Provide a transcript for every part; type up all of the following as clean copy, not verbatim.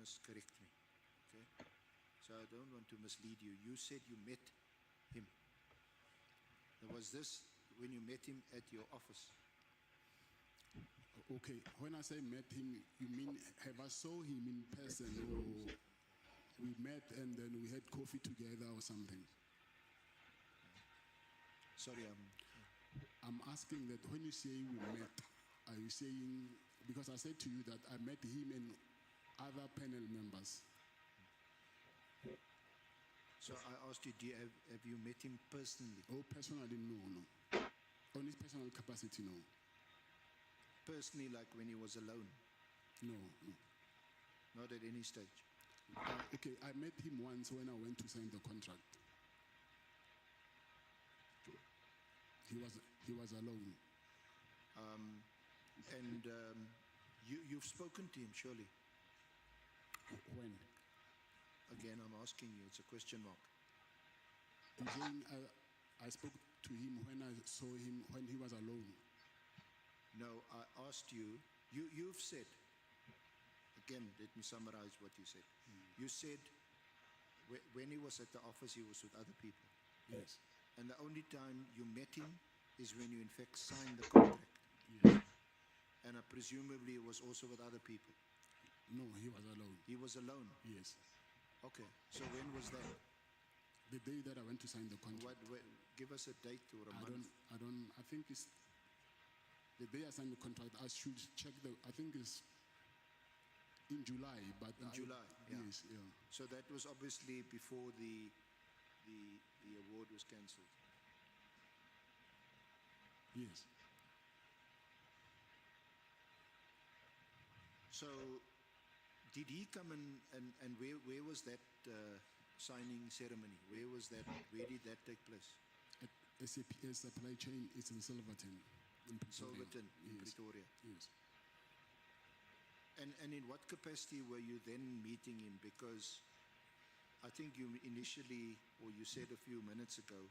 must correct me. Okay? So I don't want to mislead you. You said you met him. Was this when you met him at your office? Okay, when I say met him, you mean have I saw him in person, or we met and then we had coffee together or something? Sorry, I'm asking that when you say we met, are you saying, because I said to you that I met him and other panel members. so I asked you, have you met him personally? Oh, personally, no. Only personal capacity, no. Personally, like when he was alone? No. Not at any stage? Okay, I met him once when I went to sign the contract. He was alone. You've spoken to him, surely? When? Again, I'm asking you, it's a question mark. You're saying I spoke to him when I saw him when he was alone. No, I asked you, you've said, again, let me summarize what you said. You said when he was at the office, he was with other people. Yes. And the only time you met him is when you in fact signed the contract. Yes. And presumably it was also with other people. No, he was alone. He was alone? Yes. Okay, so when was that? The day that I went to sign the contract. Give us a date or a month. I think it's the day I signed the contract. I should check I think it's in July, but in July, yeah. Yes, yeah. So that was obviously before the award was cancelled. Yes. So did he come and where was that signing ceremony? Where did that take place? At SAPS Supply Chain, it's in Silverton. In Silverton, in yes. Pretoria. Yes. And in what capacity were you then meeting him? Because I think you initially, or you said a few minutes ago,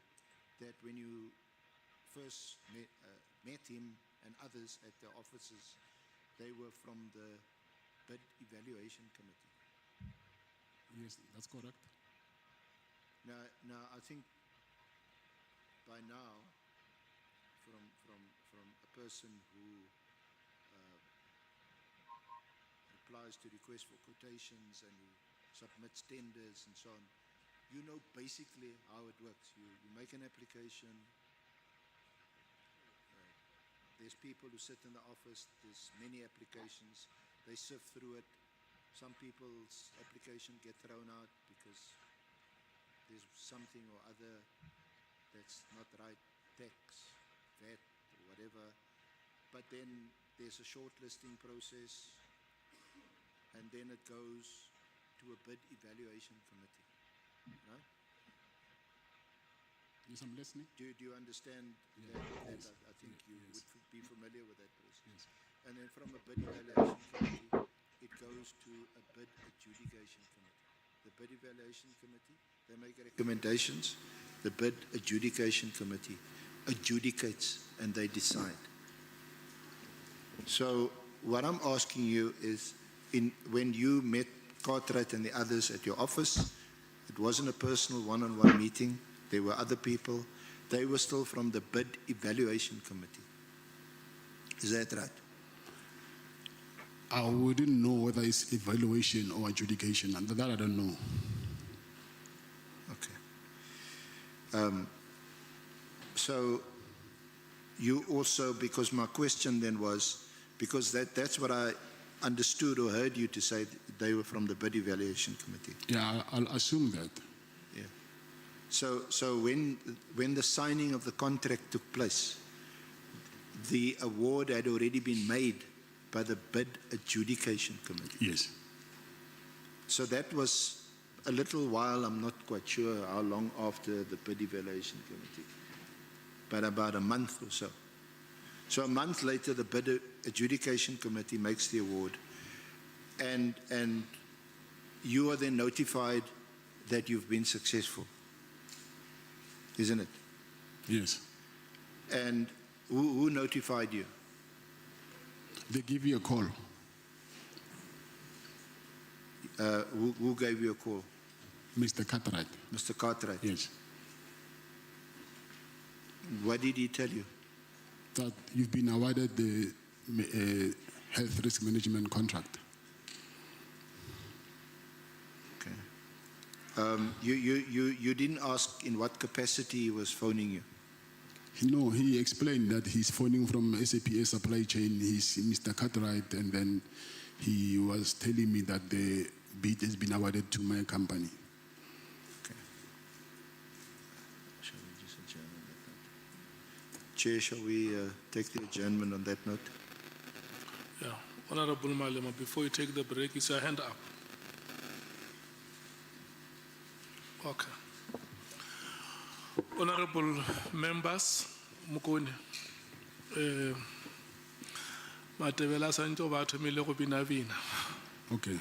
that when you first met him and others at the offices, they were from the bid evaluation committee. Yes, that's correct. Now I think by now, from a person who applies to request for quotations and who submits tenders and so on, you know basically how it works. You make an application. There's people who sit in the office. There's many applications. They sift through it. Some people's application get thrown out because there's something or other that's not right, tax, VAT, or whatever. But then there's a shortlisting process, and then it goes to a bid evaluation committee. Right? Yes, I'm listening. Do you understand Yeah. that? Yes. I think you Yes. would be familiar with that process. Yes. And then from a bid evaluation committee, it goes to a bid adjudication committee. The bid evaluation committee, they make recommendations. The bid adjudication committee adjudicates and they decide. So what I'm asking you is, when you met Cartwright and the others at your office, it wasn't a personal one-on-one meeting. There were other people. They were still from the bid evaluation committee. Is that right? I wouldn't know whether it's evaluation or adjudication, and that I don't know. Okay. So you also, because my question then was, because that's what I understood or heard you to say, they were from the bid evaluation committee. Yeah, I'll assume that. Yeah. So when the signing of the contract took place, the award had already been made by the bid adjudication committee. Yes. So that was a little while, I'm not quite sure how long after the bid evaluation committee, but about a month or so. So a month later, the bid adjudication committee makes the award, and you are then notified that you've been successful, isn't it? Yes. And who notified you? They give you a call. Who gave you a call? Mr. Cartwright. Mr. Cartwright. Yes. What did he tell you? That you've been awarded the health risk management contract. Okay. You didn't ask in what capacity he was phoning you? No, he explained that he's phoning from SAPS supply chain. He's Mr. Cartwright, and then he was telling me that the bid has been awarded to my company. Okay. Shall we just adjourn on that note? Chair, shall we take the adjournment on that note? Yeah. Honorable Malema, before you take the break, is your hand up? Okay. Honorable members, Mukoni, Matevela Sancho Batumile Binavina. Okay.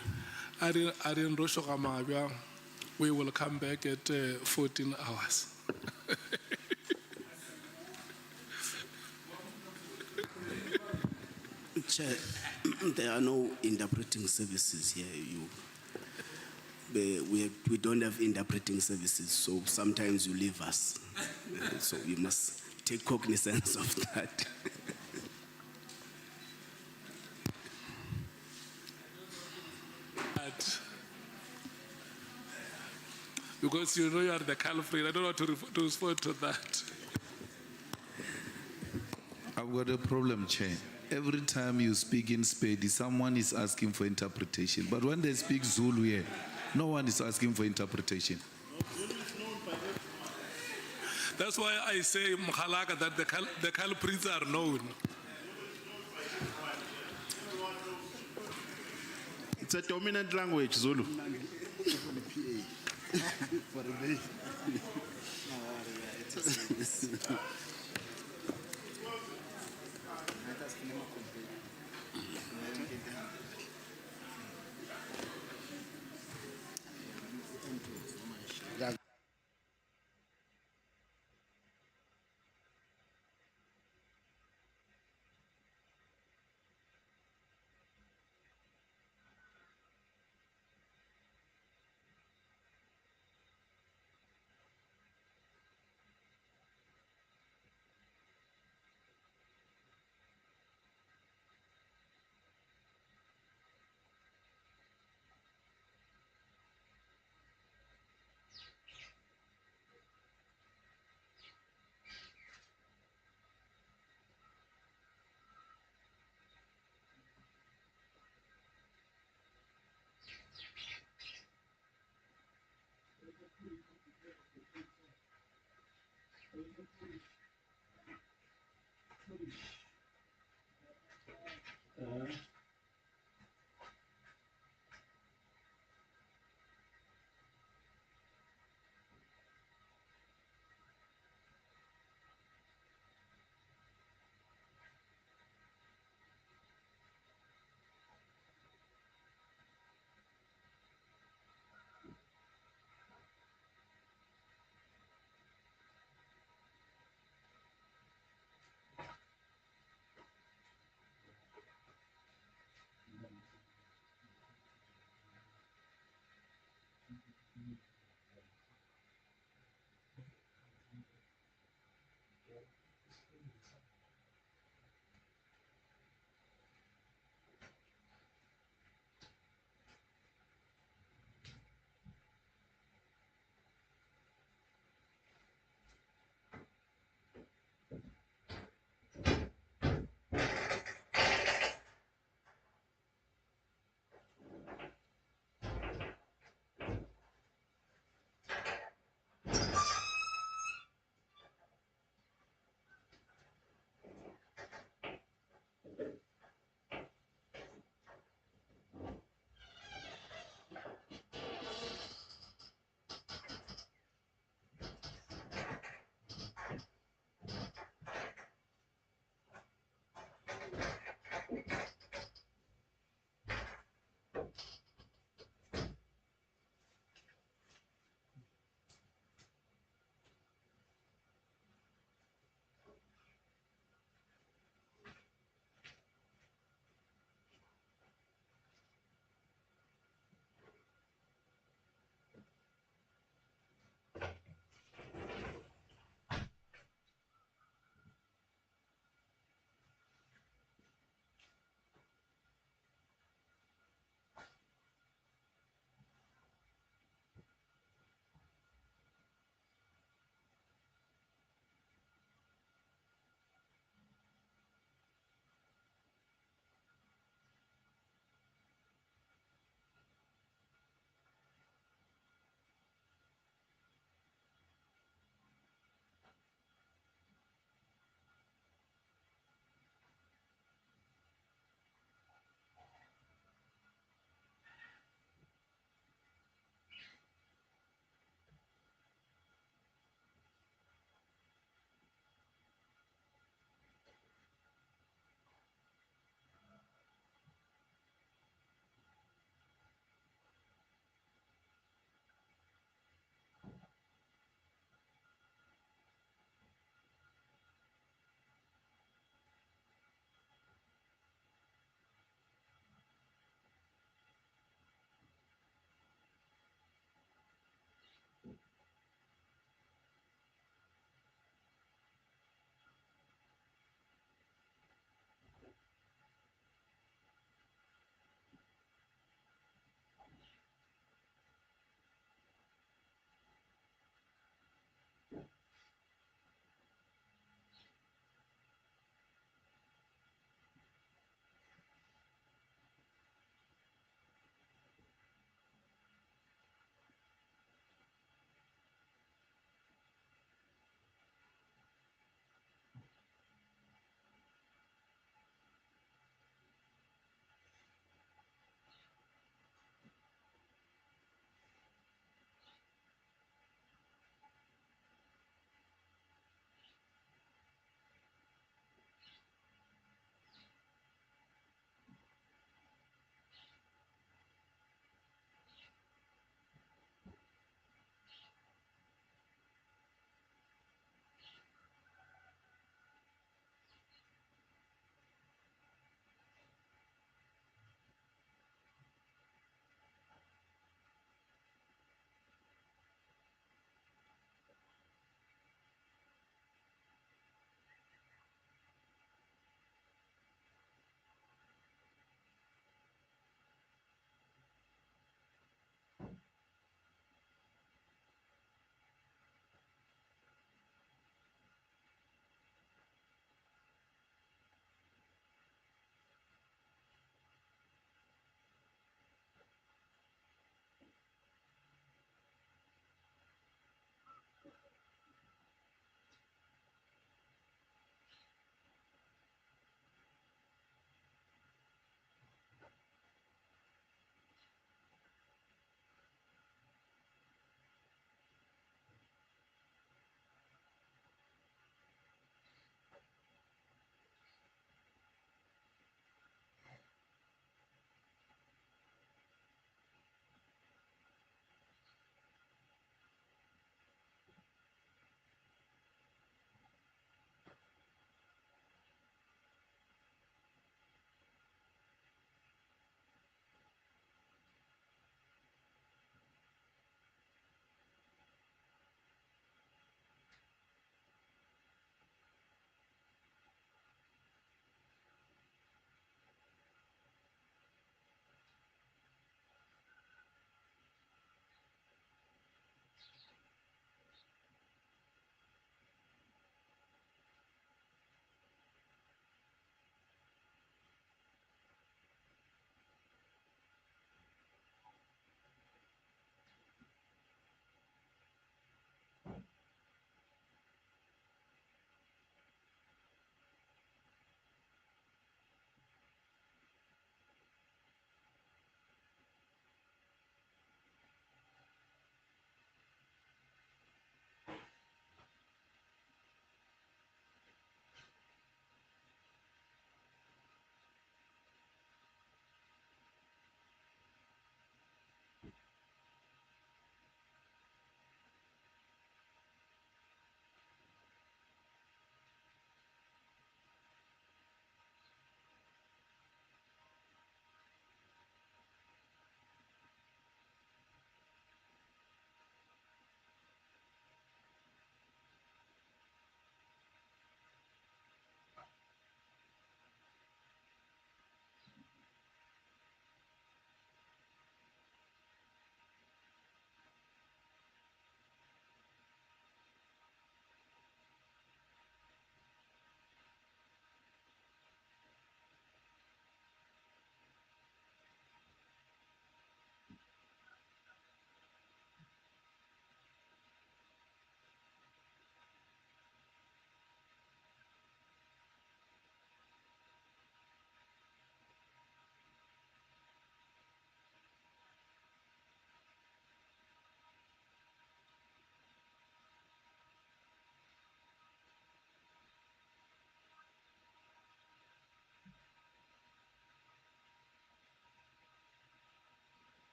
Arin Roshokamabia, we will come back at 14 hours. Chair, there are no interpreting services here. We don't have interpreting services, so sometimes you leave us. So we must take cognizance of that. Because you know you are the culprit, I don't know how to respond to that. I've got a problem, Chair. Every time you speak in Spedi, someone is asking for interpretation. But when they speak Zulu here, no one is asking for interpretation. That's why I say, Mkhalaka, that the culprits are known. It's a dominant language, Zulu.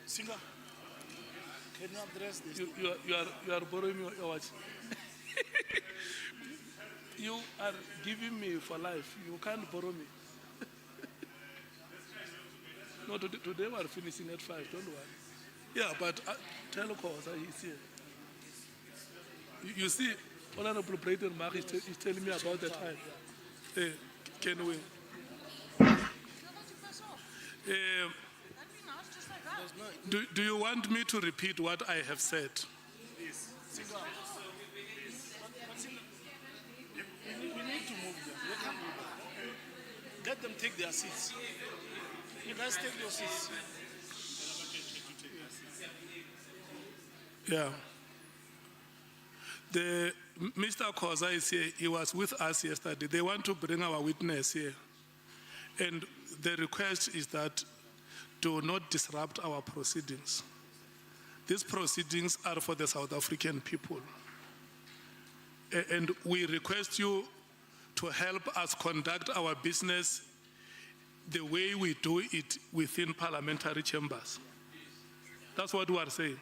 Singer, can you address this? You are borrowing your watch. You are giving me for life. You can't borrow me. No, today we are finishing at 5. Don't worry. Yeah, but tell Kosa he's here. You see, Honorable Brayden Mark is telling me about the time. Can we? Do you want me to repeat what I have said? Please, Singer. But Singer, we need to move them. You can't do that. Let them take their seats. You guys take your seats. Yeah. Mr. Kosa is here. He was with us yesterday. They want to bring our witness here. And the request is that do not disrupt our proceedings. These proceedings are for the South African people. And we request you to help us conduct our business the way we do it within parliamentary chambers. That's what we are saying.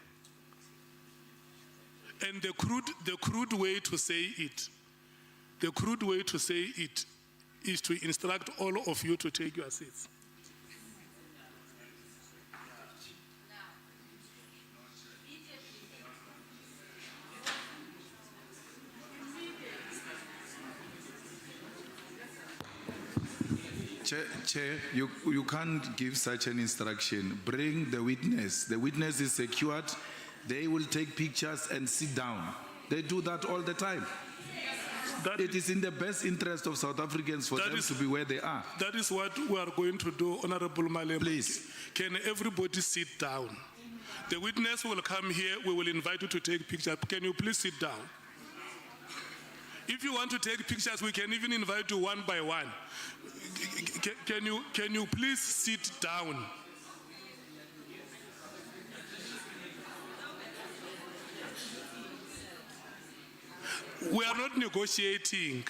And the crude way to say it, is to instruct all of you to take your seats. Chair, you can't give such an instruction. Bring the witness. The witness is secured. They will take pictures and sit down. They do that all the time. It is in the best interest of South Africans for them to be where they are. That is what we are going to do, Honorable Malema. Please. Can everybody sit down? The witness will come here. We will invite you to take pictures. Can you please sit down? If you want to take pictures, we can even invite you one by one. Can you please sit down? We are not negotiating.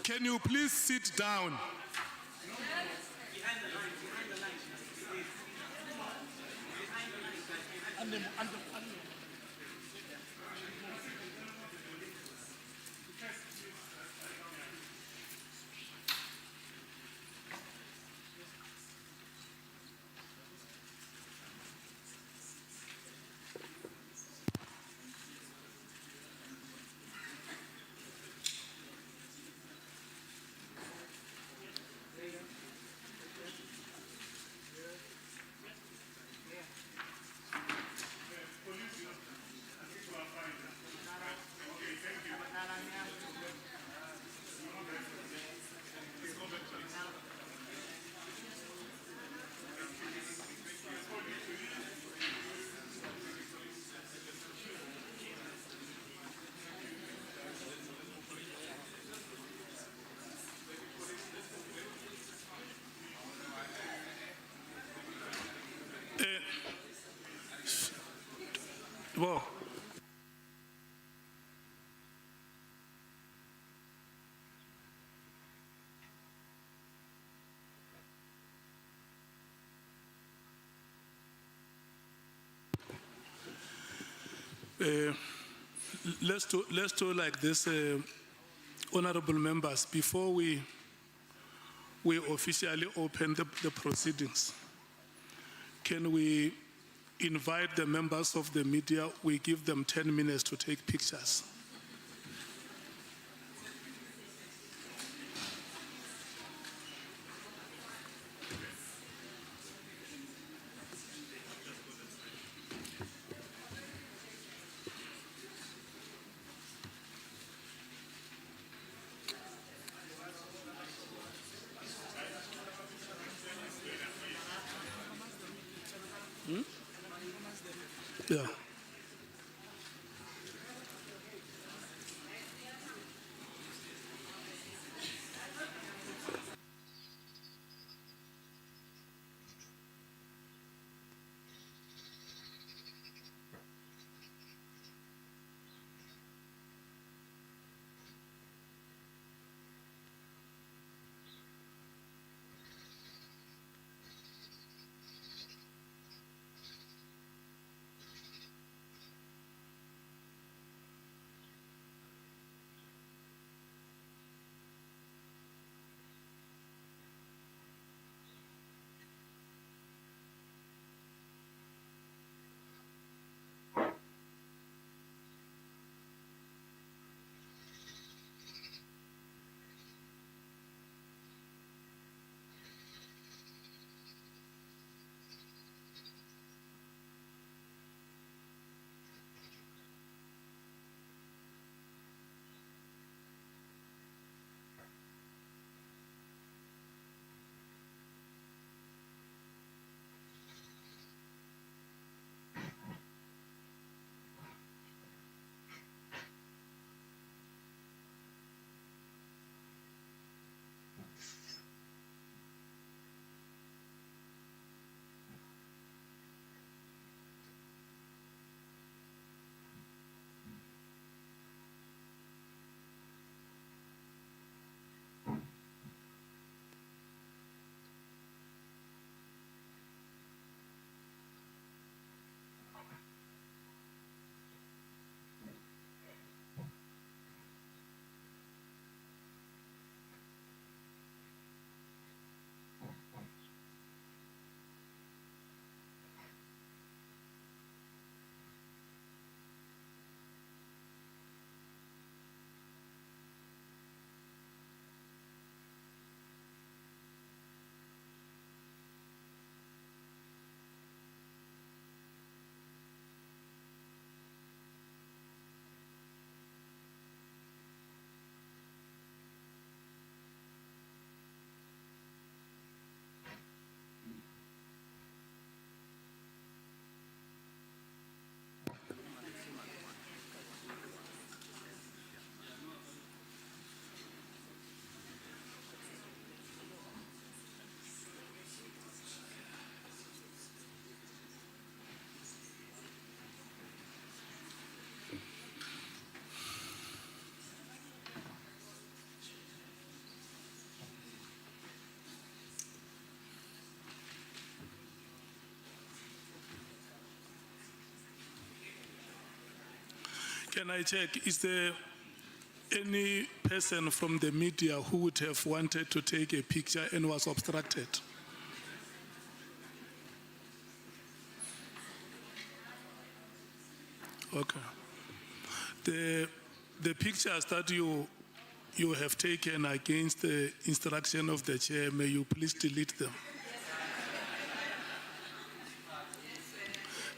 Can you please sit down? Well, let's do like this, honorable members, before we officially open the proceedings. Can we invite the members of the media? We give them 10 minutes to take pictures. Yeah. Can I check, is there any person from the media who would have wanted to take a picture and was obstructed? Okay. The pictures that you have taken against the instruction of the chair, may you please delete them?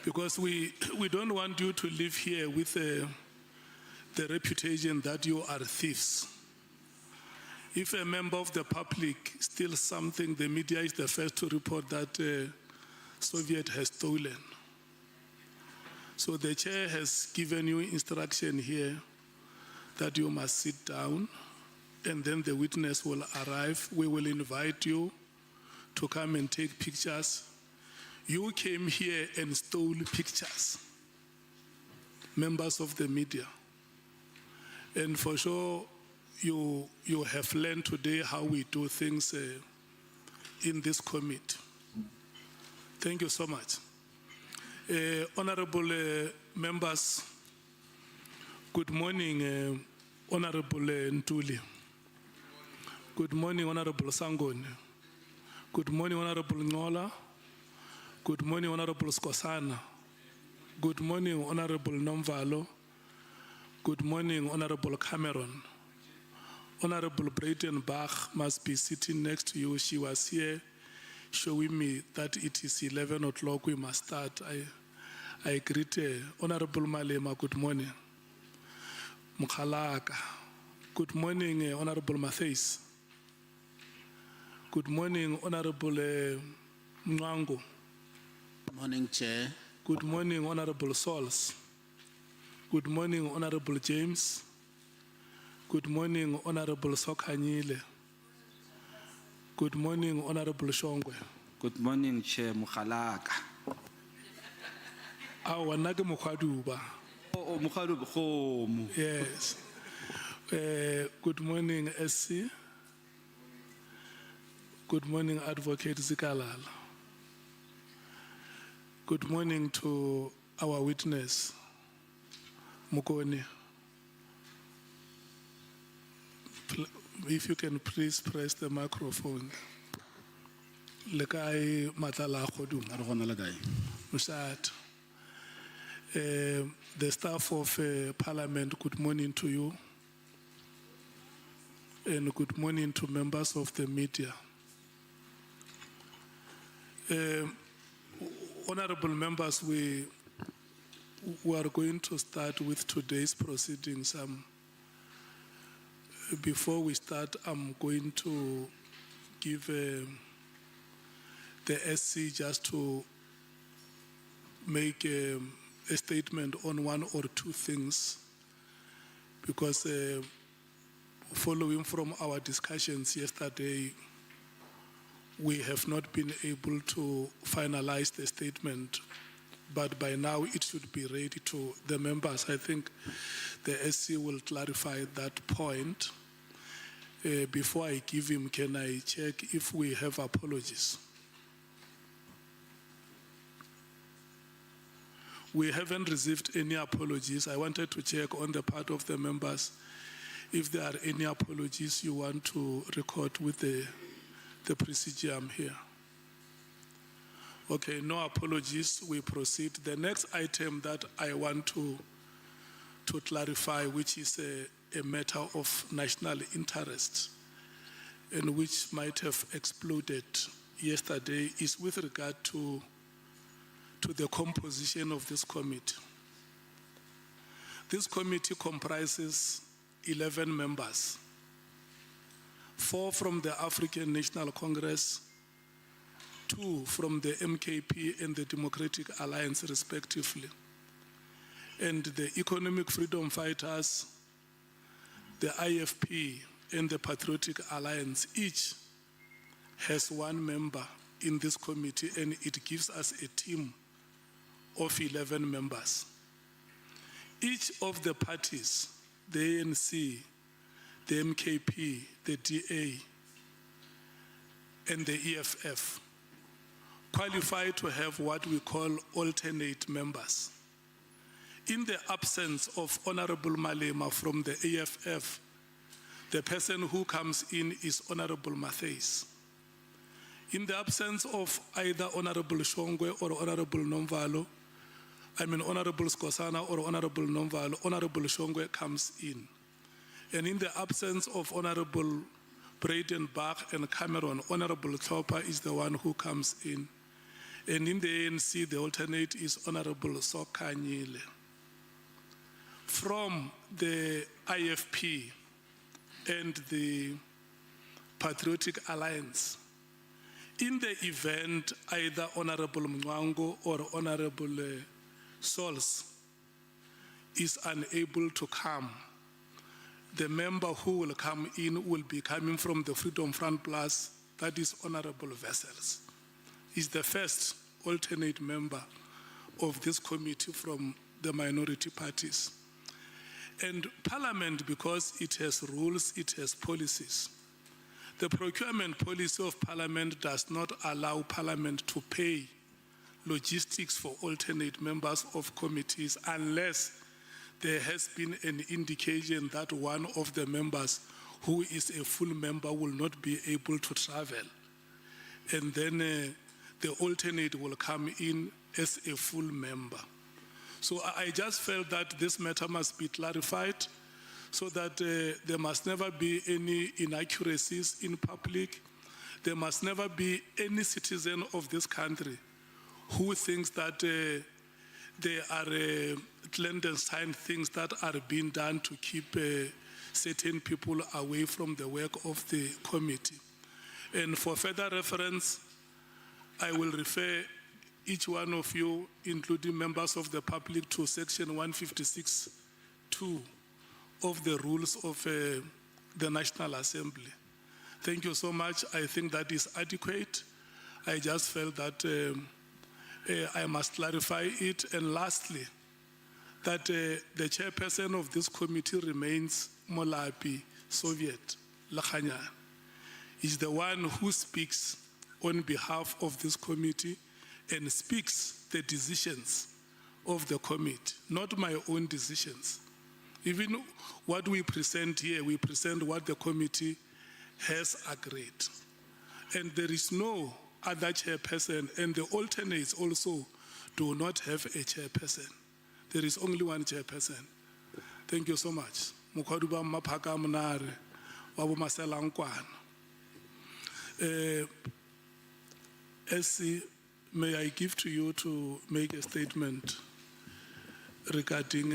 Because we don't want you to live here with the reputation that you are thieves. If a member of the public steals something, the media is the first to report that Soviet has stolen. So the chair has given you instruction here that you must sit down, and then the witness will arrive. We will invite you to come and take pictures. You came here and stole pictures, members of the media. And for sure, you have learned today how we do things in this committee. Thank you so much. Honorable members, good morning, Honorable Ntuli. Good morning, Honorable Sangoni. Good morning, Honorable Ngola. Good morning, Honorable Skosana. Good morning, Honorable Nomvalo. Good morning, Honorable Cameron. Honorable Brayden Bach must be sitting next to you. She was here showing me that it is 11 o'clock, we must start. I greet Honorable Malema, good morning. Mukhalaka. Good morning, Honorable Matthews. Good morning, Honorable Mwango. Morning, Chair. Good morning, Honorable Sols. Good morning, Honorable James. Good morning, Honorable Sokanyile. Good morning, Honorable Shongwe. Good morning, Chair Mukhalaka. Awanake mukwaduba. Oh, Mukhalu home. Yes. Good morning, SC. Good morning, Advocate Zikalala. Good morning to our witness, Mukoni. If you can please press the microphone. Lekai Matlala Khodum. a re gona le kae? Mushat. The staff of Parliament, good morning to you. And good morning to members of the media. Honorable members, we are going to start with today's proceedings. Before we start, I'm going to give the SC just to make a statement on one or two things, because following from our discussions yesterday, we have not been able to finalize the statement, but by now it should be ready to the members. I think the SC will clarify that point. Before I give him, can I check if we have apologies? We haven't received any apologies. I wanted to check on the part of the members if there are any apologies you want to record with the presidium here. Okay, no apologies, we proceed. The next item that I want to clarify, which is a matter of national interest and which might have exploded yesterday, is with regard to the composition of this committee. This committee comprises 11 members. 4 from the African National Congress, 2 from the MKP and the Democratic Alliance, respectively. And the Economic Freedom Fighters, the IFP, and the Patriotic Alliance, each has 1 member in this committee, and it gives us a team of 11 members. Each of the parties, the ANC, the MKP, the DA, and the EFF, qualify to have what we call alternate members. In the absence of Honorable Malema from the EFF, the person who comes in is Honorable Mattheys. In the absence of either Honorable Shongwe or Honorable Nomvalo, Honorable Skosana or Honorable Nomvalo, Honorable Shongwe comes in. And in the absence of Honorable Bradenbach and Cameron, Honorable Chopper is the one who comes in. And in the ANC, the alternate is Honorable Sokanyile. From the IFP and the Patriotic Alliance, in the event either Honorable Mwango or Honorable Sols is unable to come, the member who will come in will be coming from the Freedom Front Plus, that is Honorable Vessels. He's the first alternate member of this committee from the minority parties. And Parliament, because it has rules, it has policies. The procurement policy of Parliament does not allow Parliament to pay logistics for alternate members of committees unless there has been an indication that one of the members who is a full member will not be able to travel. And then the alternate will come in as a full member. So I just felt that this matter must be clarified so that there must never be any inaccuracies in public. There must never be any citizen of this country who thinks that there are clandestine things that are being done to keep certain people away from the work of the committee. And for further reference, I will refer each one of you, including members of the public, to section 156(2) of the rules of the National Assembly. Thank you so much. I think that is adequate. I just felt that I must clarify it. And lastly, that the chairperson of this committee remains Molapi Soviet Lakhanyana. Is the one who speaks on behalf of this committee and speaks the decisions of the committee, not my own decisions. Even what we present here, we present what the committee has agreed. And there is no other chairperson, and the alternates also do not have a chairperson. There is only one chairperson. Thank you so much. Mukhaduba Mapaka Munare, Wabu Maselankwana. SC, may I give to you to make a statement regarding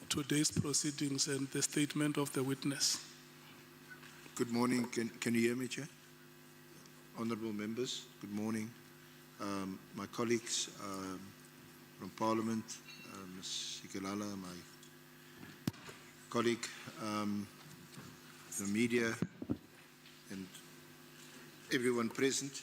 today's proceedings and the statement of the witness? Good morning. Can you hear me, Chair? Honourable members, good morning. My colleagues from Parliament, Ms. Sikalala, my colleague, the media, and everyone present.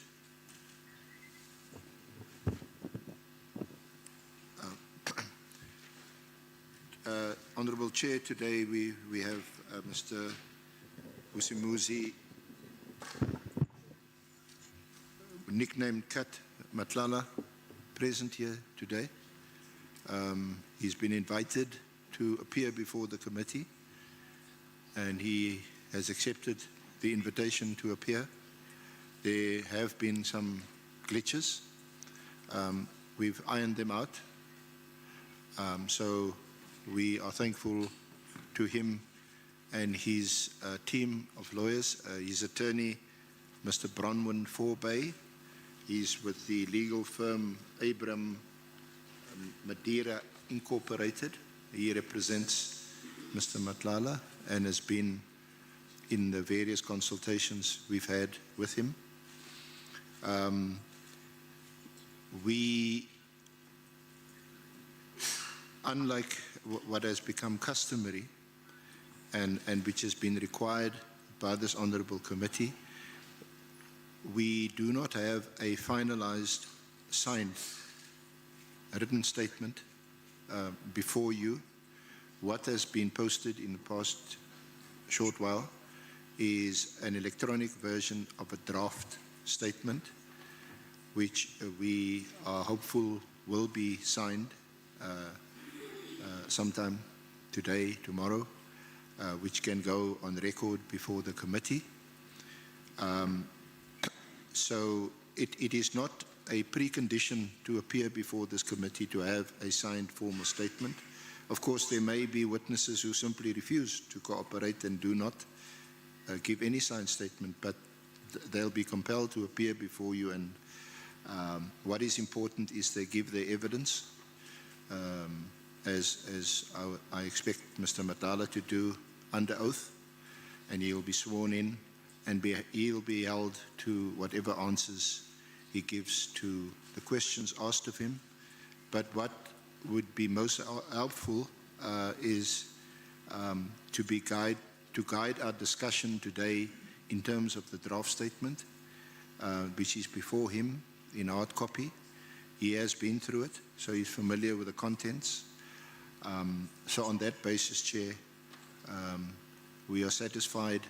Honourable Chair, today we have Mr. Vusumuzi, nicknamed Kat Matlala, present here today. He's been invited to appear before the committee, and he has accepted the invitation to appear. There have been some glitches. We've ironed them out. So we are thankful to him and his team of lawyers, his attorney, Mr. Bronwyn Forbay. He's with the legal firm Abram Madeira Incorporated. He represents Mr. Matlala and has been in the various consultations we've had with him. We, unlike what has become customary and which has been required by this honourable committee, we do not have a finalized signed written statement before you. What has been posted in the past short while is an electronic version of a draft statement, which we are hopeful will be signed sometime today, tomorrow, which can go on record before the committee. So it is not a precondition to appear before this committee to have a signed formal statement. Of course, there may be witnesses who simply refuse to cooperate and do not give any signed statement, but they'll be compelled to appear before you, and what is important is they give their evidence, as I expect Mr. Matlala to do under oath, and he'll be sworn in, and he'll be held to whatever answers he gives to the questions asked of him. But what would be most helpful is to guide our discussion today in terms of the draft statement, which is before him in hard copy. He has been through it, so he's familiar with the contents. So on that basis, Chair, we are satisfied,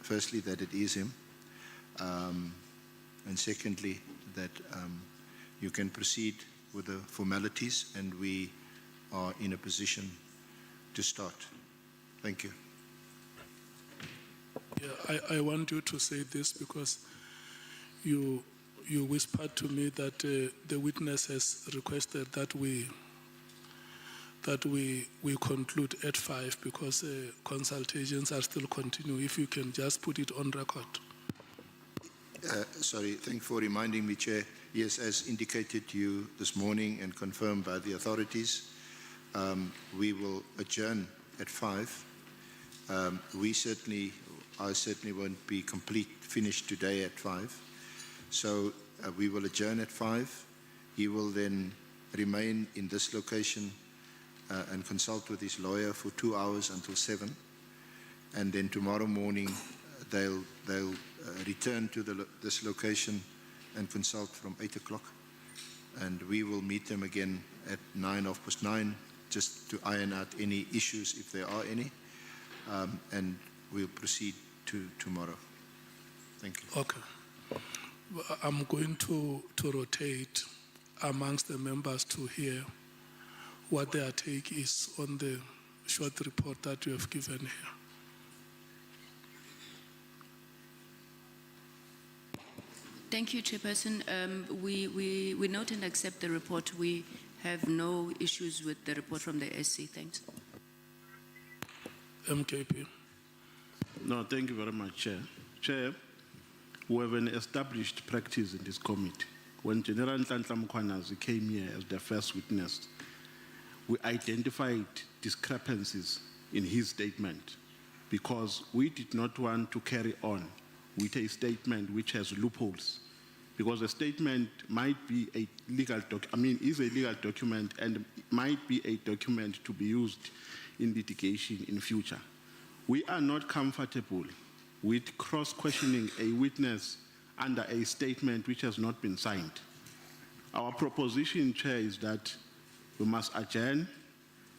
firstly, that it is him, and secondly, that you can proceed with the formalities, and we are in a position to start. Thank you. Yeah, I want you to say this because you whispered to me that the witness has requested that we conclude at 5 because consultations are still continuing. If you can just put it on record. Sorry, thank you for reminding me, Chair. Yes, as indicated to you this morning and confirmed by the authorities, we will adjourn at 5. I certainly won't be finished today at 5. So we will adjourn at 5. He will then remain in this location and consult with his lawyer for 2 hours until 7. And then tomorrow morning, they'll return to this location and consult from 8 o'clock. And we will meet them again at 9:09, just to iron out any issues if there are any. And we'll proceed to tomorrow. Thank you. Okay. I'm going to rotate amongst the members to hear what their take is on the short report that you have given here. Thank you, Chairperson. We note and accept the report. We have no issues with the report from the SC. Thanks. MKP. No, thank you very much, Chair. Chair, we have an established practice in this committee. When General Nhlanhla Mkhwanazi came here as the first witness, we identified discrepancies in his statement because we did not want to carry on with a statement which has loopholes. Because a statement might be a legal is a legal document and might be a document to be used in litigation in future. We are not comfortable with cross-questioning a witness under a statement which has not been signed. Our proposition, Chair, is that we must adjourn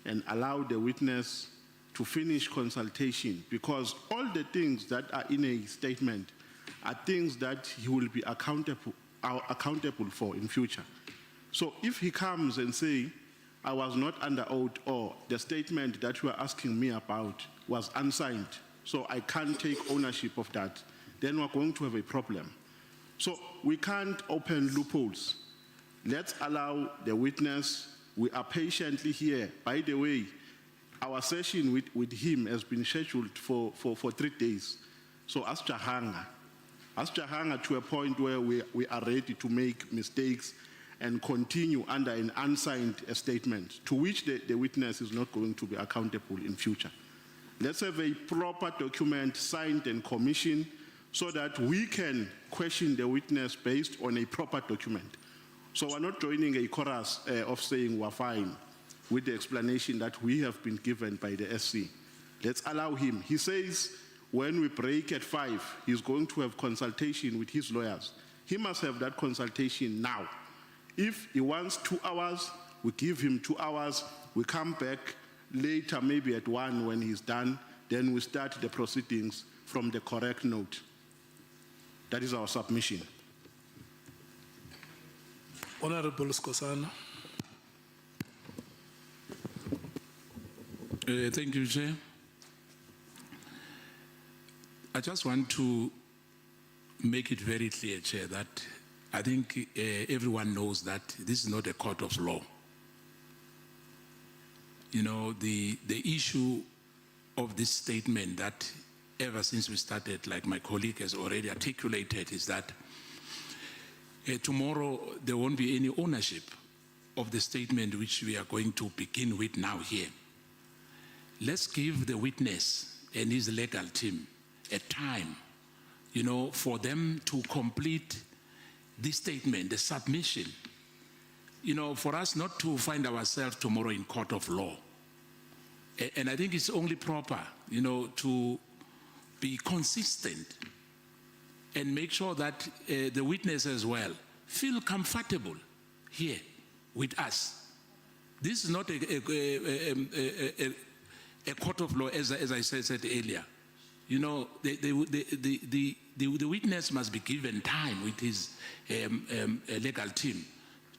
and allow the witness to finish consultation, because all the things that are in a statement are things that he will be accountable for in future. So if he comes and say, I was not under oath, or the statement that you are asking me about was unsigned, so I can't take ownership of that, then we're going to have a problem. So we can't open loopholes. Let's allow the witness. We are patiently here. By the way, our session with him has been scheduled for 3 days. So as Jahanga to a point where we are ready to make mistakes and continue under an unsigned statement to which the witness is not going to be accountable in future. Let's have a proper document signed and commissioned so that we can question the witness based on a proper document. So we're not joining a chorus of saying we're fine with the explanation that we have been given by the SC. Let's allow him. He says when we break at 5, he's going to have consultation with his lawyers. He must have that consultation now. If he wants 2 hours, we give him 2 hours. We come back later, maybe at 1 when he's done. Then we start the proceedings from the correct note. That is our submission. Honorable Skosana. Thank you, Chair. I just want to make it very clear, Chair, that I think everyone knows that this is not a court of law. You know, the issue of this statement that ever since we started, like my colleague has already articulated, is that tomorrow there won't be any ownership of the statement which we are going to begin with now here. Let's give the witness and his legal team a time, you know, for them to complete this statement, the submission, you know, for us not to find ourselves tomorrow in court of law. And I think it's only proper, you know, to be consistent and make sure that the witness as well feel comfortable here with us. This is not a court of law, as I said earlier. You know, the witness must be given time with his legal team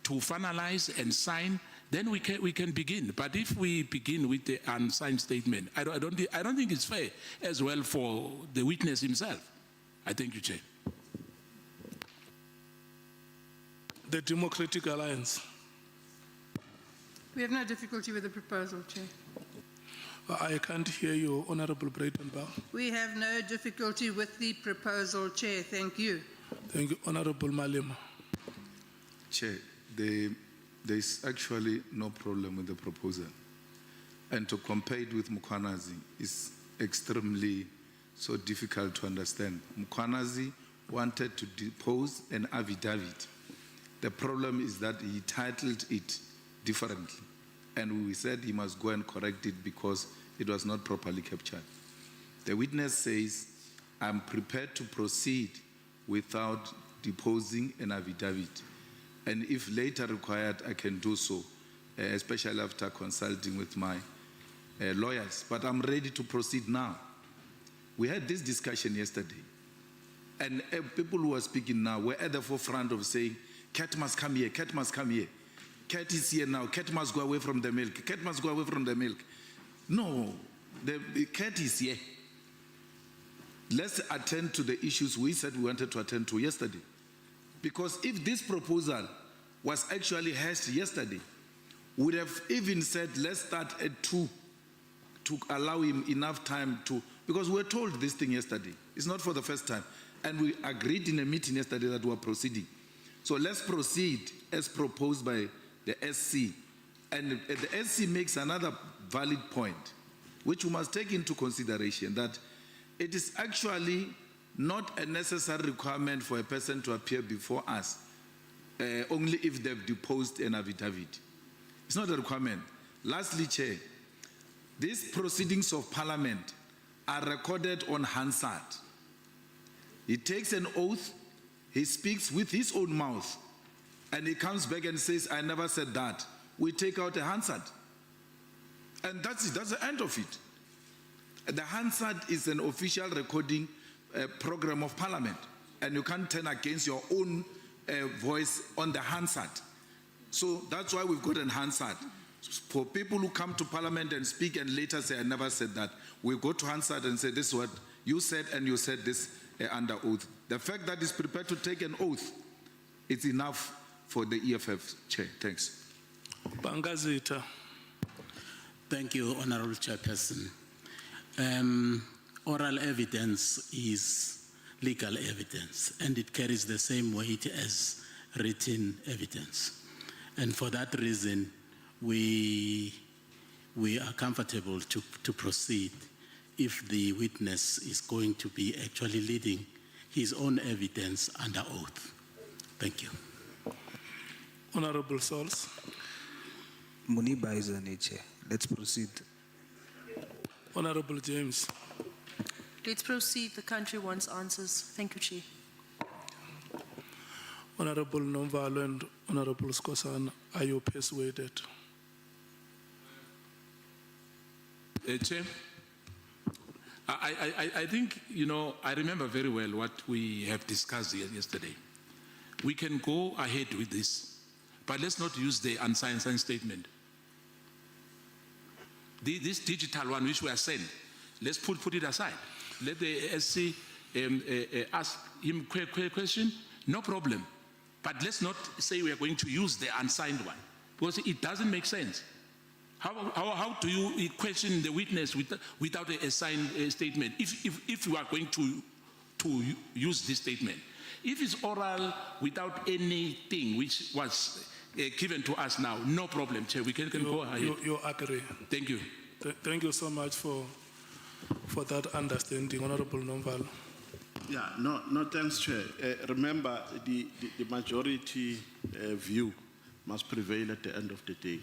to finalize and sign. Then we can begin. But if we begin with the unsigned statement, I don't think it's fair as well for the witness himself. I thank you, Chair. The Democratic Alliance. We have no difficulty with the proposal, Chair. I can't hear you, Honorable Breitenbach. We have no difficulty with the proposal, Chair. Thank you. Thank you, Honorable Malema. Chair, there is actually no problem with the proposal. And to compare it with Mkhwanazi is extremely so difficult to understand. Mkhwanazi wanted to depose an affidavit The problem is that he titled it differently. And we said he must go and correct it because it was not properly captured. The witness says, I'm prepared to proceed without deposing an affidavit. And if later required, I can do so, especially after consulting with my lawyers. But I'm ready to proceed now. We had this discussion yesterday. And people who are speaking now were at the forefront of saying, Cat must come here, Cat must come here. Cat is here now, Cat must go away from the milk, Cat must go away from the milk. No, the Cat is here. Let's attend to the issues we said we wanted to attend to yesterday. Because if this proposal was actually hashed yesterday, we would have even said, let's start at 2 to allow him enough time to, because we were told this thing yesterday. It's not for the first time. And we agreed in a meeting yesterday that we are proceeding. So let's proceed as proposed by the SC. And the SC makes another valid point, which we must take into consideration, that it is actually not a necessary requirement for a person to appear before us, only if they've deposed an affidavit. It's not a requirement. Lastly, Chair, these proceedings of Parliament are recorded on Hansard. He takes an oath, he speaks with his own mouth, and he comes back and says, I never said that. We take out a Hansard. And that's it, that's the end of it. The Hansard is an official recording program of Parliament, and you can't turn against your own voice on the Hansard. So that's why we've got an Hansard. For people who come to Parliament and speak and later say, I never said that, we go to Hansard and say, this is what you said, and you said this under oath. The fact that he's prepared to take an oath, it's enough for the EFF, Chair. Thanks. Bangazita. Thank you, Honorable Chairperson. Oral evidence is legal evidence, and it carries the same weight as written evidence. And for that reason, we are comfortable to proceed if the witness is going to be actually leading his own evidence under oath. Thank you. Honorable Souls. Muniba is an Chair. Let's proceed. Honorable James. Let's proceed. The country wants answers. Thank you, Chair. Honorable Nomvalo and Honorable Skosana, are you persuaded? Chair, I think, I remember very well what we have discussed yesterday. We can go ahead with this, but let's not use the unsigned statement. This digital one which we are sent, let's put it aside. Let the SC ask him question, no problem. But let's not say we are going to use the unsigned one, because it doesn't make sense. How do you question the witness without a signed statement if you are going to use this statement? If it's oral without anything which was given to us now, no problem, Chair. We can go ahead. You agree. Thank you. Thank you so much for that understanding, Honorable Nomvalo. Yeah, no thanks, Chair. Remember, the majority view must prevail at the end of the day.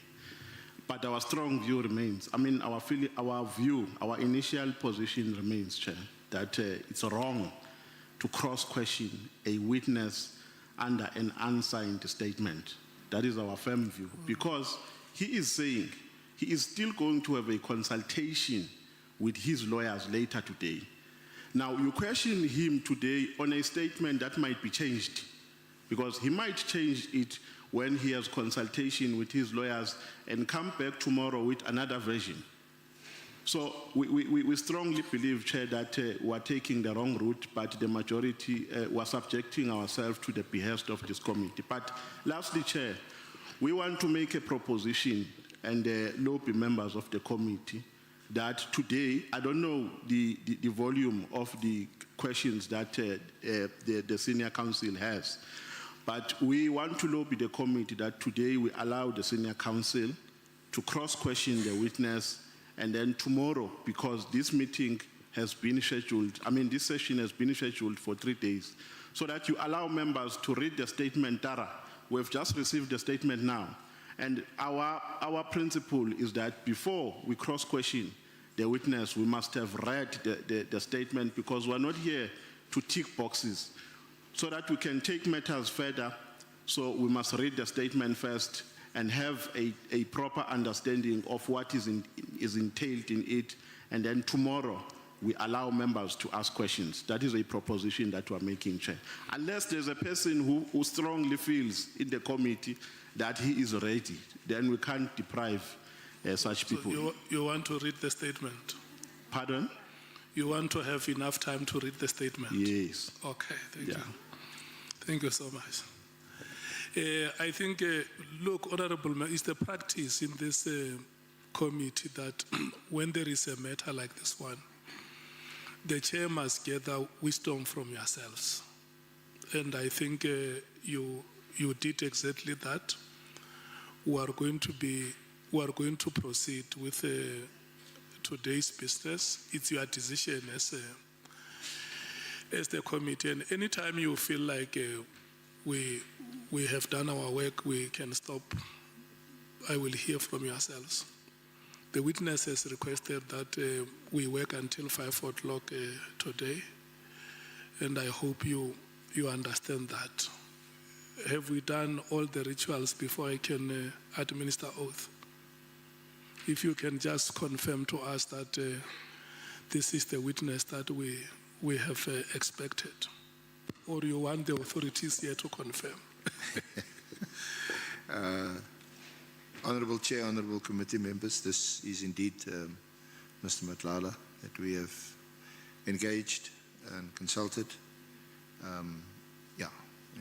But our strong view remains. I mean, our view, our initial position remains, Chair, that it's wrong to cross-question a witness under an unsigned statement. That is our firm view. Because he is saying he is still going to have a consultation with his lawyers later today. Now, you question him today on a statement that might be changed, because he might change it when he has consultation with his lawyers and come back tomorrow with another version. So we strongly believe, Chair, that we are taking the wrong route, but the majority were subjecting ourselves to the behest of this committee. But lastly, Chair, we want to make a proposition, and lobby members of the committee, that today, I don't know the volume of the questions that the senior counsel has, but we want to lobby the committee that today we allow the senior counsel to cross-question the witness, and then tomorrow, because this meeting has been scheduled, this session has been scheduled for 3 days, so that you allow members to read the statement thorough we've just received a statement now. And our principle is that before we cross-question the witness, we must have read the statement, because we're not here to tick boxes. So that we can take matters further, so we must read the statement first and have a proper understanding of what is entailed in it, and then tomorrow we allow members to ask questions. That is a proposition that we're making, Chair. Unless there's a person who strongly feels in the committee that he is ready, then we can't deprive such people. So you want to read the statement? Pardon? You want to have enough time to read the statement? Yes. Okay, thank you. Thank you so much. I think, look, Honorable, it's the practice in this committee that when there is a matter like this one, the chair must gather wisdom from yourselves. And I think you did exactly that. We are going to proceed with today's business. It's your decision as the committee. And anytime you feel like we have done our work, we can stop. I will hear from yourselves. The witness has requested that we work until 5 o'clock today, and I hope you understand that. Have we done all the rituals before I can administer oath? If you can just confirm to us that this is the witness that we have expected, or you want the authorities here to confirm? Honourable Chair, Honourable Committee members, this is indeed Mr. Matlala that we have engaged and consulted. And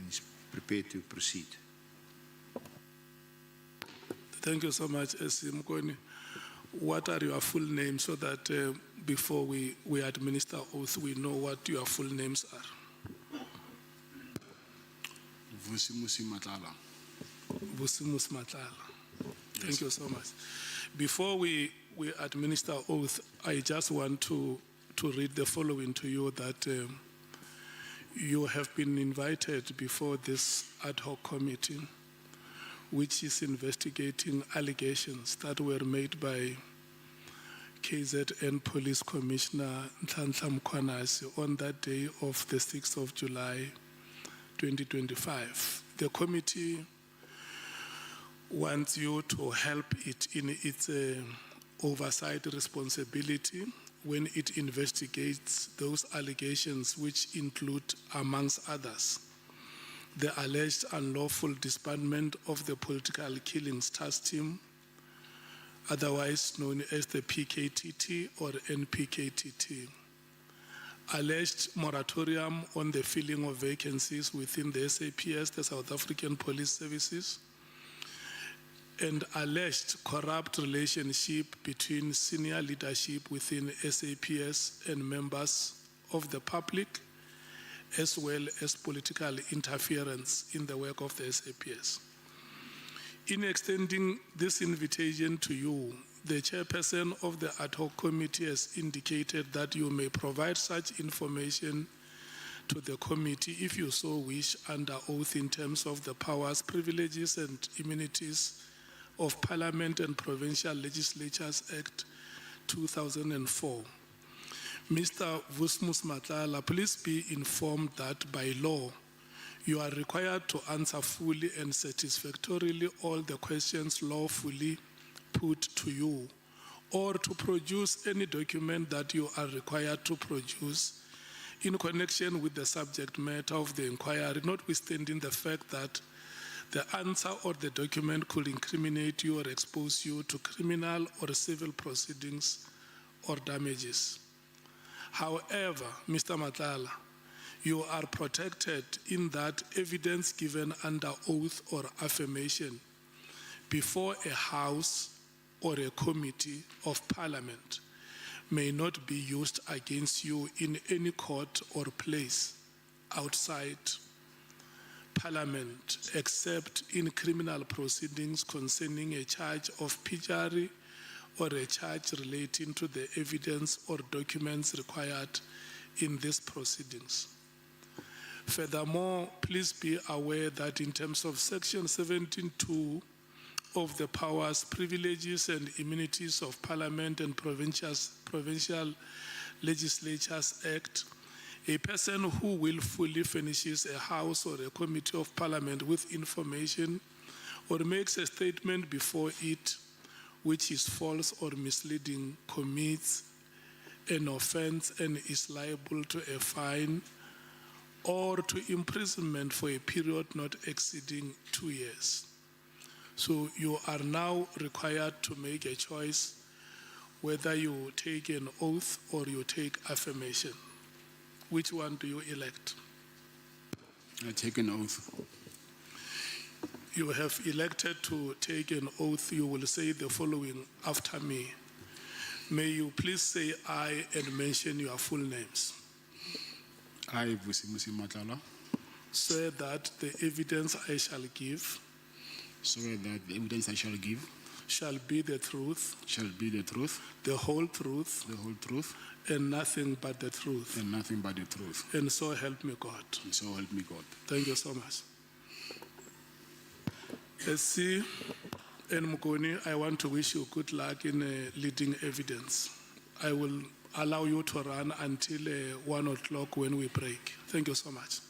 he's prepared to proceed. Thank you so much, S.C. Mkoni. What are your full names so that before we administer oath, we know what your full names are? Vusumuzi Matlala. Vusumuzi Matlala. Thank you so much. Before we administer oath, I just want to read the following to you, that you have been invited before this ad hoc committee, which is investigating allegations that were made by KZN Police Commissioner Nhlanhla Mkhwanazi on that day of the 6th of July, 2025. The committee wants you to help it in its oversight responsibility when it investigates those allegations, which include, amongst others, the alleged unlawful disbandment of the Political Killings Task Team, otherwise known as the PKTT or NPKTT, alleged moratorium on the filling of vacancies within the SAPS, the South African Police Services, and alleged corrupt relationship between senior leadership within SAPS and members of the public, as well as political interference in the work of the SAPS. In extending this invitation to you, the chairperson of the ad hoc committee has indicated that you may provide such information to the committee if you so wish under oath in terms of the powers, privileges, and immunities of Parliament and Provincial Legislatures Act 2004. Mr. Vusumuzi Matlala, please be informed that by law, you are required to answer fully and satisfactorily all the questions lawfully put to you, or to produce any document that you are required to produce in connection with the subject matter of the inquiry, notwithstanding the fact that the answer or the document could incriminate you or expose you to criminal or civil proceedings or damages. However, Mr. Matlala, you are protected in that evidence given under oath or affirmation before a House or a committee of Parliament may not be used against you in any court or place outside Parliament, except in criminal proceedings concerning a charge of perjury or a charge relating to the evidence or documents required in these proceedings. Furthermore, please be aware that in terms of Section 17.2 of the Powers, Privileges and Immunities of Parliament and Provincial Legislatures Act, a person who willfully furnishes a House or a Committee of Parliament with information or makes a statement before it which is false or misleading commits an offense and is liable to a fine or to imprisonment for a period not exceeding 2 years. So you are now required to make a choice whether you take an oath or you take affirmation. Which one do you elect? I take an oath. You have elected to take an oath. You will say the following after me. May you please say aye and mention your full names. I, Vusumuzi Matlala, Swear that the evidence I shall give swear that the evidence I shall give shall be the truth, the whole truth, and nothing but the truth. and nothing but the truth. And so help me God. And so help me God. Thank you so much. Let's see. And Mugoni, I want to wish you good luck in leading evidence. I will allow you to run until 1 o'clock when we break. Thank you so much.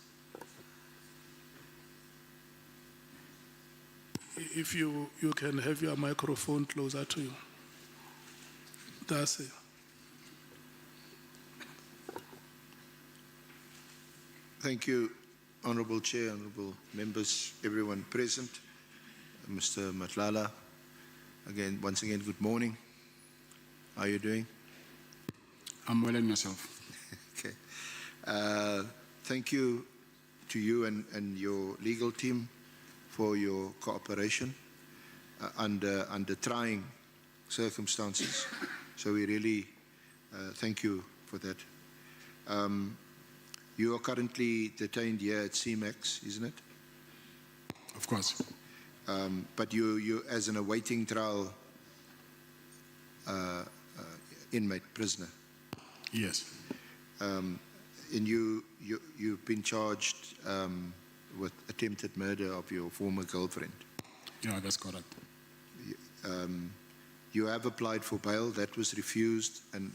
If you can have your microphone closer to you. That's it. Thank you, Honorable Chair, Honorable Members, everyone present. Mr. Matlala, once again, good morning. How are you doing? I'm well and yourself. Okay. Thank you to you and your legal team for your cooperation under trying circumstances. So we really thank you for that. You are currently detained here at CMAX, isn't it? Of course. But you as an awaiting trial inmate, prisoner. Yes. And you've been charged with attempted murder of your former girlfriend. Yeah, that's correct. You have applied for bail. That was refused. And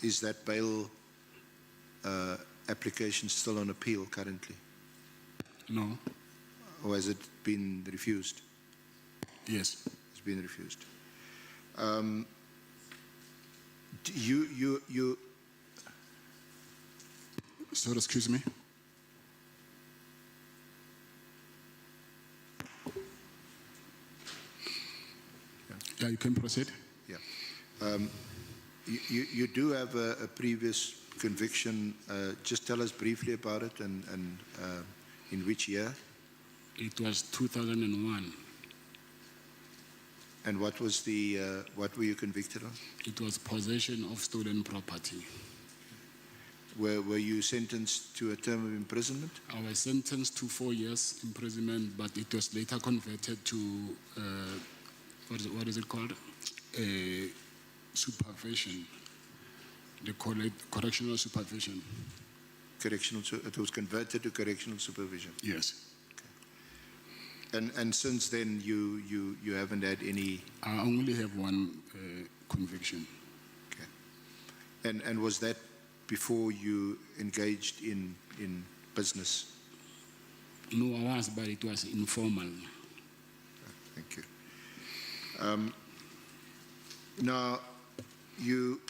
is that bail application still on appeal currently? No. Or has it been refused? Yes. It's been refused. You Sorry, excuse me. Yeah, you can proceed. Yeah. You do have a previous conviction. Just tell us briefly about it and in which year? It was 2001. And what was what were you convicted of? It was possession of stolen property. Were you sentenced to a term of imprisonment? I was sentenced to 4 years imprisonment, but it was later converted to what is it called? Supervision. They call it correctional supervision. It was converted to correctional supervision. Yes. And since then, you haven't had any. I only have one conviction. Okay. And was that before you engaged in business? No, I was, but it was informal. Thank you. Now, you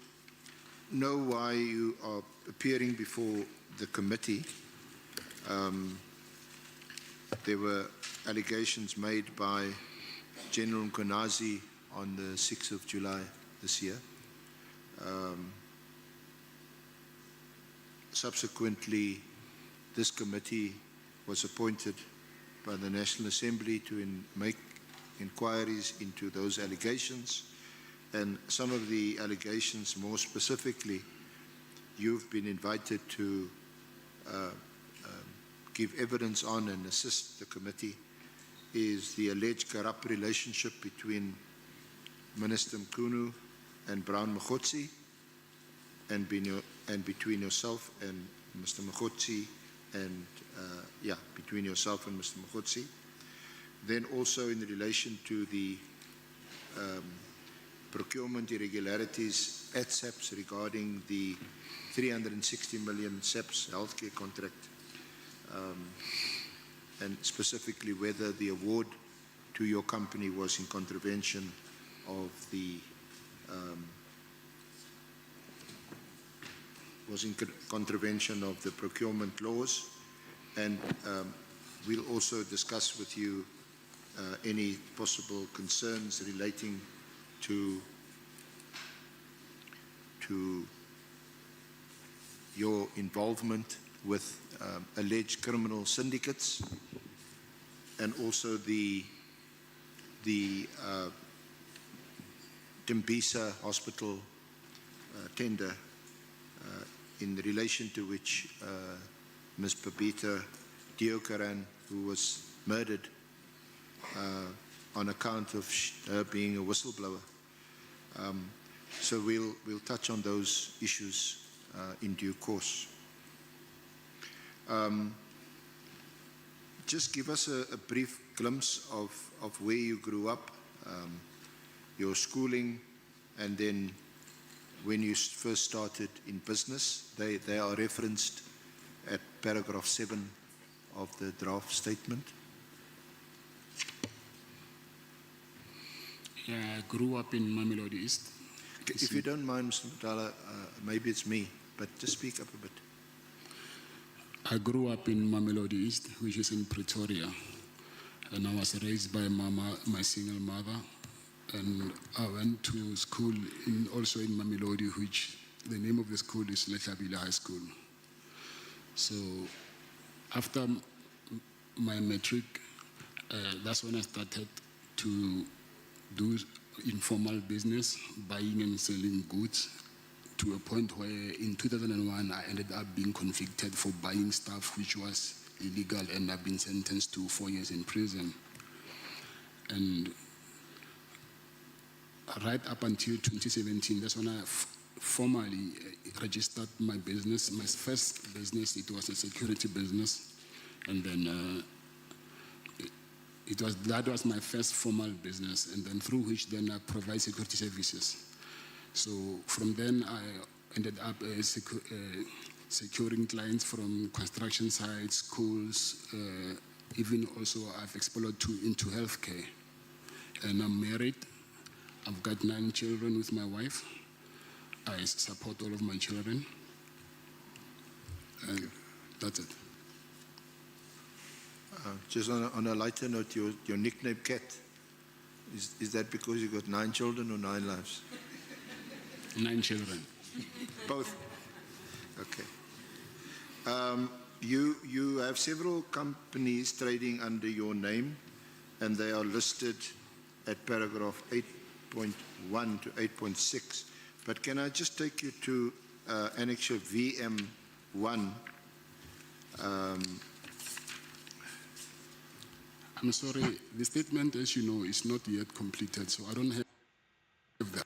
know why you are appearing before the committee. There were allegations made by General Mkonazi on the 6th of July this year. Subsequently, this committee was appointed by the National Assembly to make inquiries into those allegations. And some of the allegations, more specifically, you've been invited to give evidence on and assist the committee, is the alleged corrupt relationship between Minister Mkhunu and Brown Mokgotsi, and between yourself and Mr. Mokgotsi and between yourself and Mr. Mkhotsi. Then also in relation to the procurement irregularities at SAPS regarding the 360 million SAPS healthcare contract, and specifically whether the award to your company was in contravention of the procurement laws, and we'll also discuss with you any possible concerns relating to your involvement with alleged criminal syndicates, and also the Tembisa Hospital tender, in relation to which Ms. Papita Diokaran, who was murdered on account of her being a whistleblower. So we'll touch on those issues in due course. Just give us a brief glimpse of where you grew up, your schooling, and then when you first started in business. They are referenced at paragraph 7 of the draft statement. Yeah, I grew up in Mamelodi East. If you don't mind, Mr. Matlala, maybe it's me, but just speak up a bit. I grew up in Mamelodi East, which is in Pretoria, and I was raised by my single mother, and I went to school also in Mamelodi, which the name of the school is Letlabile High School. So after my matric, that's when I started to do informal business, buying and selling goods, to a point where in 2001 I ended up being convicted for buying stuff which was illegal, and I've been sentenced to 4 years in prison. And right up until 2017, that's when I formally registered my business. My first business, it was a security business, and then that was my first formal business, and then through which then I provide security services. So from then I ended up securing clients from construction sites, schools, even also I've explored into healthcare. And I'm married. I've got 9 children with my wife. I support all of my children. And that's it. Just on a lighter note, your nickname Cat, is that because you got 9 children or 9 lives? 9 children. Both. Okay. You have several companies trading under your name, and they are listed at paragraph 8.1 to 8.6. But can I just take you to annexure VM1? I'm sorry, the statement, as you know, is not yet completed, so I don't have that.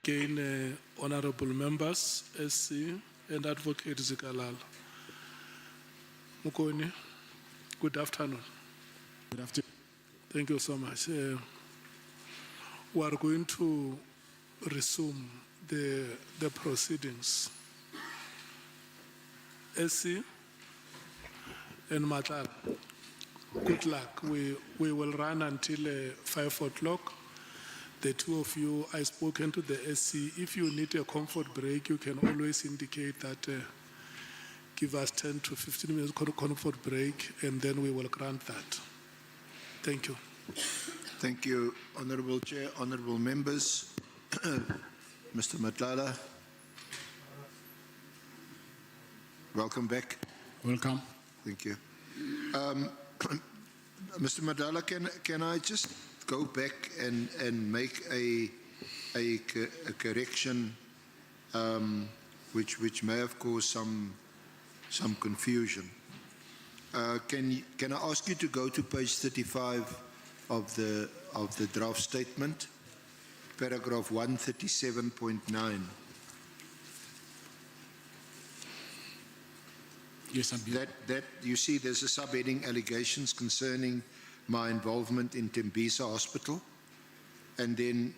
Again, honorable members, SC and Advocate Zikalala. Mukoni, good afternoon. Good afternoon. Thank you so much. We are going to resume the proceedings. SC and Matlala, good luck. We will run until 5 o'clock. The two of you, I've spoken to the SC. If you need a comfort break, you can always indicate that give us 10 to 15 minutes comfort break, and then we will grant that. Thank you. Thank you, Honorable Chair, honorable members. Mr. Matlala, welcome back. Welcome. Thank you. Mr. Matlala, can I just go back and make a correction which may have caused some confusion? Can I ask you to go to page 35 of the draft statement, paragraph 137.9? Yes, that you see there's a subheading, allegations concerning my involvement in Tembisa Hospital, and then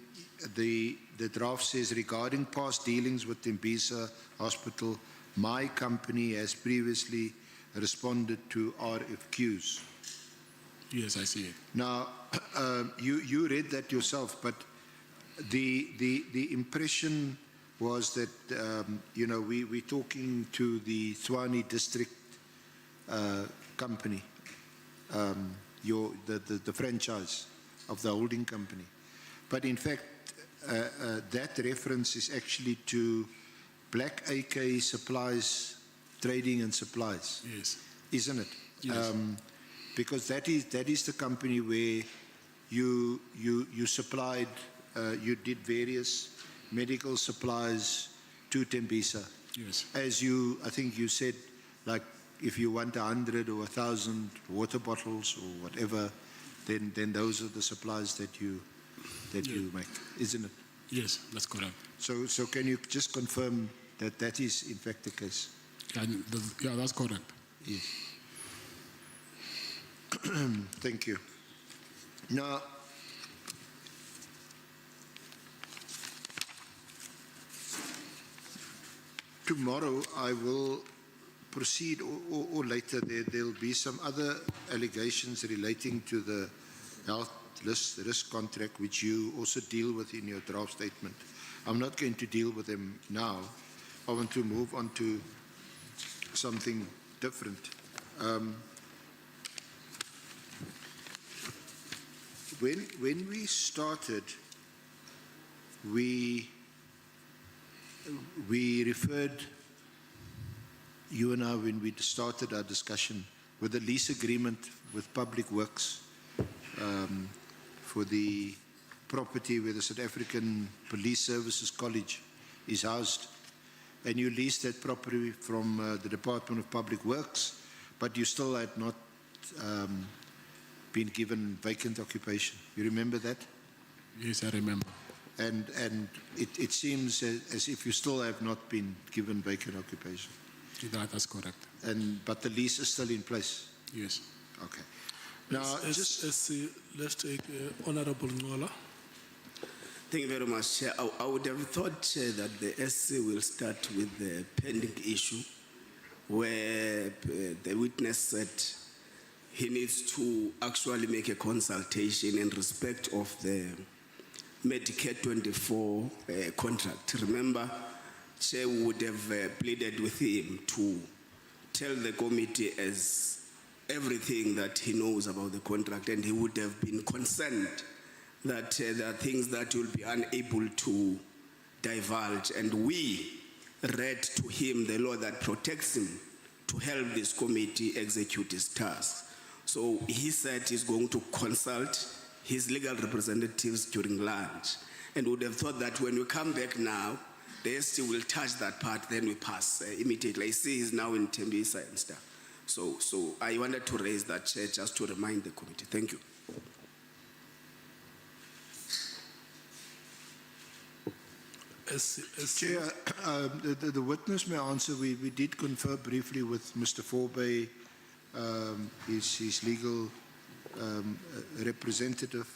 the draft says, regarding past dealings with Tembisa Hospital, my company has previously responded to RFQs. Yes, I see it. Now, you read that yourself, but the impression was that we're talking to the Tshwane district company, the franchise of the holding company, but in fact that reference is actually to Black AK Supplies Trading and Supplies. Yes, isn't it? Yes. Because that is the company where you supplied, you did various medical supplies to Tembisa. Yes. As I think you said, like if you want 100 or 1,000 water bottles or whatever, then those are the supplies that you make, isn't it? Yes, that's correct. So can you just confirm that is in fact the case? Yeah, that's correct. Yes. Thank you. Now, tomorrow I will proceed, or later there'll be some other allegations relating to the health risk contract, which you also deal with in your draft statement. I'm not going to deal with them now. I want to move on to something different. When we started, we referred, you and I, when we started our discussion, with a lease agreement with Public Works for the property where the South African Police Services College is housed. And you leased that property from the Department of Public Works, but you still had not been given vacant occupation. You remember that? Yes, I remember. And it seems as if you still have not been given vacant occupation. That's correct. But the lease is still in place? Yes. Okay. Now, let's take Honorable Ngola. Thank you very much, Chair. I would have thought, Chair, that the SC will start with the pending issue where the witness said he needs to actually make a consultation in respect of the Medicare 24 contract. Remember, Chair would have pleaded with him to tell the committee as everything that he knows about the contract, and he would have been concerned that there are things that he will be unable to divulge, and we read to him the law that protects him to help this committee execute his tasks. So he said he's going to consult his legal representatives during lunch, and would have thought that when we come back now, the ST will touch that part, then we pass immediately. I see he's now in Tembisa and stuff. So I wanted to raise that, Chair, just to remind the committee. Thank you. Chair, the witness may answer. We did confer briefly with Mr. Forbey, his legal representative,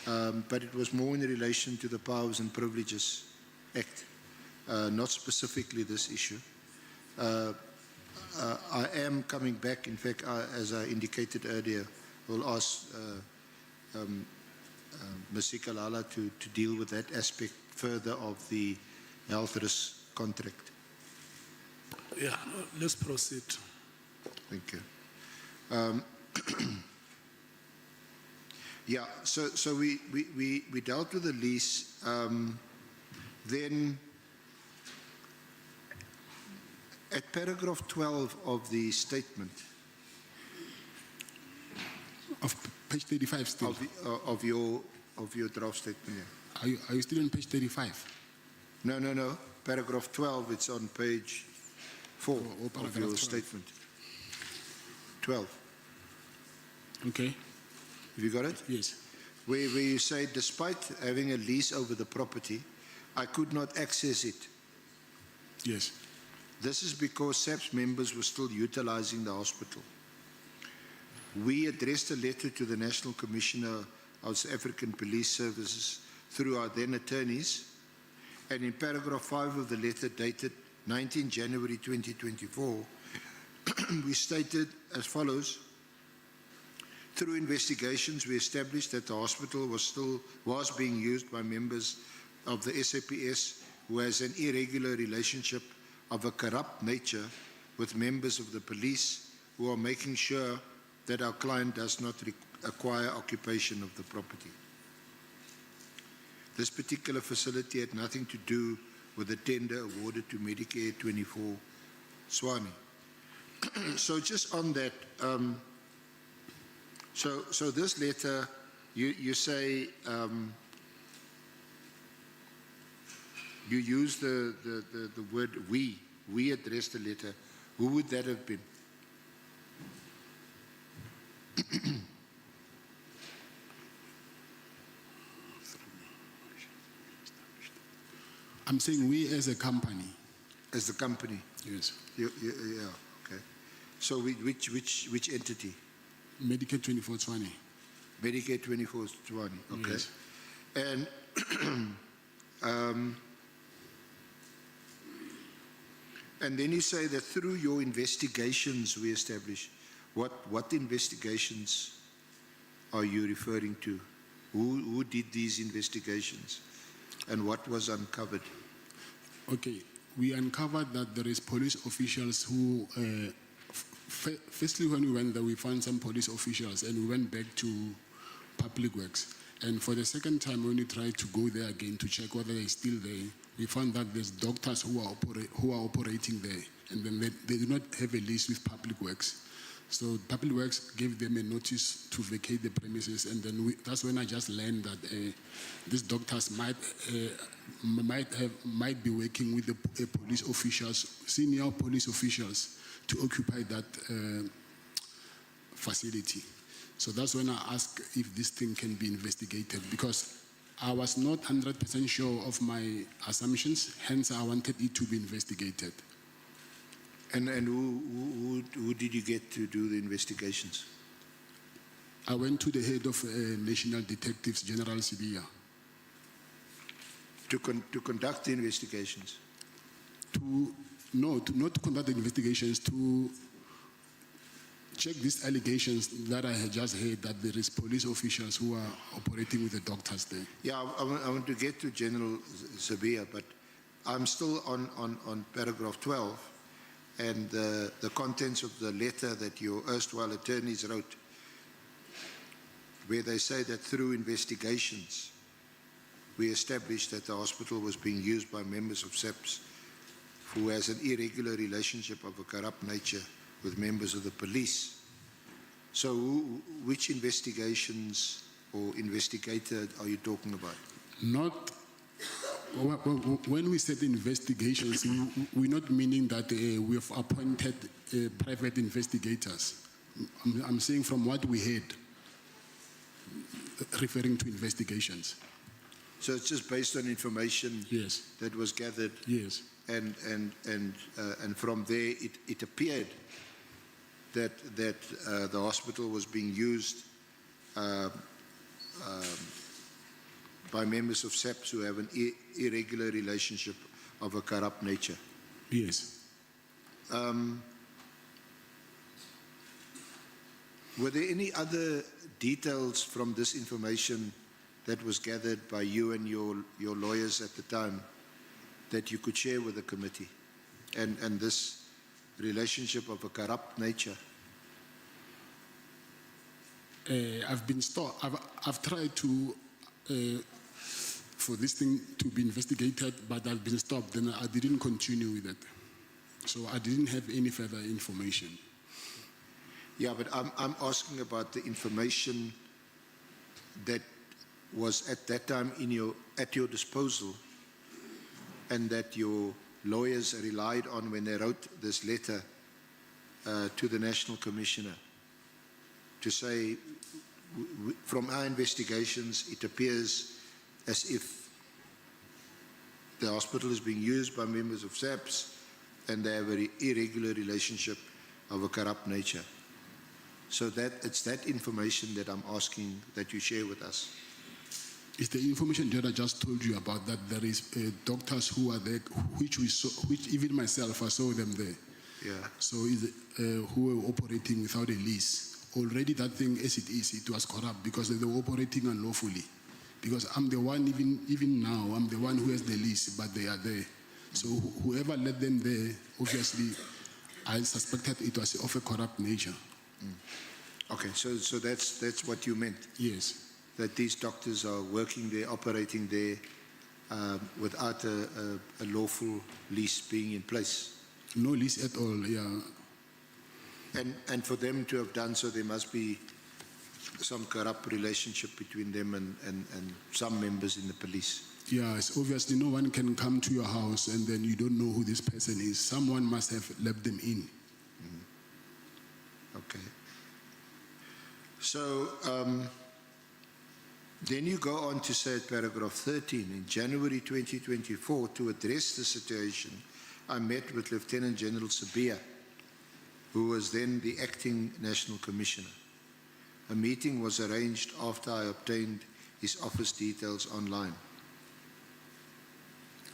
but it was more in relation to the Powers and Privileges Act, not specifically this issue. I am coming back. In fact, as I indicated earlier, we'll ask Ms. Matlala to deal with that aspect further of the health risk contract. Yeah, let's proceed. Thank you. Yeah, so we dealt with the lease. Then at paragraph 12 of the statement, Of page 35 still. of your draft statement, yeah. Are you still on page 35? No. Paragraph 12, it's on page 4 of paragraph your 12. statement. 12. Okay. Have you got it? Yes. Where you say, despite having a lease over the property, I could not access it. Yes. This is because SAPS members were still utilizing the hospital. We addressed a letter to the National Commissioner of South African Police Services through our then attorneys, and in paragraph 5 of the letter dated 19 January 2024, we stated as follows: through investigations, we established that the hospital was being used by members of the SAPS who has an irregular relationship of a corrupt nature with members of the police who are making sure that our client does not acquire occupation of the property. This particular facility had nothing to do with the tender awarded to Medicare 24 Swami. So just on that, so this letter, you say you use the word we addressed the letter. Who would that have been? I'm saying we as a company. As the company? Yes. Yeah, okay. So which entity? Medicare 24 Swani. Medicare 24 Swani, okay. Yes. And and then you say that through your investigations we established. What investigations are you referring to? Who did these investigations? And what was uncovered? Okay, we uncovered that there is police officials who, firstly when we went there, we found some police officials and we went back to Public Works. And for the second time, when we tried to go there again to check whether they're still there, we found that there's doctors who are operating there, and then they do not have a lease with Public Works. So Public Works gave them a notice to vacate the premises, and then that's when I just learned that these doctors might be working with the police officials, senior police officials, to occupy that facility. So that's when I asked if this thing can be investigated, because I was not 100% sure of my assumptions, hence I wanted it to be investigated. And who did you get to do the investigations? I went to the head of National Detectives, General Sibiya. To conduct the investigations? Not to conduct the investigations, to check these allegations that I had just heard that there is police officials who are operating with the doctors there. Yeah, I want to get to General Sibiya, but I'm still on paragraph 12. And the contents of the letter that your erstwhile attorneys wrote, where they say that through investigations, we established that the hospital was being used by members of SAPS who has an irregular relationship of a corrupt nature with members of the police. So which investigations or investigator are you talking about? When we said investigations, we're not meaning that we have appointed private investigators. I'm saying from what we heard, referring to investigations. So it's just based on information Yes, that was gathered, yes. and from there it appeared that the hospital was being used by members of SAPS who have an irregular relationship of a corrupt nature. Yes. Were there any other details from this information that was gathered by you and your lawyers at the time that you could share with the committee? And this relationship of a corrupt nature? I've tried to, for this thing to be investigated, but I've been stopped. Then I didn't continue with it. So I didn't have any further information. Yeah, but I'm asking about the information that was at that time at your disposal, and that your lawyers relied on when they wrote this letter to the National Commissioner to say, from our investigations, it appears as if the hospital is being used by members of SAPS and they have an irregular relationship of a corrupt nature. So it's that information that I'm asking that you share with us. It's the information that I just told you about, that there is doctors who are there, which even myself, I saw them there. Yeah. So who were operating without a lease. Already that thing, as it is, it was corrupt because they were operating unlawfully. Because I'm the one, even now, I'm the one who has the lease, but they are there. So whoever let them there, obviously, I suspected it was of a corrupt nature. Okay, so that's what you meant? Yes. That these doctors are working there, operating there, without a lawful lease being in place? No lease at all, yeah. And for them to have done so, there must be some corrupt relationship between them and some members in the police. Yes, obviously no one can come to your house and then you don't know who this person is. Someone must have let them in. Okay. So then you go on to say at paragraph 13, in January 2024, to address the situation, I met with Lieutenant General Sabia, who was then the acting National Commissioner. A meeting was arranged after I obtained his office details online.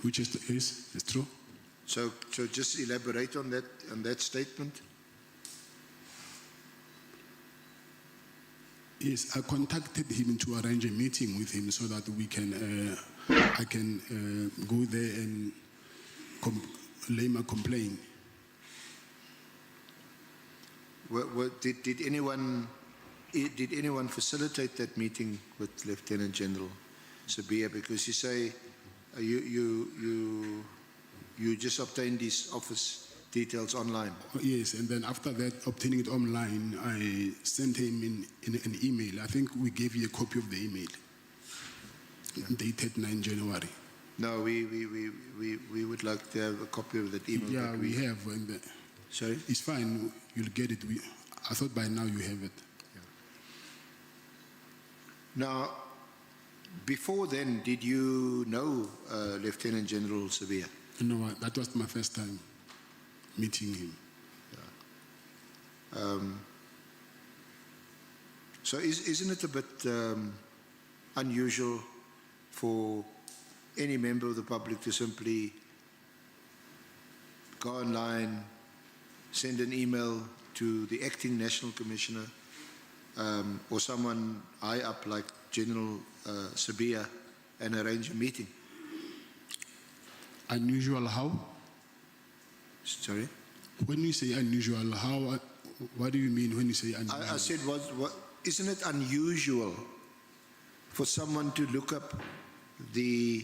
Which is true. So just elaborate on that statement. Yes, I contacted him to arrange a meeting with him so that we can, I can go there and lay my complaint. Did anyone facilitate that meeting with Lieutenant General Sabia? Because you say you just obtained his office details online. Yes, and then after that, obtaining it online, I sent him in an email. I think we gave you a copy of the email, dated 9 January. No, we would like to have a copy of that email. Yeah, we have. Sorry? It's fine, you'll get it. I thought by now you have it. Yeah. Now, before then, did you know Lieutenant General Sabia? No, that was my first time meeting him. Yeah. So isn't it a bit unusual for any member of the public to simply go online, send an email to the acting National Commissioner or someone high up like General Sabia and arrange a meeting? Unusual how? Sorry? When you say unusual, how? What do you mean when you say unusual? I said, isn't it unusual for someone to look up the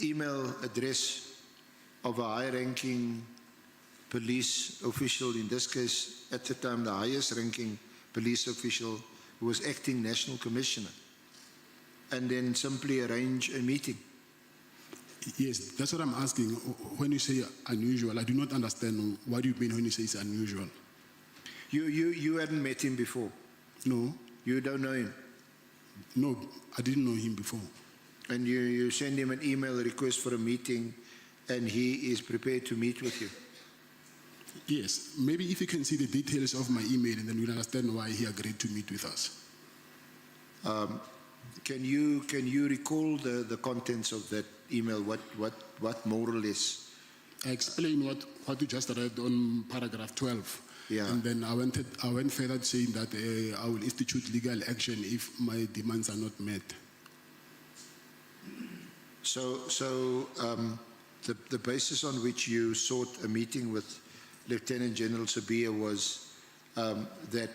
email address of a high-ranking police official, in this case, at the time, the highest-ranking police official who was acting National Commissioner, and then simply arrange a meeting? Yes, that's what I'm asking. When you say unusual, I do not understand what do you mean when you say it's unusual. You hadn't met him before? No. You don't know him? No, I didn't know him before. And you send him an email request for a meeting, and he is prepared to meet with you. Yes, maybe if you can see the details of my email, and then you'll understand why he agreed to meet with us. Can you recall the contents of that email? What more or less? I explained what you just read on paragraph 12. Yeah. And then I went further saying that I will institute legal action if my demands are not met. So the basis on which you sought a meeting with Lieutenant General Sabia was that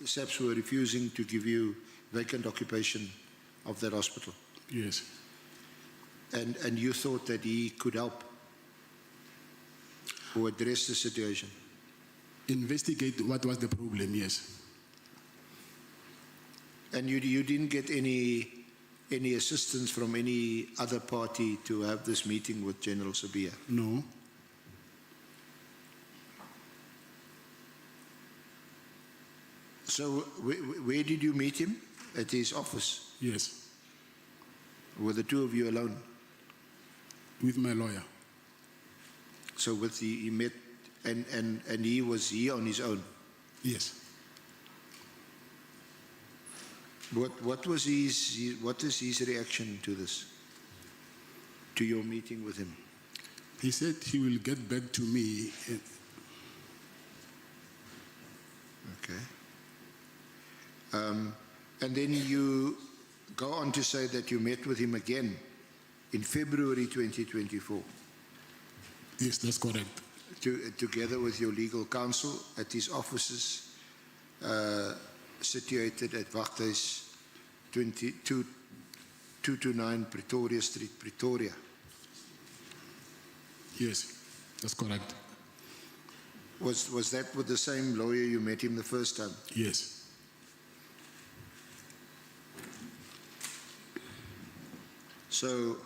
SAPS were refusing to give you vacant occupation of that hospital. Yes. And you thought that he could help or address the situation? Investigate what was the problem, yes. And you didn't get any assistance from any other party to have this meeting with General Sabia? No. So where did you meet him? At his office? Yes. Were the two of you alone? With my lawyer. So he met, and was he on his own? Yes. What is his reaction to this? To your meeting with him? He said he will get back to me. Okay. And then you go on to say that you met with him again in February 2024. Yes, that's correct. Together with your legal counsel at his offices situated at Wachthuis 229 Pretoria Street, Pretoria. Yes, that's correct. Was that with the same lawyer you met him the first time? Yes. So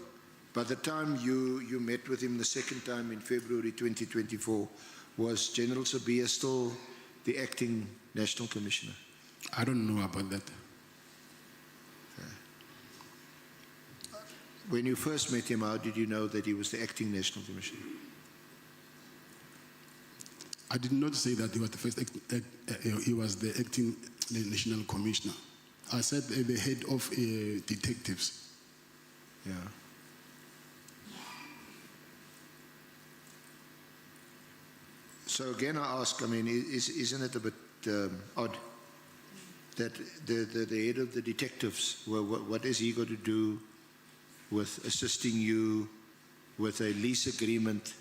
by the time you met with him the second time in February 2024, was General Sabia still the acting National Commissioner? I don't know about that. When you first met him, how did you know that he was the acting National Commissioner? I did not say that he was the first. He was the acting National Commissioner. I said the head of detectives. Yeah. So again, I ask, I mean, isn't it a bit odd that the head of the detectives, what is he going to do with assisting you with a lease agreement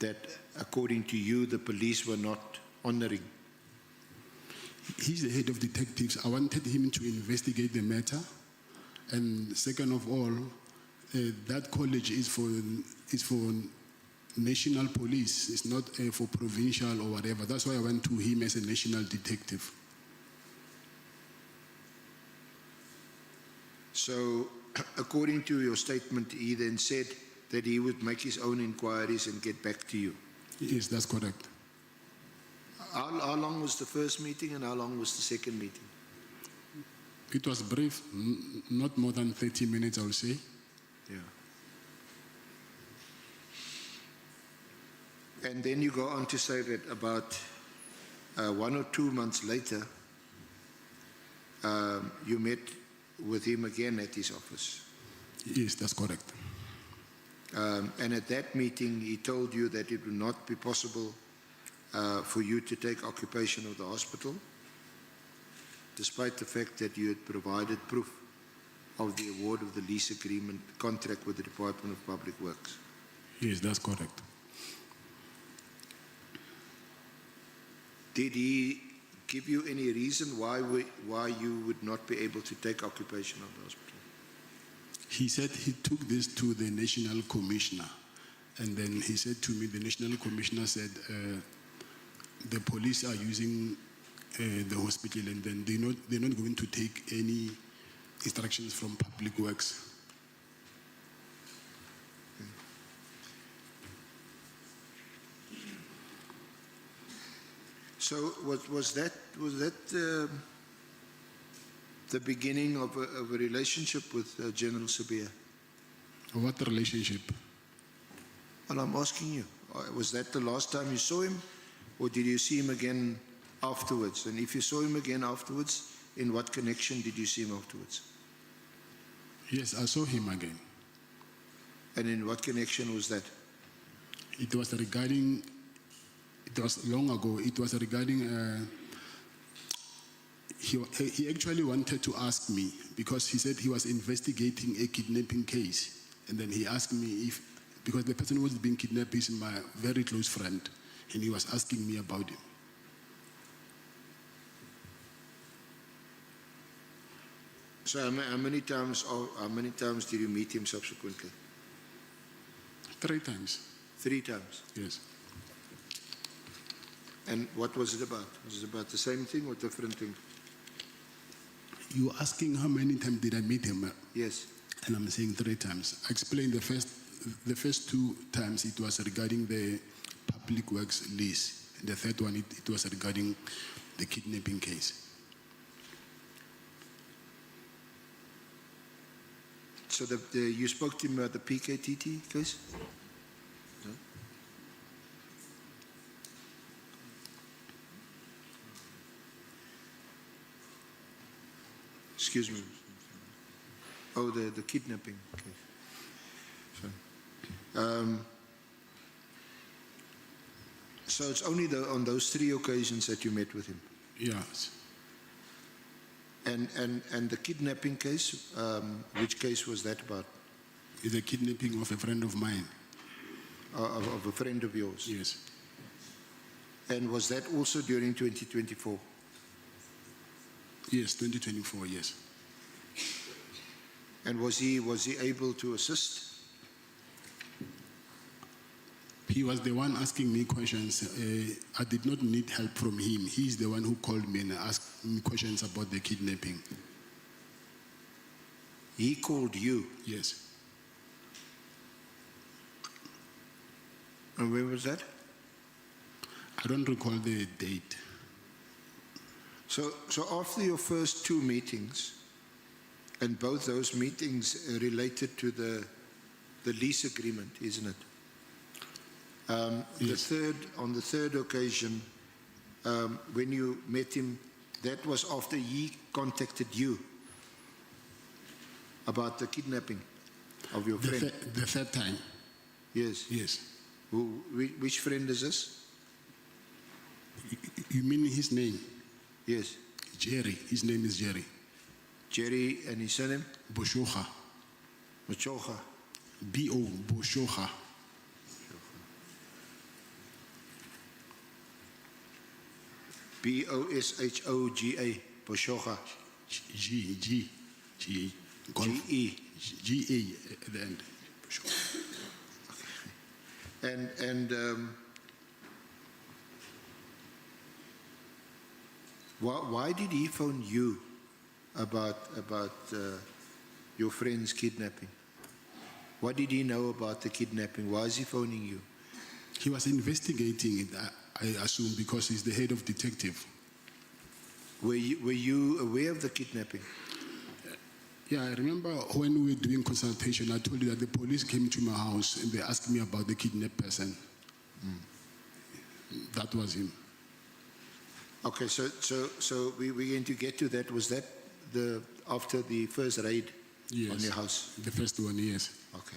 that, according to you, the police were not honoring? He's the head of detectives. I wanted him to investigate the matter. And second of all, that college is for national police. It's not for provincial or whatever. That's why I went to him as a national detective. So, according to your statement, he then said that he would make his own inquiries and get back to you. Yes, that's correct. How long was the first meeting and how long was the second meeting? It was brief, not more than 30 minutes, I would say. Yeah. And then you go on to say that about 1 or 2 months later, you met with him again at his office. Yes, that's correct. And at that meeting, he told you that it would not be possible for you to take occupation of the hospital, despite the fact that you had provided proof of the award of the lease agreement contract with the Department of Public Works. Yes, that's correct. Did he give you any reason why you would not be able to take occupation of the hospital? He said he took this to the National Commissioner. And then he said to me, the National Commissioner said, the police are using the hospital, and then they're not going to take any instructions from Public Works. So was that the the beginning of a relationship with General Sabia? What relationship? Well, I'm asking you, was that the last time you saw him, or did you see him again afterwards? And if you saw him again afterwards, in what connection did you see him afterwards? Yes, I saw him again. And in what connection was that? It was regarding, it was long ago, it was regarding, he actually wanted to ask me, because he said he was investigating a kidnapping case. And then he asked me if, because the person who was being kidnapped is my very close friend, and he was asking me about him. So how many times did you meet him subsequently? 3 times. 3 times. Yes. And what was it about? Was it about the same thing or different thing? You were asking how many times did I meet him? Yes. And I'm saying 3 times. I explained the first 2 times it was regarding the public works lease. And the third one, it was regarding the kidnapping case. So you spoke to him about the PKTT case? No? Excuse me. Oh, the kidnapping case. So it's only on those 3 occasions that you met with him? Yes. And the kidnapping case, which case was that about? It's a kidnapping of a friend of mine. Of a friend of yours? Yes. And was that also during 2024? Yes, 2024, yes. And was he able to assist? He was the one asking me questions. I did not need help from him. He's the one who called me and asked me questions about the kidnapping. He called you? Yes. And where was that? I don't recall the date. So after your first 2 meetings, and both those meetings related to the lease agreement, isn't it? Yes. On the third occasion, when you met him, that was after he contacted you about the kidnapping of your friend. The third time? Yes. Yes. Which friend is this? You mean his name? Yes. Jerry. His name is Jerry. Jerry, and his surname? Boshoga. Boshoga. B-O, Boshoga. B-O-S-H-O-G-A, Boshoga. G-E. G-A at the end. And why did he phone you about your friend's kidnapping? What did he know about the kidnapping? Why is he phoning you? He was investigating it, I assume, because he's the head of detective. Were you aware of the kidnapping? Yeah, I remember when we were doing consultation, I told you that the police came to my house and they asked me about the kidnapped person. That was him. Okay, so we're going to get to that. Was that after the first raid on your house? The first one, yes. Okay.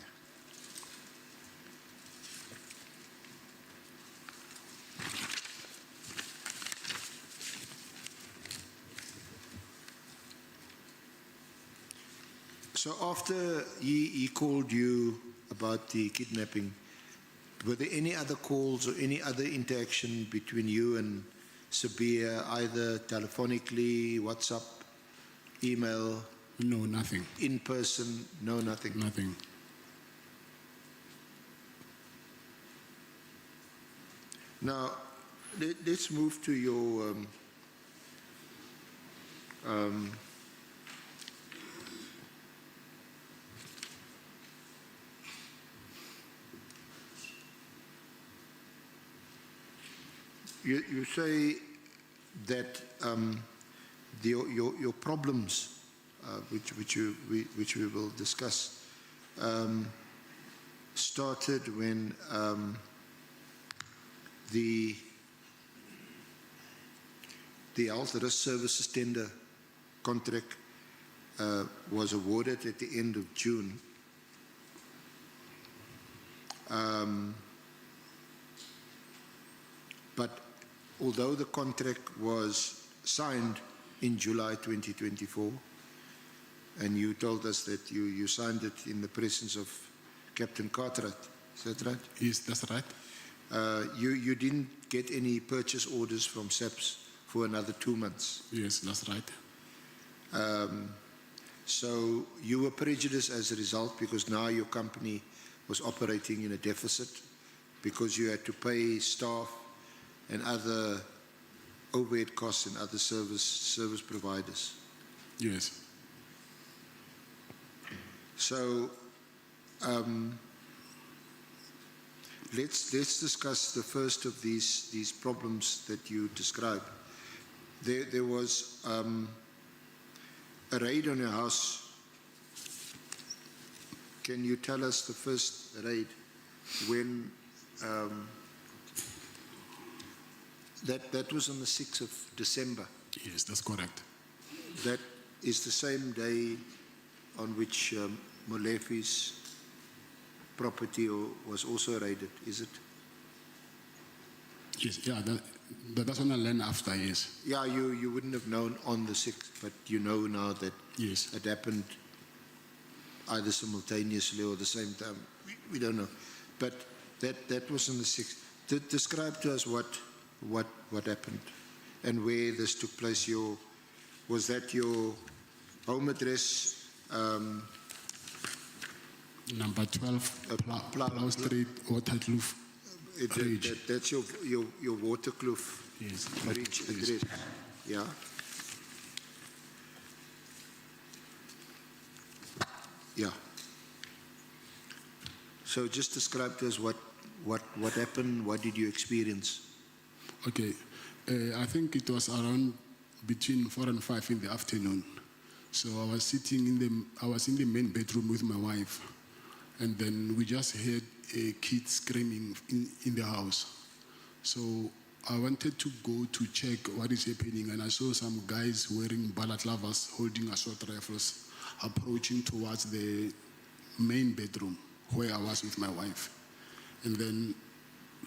So after he called you about the kidnapping, were there any other calls or any other interaction between you and Sabia, either telephonically, WhatsApp, email? No, nothing. In person? No, nothing? Nothing. Now, let's move to your you say that your problems which we will discuss, started when the health risk services tender contract was awarded at the end of June. But although the contract was signed in July 2024, and you told us that you signed it in the presence of Captain Cartwright, is that right? Yes, that's right. You didn't get any purchase orders from SAPS for another 2 months. Yes, that's right. So you were prejudiced as a result because now your company was operating in a deficit because you had to pay staff and other overhead costs and other service providers. Yes. So let's discuss the first of these problems that you described. There was a raid on your house. Can you tell us the first raid when that was on the 6th of December? Yes, that's correct. That is the same day on which Molefi's property was also raided, is it? Yes, yeah, that's when I learned after, yes. Yeah, you wouldn't have known on the 6th, but you know now that yes, it happened either simultaneously or the same time. We don't know. But that was on the 6th. Describe to us what happened and where this took place. Was that your home address? Number 12, Plough Street, Waterkloof. That's your Waterkloof Ridge address. Yeah. Yeah. So just describe to us what happened. What did you experience? Okay, I think it was around between 4 and 5 in the afternoon. So I was sitting in the main bedroom with my wife, and then we just heard a kid screaming in the house. So I wanted to go to check what is happening, and I saw some guys wearing balaclavas holding assault rifles approaching towards the main bedroom where I was with my wife. And then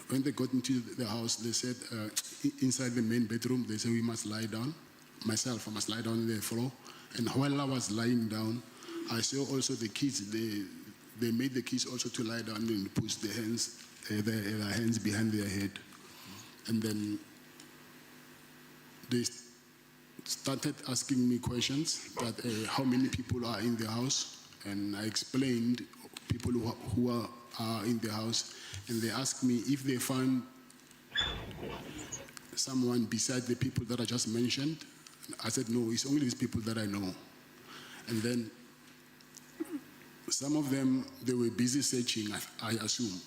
when they got into the house, they said, inside the main bedroom, they said we must lie down. Myself, I must lie down on the floor. And while I was lying down, I saw also the kids, they made the kids also to lie down and push their hands behind their head. And then they started asking me questions that how many people are in the house. And I explained people who are in the house. And they asked me if they found someone beside the people that I just mentioned. I said, no, it's only these people that I know. And then some of them, they were busy searching, I assume.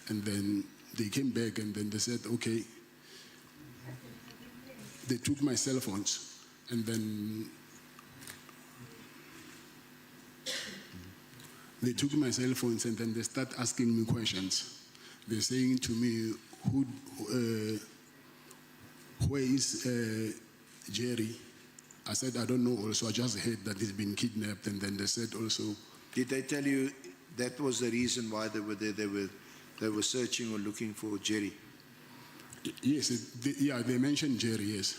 And then they came back and then they said, okay. They took my cell phones and then they took my cell phones and then they start asking me questions. They're saying to me, where is Jerry? I said, I don't know also. I just heard that he's been kidnapped. And then they said also. Did they tell you that was the reason why they were there? They were searching or looking for Jerry? Yes, they mentioned Jerry, yes.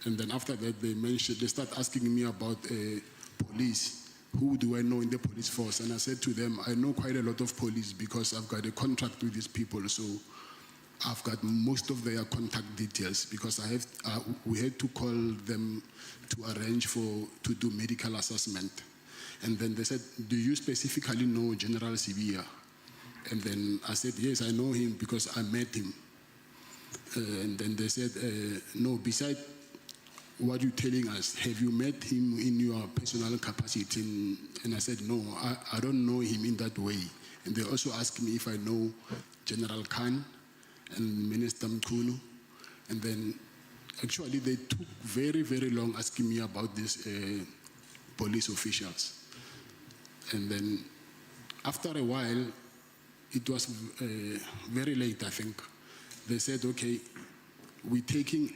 And then after that, they start asking me about police. Who do I know in the police force? And I said to them, I know quite a lot of police because I've got a contract with these people. So I've got most of their contact details because we had to call them to arrange to do medical assessment. And then they said, do you specifically know General Sibia? And then I said, yes, I know him because I met him. And then they said, no, besides what you're telling us, have you met him in your personal capacity? And I said, no, I don't know him in that way. And they also asked me if I know General Khan and Minister Mkhulu. And then actually they took very, very long asking me about this police officials. And then after a while, it was very late, I think. They said, okay, we're taking,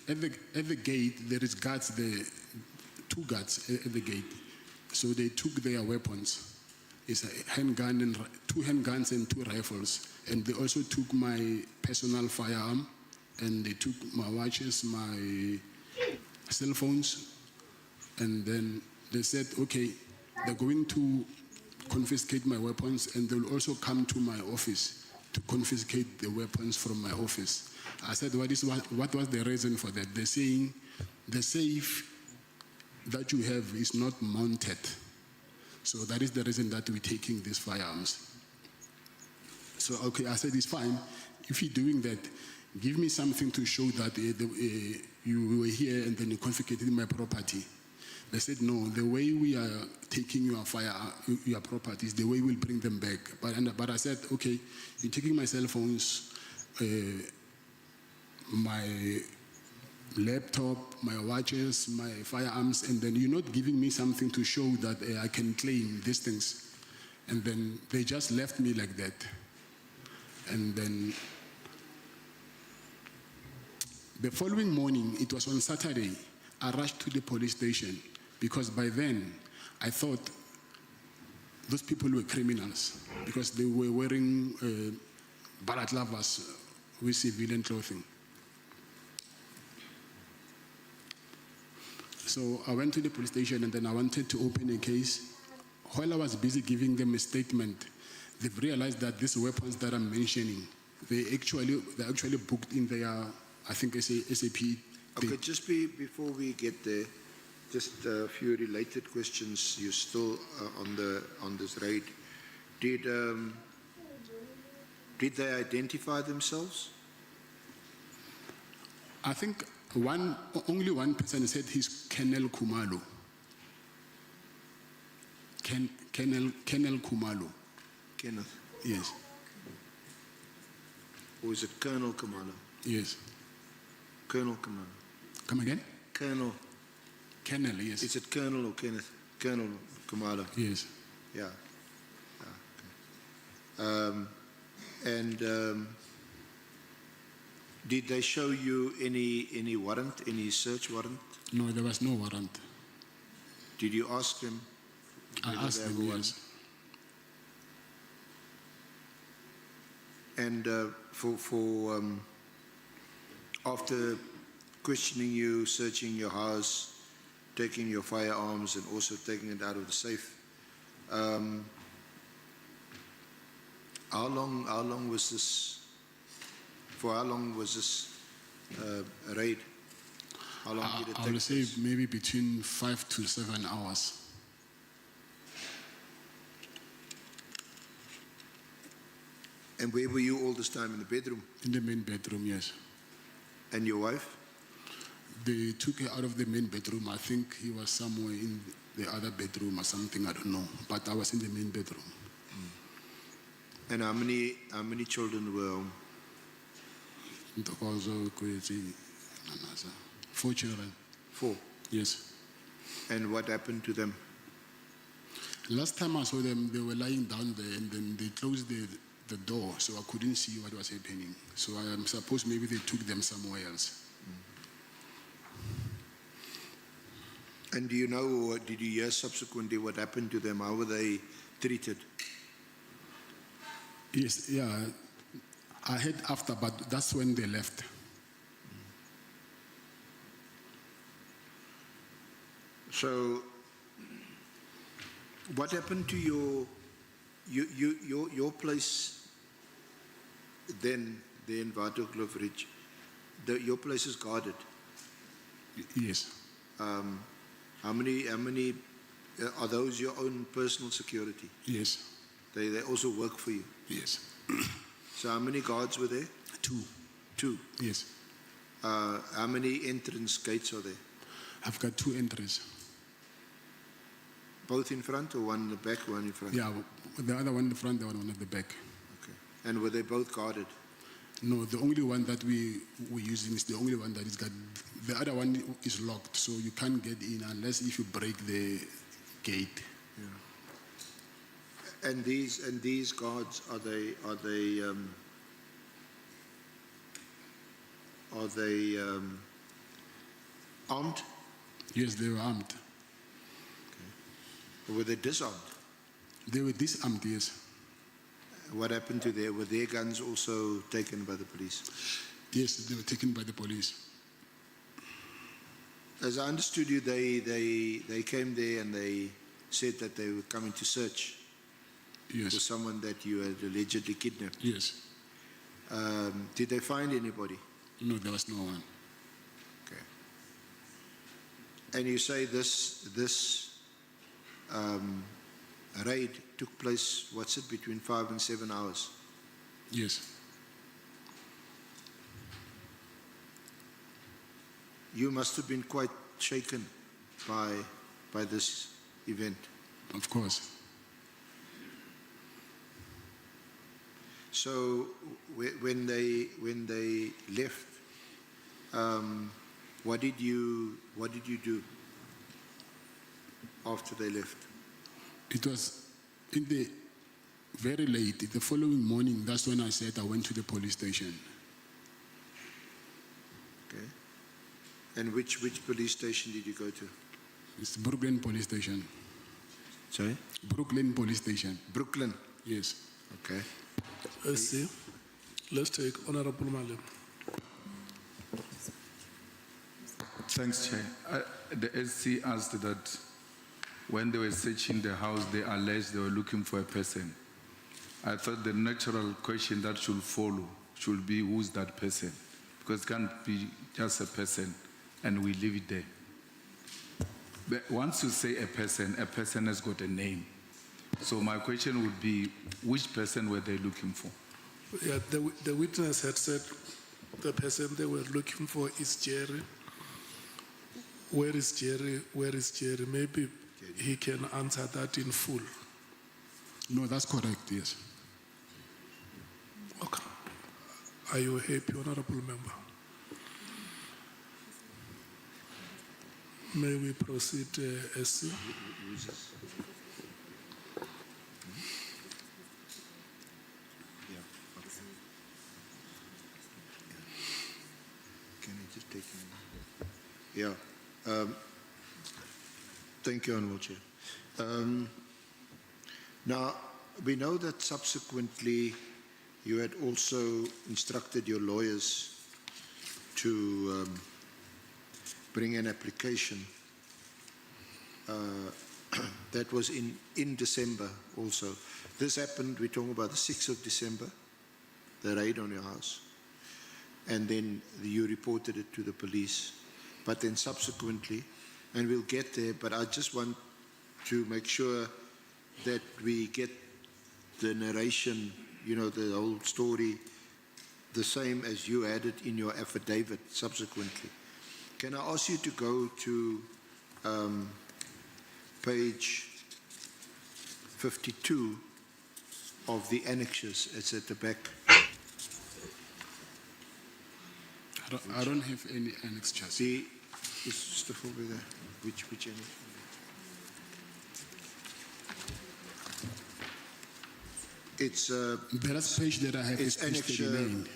at the gate, there is guards there, 2 guards at the gate. So they took their weapons. It's a handgun and 2 handguns and 2 rifles. And they also took my personal firearm, and they took my watches, my cell phones, and then they said, okay, they're going to confiscate my weapons, and they'll also come to my office to confiscate the weapons from my office. I said, what was the reason for that? They're saying the safe that you have is not mounted. So that is the reason that we're taking these firearms. So, okay, I said, it's fine. If you're doing that, give me something to show that you were here and then you confiscated my property. They said, no, the way we are taking your properties, the way we'll bring them back. But I said, okay, you're taking my cell phones, my laptop, my watches, my firearms, and then you're not giving me something to show that I can claim these things. And then they just left me like that. And then the following morning, it was on Saturday, I rushed to the police station because by then I thought those people were criminals because they were wearing balaclavas with civilian clothing. So I went to the police station and then I wanted to open a case. While I was busy giving them a statement, they've realized that these weapons that I'm mentioning, they're actually booked in their, I think, SAP. Okay, just before we get there, just a few related questions. You're still on this raid. Did they identify themselves? I think only one person said he's Colonel Khumalo. Colonel Khumalo. Kenneth? Yes. Or is it Colonel Khumalo? Yes. Colonel Khumalo. Come again? Colonel. Colonel, yes. Is it Colonel or Kenneth? Colonel Khumalo. Yes. Yeah. Okay. Did they show you any warrant, any search warrant? No, there was no warrant. Did you ask them? I asked them, yes. And after questioning you, searching your house, taking your firearms and also taking it out of the safe, how long was this? For how long was this raid? How long did it take? I would say maybe between 5 to 7 hours. And where were you all this time? In the bedroom? In the main bedroom, yes. And your wife? They took her out of the main bedroom. I think he was somewhere in the other bedroom or something, I don't know. But I was in the main bedroom. And how many children were home? 4 children. 4? Yes. And what happened to them? Last time I saw them, they were lying down there and then they closed the door, so I couldn't see what was happening. So I suppose maybe they took them somewhere else. And do you know, or did you hear subsequently what happened to them? How were they treated? Yes, yeah. I heard after, but that's when they left. So, what happened to your place then, there in Waterkloof Ridge? Your place is guarded. Yes. How many are those your own personal security? Yes. They also work for you? Yes. So how many guards were there? 2. 2? Yes. How many entrance gates are there? I've got 2 entries. Both in front or one in the back, one in front? Yeah, the other one in the front, the other one at the back. Okay. And were they both guarded? No, the only one that we're using is the only one that is got. The other one is locked, so you can't get in unless if you break the gate. And these guards, are they armed? Yes, they were armed. Or were they disarmed? They were disarmed, yes. What happened to were their guns also taken by the police? Yes, they were taken by the police. As I understood you, they came there and they said that they were coming to search Yes. for someone that you had allegedly kidnapped. Yes. Did they find anybody? No, there was no one. Okay. And you say this raid took place, what's it, between 5 and 7 hours? Yes. You must have been quite shaken by this event. Of course. So when they left, what did you do after they left? It was in the very late, the following morning, that's when I said I went to the police station. Okay. And which police station did you go to? It's Brooklyn Police Station. Sorry? Brooklyn Police Station. Brooklyn? Yes. Okay. Let's see. Let's take Honorable Malim. Thanks, Chair. The SC asked that when they were searching the house, they alleged they were looking for a person. I thought the natural question that should follow should be, who's that person? Because it can't be just a person and we leave it there. But once you say a person has got a name. So my question would be, which person were they looking for? Yeah, the witness had said the person they were looking for is Jerry. Where is Jerry? Where is Jerry? Maybe he can answer that in full. No, that's correct, yes. Okay. Are you happy, Honorable Member? May we proceed, SC? Can you just take him? Yeah. Thank you, Honourable Chair. Now, we know that subsequently you had also instructed your lawyers to bring an application. That was in December also. This happened, we're talking about the 6th of December, the raid on your house. And then you reported it to the police. But then subsequently, and we'll get there, but I just want to make sure that we get the narration, you know, the whole story, the same as you had it in your affidavit subsequently. Can I ask you to go to page 52 of the annexures? It's at the back. I don't have any annexures. It's just over there. Which annex? It's the last page that I have is page 39.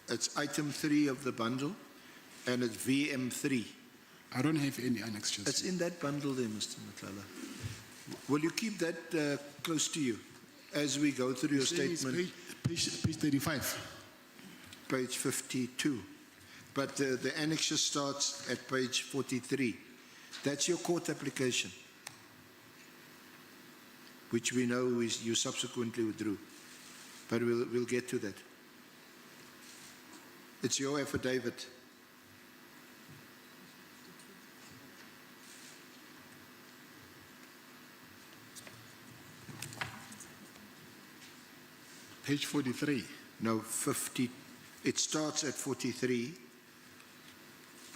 It's item 3 of the bundle, and it's VM3. I don't have any annexures. It's in that bundle there, Mr. Matlala. Will you keep that close to you as we go through your statement? Page 35. Page 52. But the annexure starts at page 43. That's your court application, which we know you subsequently withdrew. But we'll get to that. It's your affidavit. Page 43. No, 50. It starts at 43.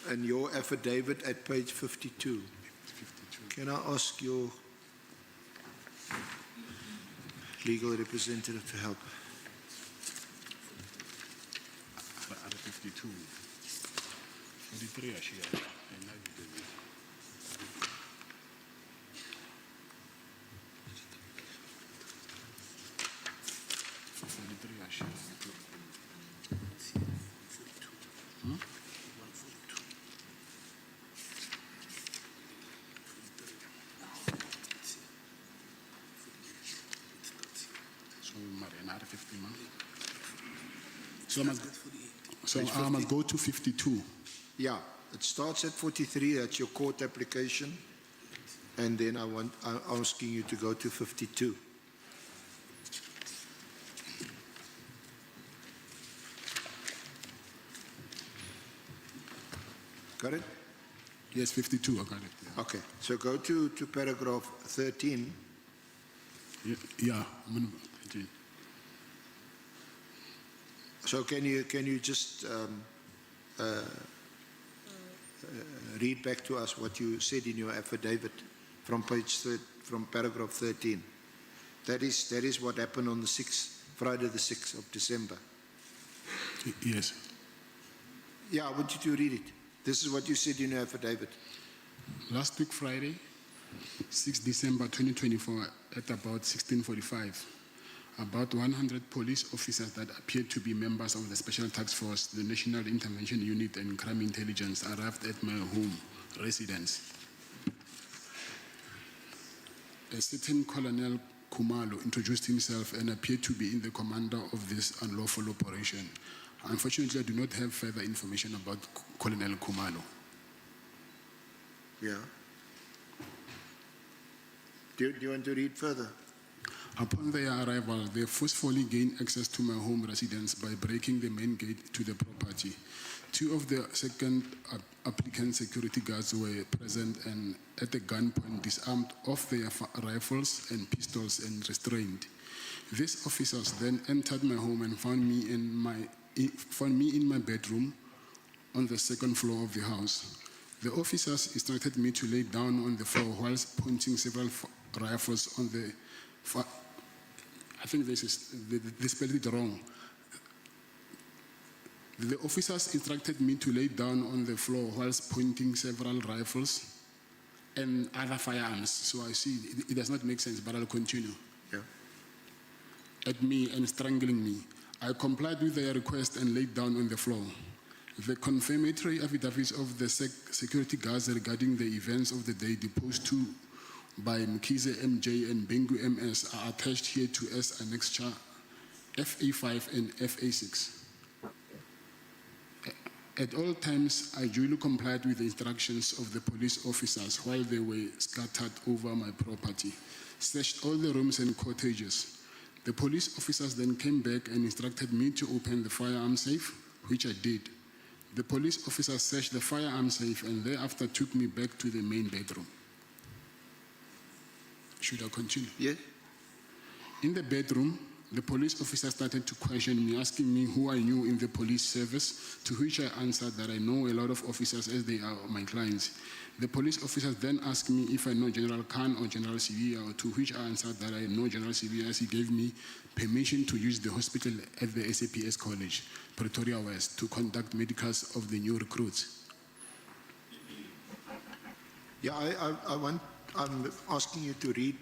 And your affidavit at page 52. 52. Can I ask your legal representative to help? 52. 43, So I must go to 52. Yeah, it starts at 43, that's your court application. And then I'm asking you to go to 52. Got it? Yes, 52, I got it. Yeah. Okay, so go to paragraph 13. Yeah, I'm on 13. So can you just read back to us what you said in your affidavit from from paragraph 13? That is what happened on the 6th, Friday the 6th of December. Yes. Yeah, I want you to read it. This is what you said in your affidavit. Last week, Friday, 6 December 2024, at about 16:45, about 100 police officers that appeared to be members of the Special Task Force, the National Intervention Unit and Crime Intelligence arrived at my home residence. A certain Colonel Kumalo introduced himself and appeared to be the commander of this unlawful operation. Unfortunately, I do not have further information about Colonel Kumalo. Yeah. Do you want to read further? Upon their arrival, they forcefully gained access to my home residence by breaking the main gate to the property. Two of the second applicant security guards were present and at a gunpoint disarmed of their rifles and pistols and restrained. These officers then entered my home and found me in my bedroom on the second floor of the house. The officers instructed me to lay down on the floor whilst pointing several rifles on the I think they spelled it wrong. The officers instructed me to lay down on the floor whilst pointing several rifles and other firearms. So I see it does not make sense, but I'll continue. Yeah. At me and strangling me. I complied with their request and laid down on the floor. The confirmatory affidavits of the security guards regarding the events of the day deposed to by Mkize MJ and Bengu MS are attached here to as annexure FA5 and FA6. At all times, I duly complied with the instructions of the police officers while they were scattered over my property, searched all the rooms and cottages. The police officers then came back and instructed me to open the firearm safe, which I did. The police officers searched the firearm safe and thereafter took me back to the main bedroom. Should I continue? Yes. In the bedroom, the police officer started to question me, asking me who I knew in the police service, to which I answered that I know a lot of officers as they are my clients. The police officers then asked me if I know General Khan or General Sivia, to which I answered that I know General Sivia as he gave me permission to use the hospital at the SAPS College, Pretoria West, to conduct medicals of the new recruits. Yeah, I'm asking you to read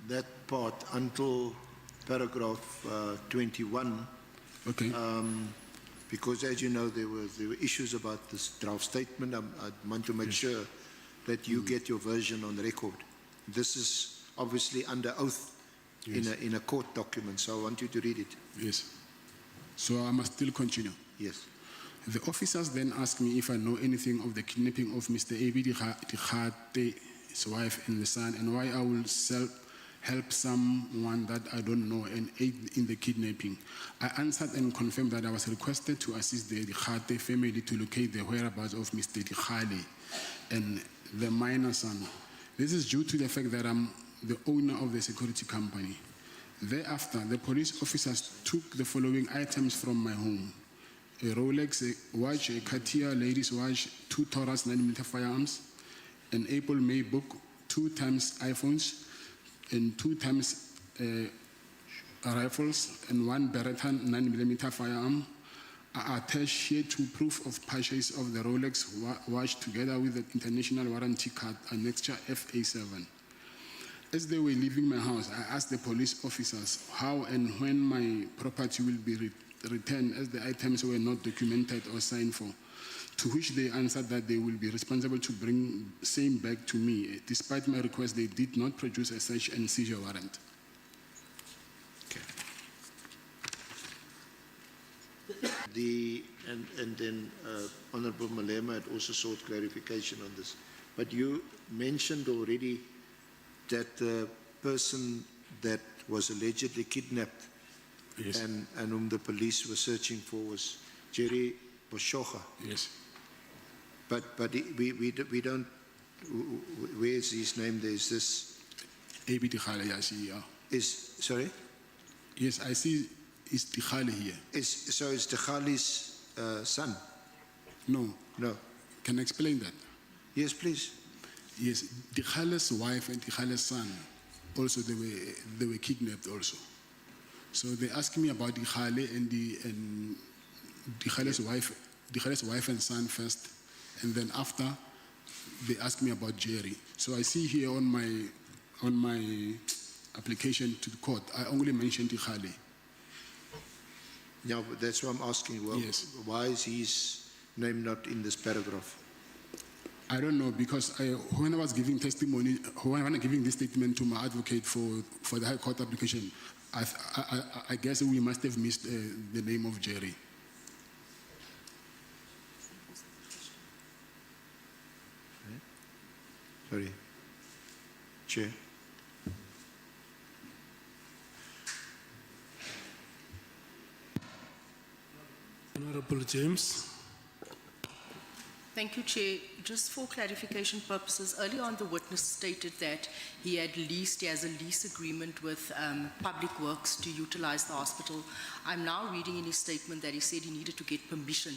that part until paragraph 21. Okay. Because as you know, there were issues about this draft statement. I want to make sure that you get your version on record. This is obviously under oath in a court document, so I want you to read it. Yes. So I must still continue. Yes. The officers then asked me if I know anything of the kidnapping of Mr. Ebi Dikgate, his wife and the son, and why I will help someone that I don't know and aid in the kidnapping. I answered and confirmed that I was requested to assist the Dikgate family to locate the whereabouts of Mr. Dikgale and the minor son. This is due to the fact that I'm the owner of the security company. Thereafter, the police officers took the following items from my home: a Rolex, a watch, a Cartier ladies' watch, 2 Taurus 9mm firearms, an Apple MacBook, 2 times iPhones, and 2 times rifles, and 1 Beretta 9mm firearm. I attached here to proof of purchase of the Rolex watch together with the international warranty card, annexure FA7. As they were leaving my house, I asked the police officers how and when my property will be returned, as the items were not documented or signed for, to which they answered that they will be responsible to bring same back to me. Despite my request, they did not produce a search and seizure warrant. and then Honorable Malema had also sought clarification on this. But you mentioned already that the person that was allegedly kidnapped Yes. and whom the police were searching for was Jerry Boshoga. Yes. But we don't, where is his name? There's this, AB Tikhale, I see, yeah. sorry? Yes, I see it's Tikhale here. So it's Tikhale's son? No. No. Can I explain that? Yes, please. Yes, Tikhale's wife and Tikhale's son, also they were kidnapped also. So they asked me about Tikhale and Tikhale's wife and son first, and then after they asked me about Jerry. So I see here on my application to the court, I only mentioned Tikhale. Yeah, but that's what I'm asking. Well, Yes. why is his name not in this paragraph? I don't know, because when I was giving testimony, when I was giving this statement to my advocate for the High Court application, I guess we must have missed the name of Jerry. Sorry. Chair. Honorable James. Thank you, Chair. Just for clarification purposes, earlier on the witness stated that he has a lease agreement with Public Works to utilize the hospital. I'm now reading in his statement that he said he needed to get permission.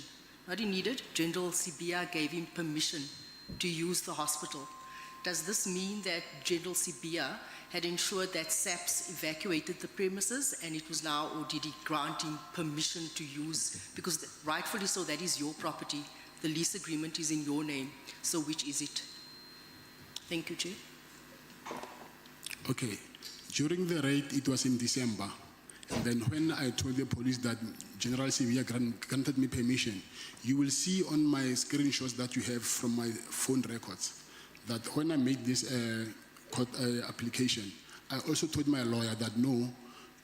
Not he needed, General Sibia gave him permission to use the hospital. Does this mean that General Sibia had ensured that SAPS evacuated the premises and it was now, or did he grant him permission to use? Because rightfully so, that is your property. The lease agreement is in your name. So which is it? Thank you, Chair. Okay, during the raid, it was in December. And then when I told the police that General Sibia granted me permission, you will see on my screenshots that you have from my phone records that when I made this court application, I also told my lawyer that no,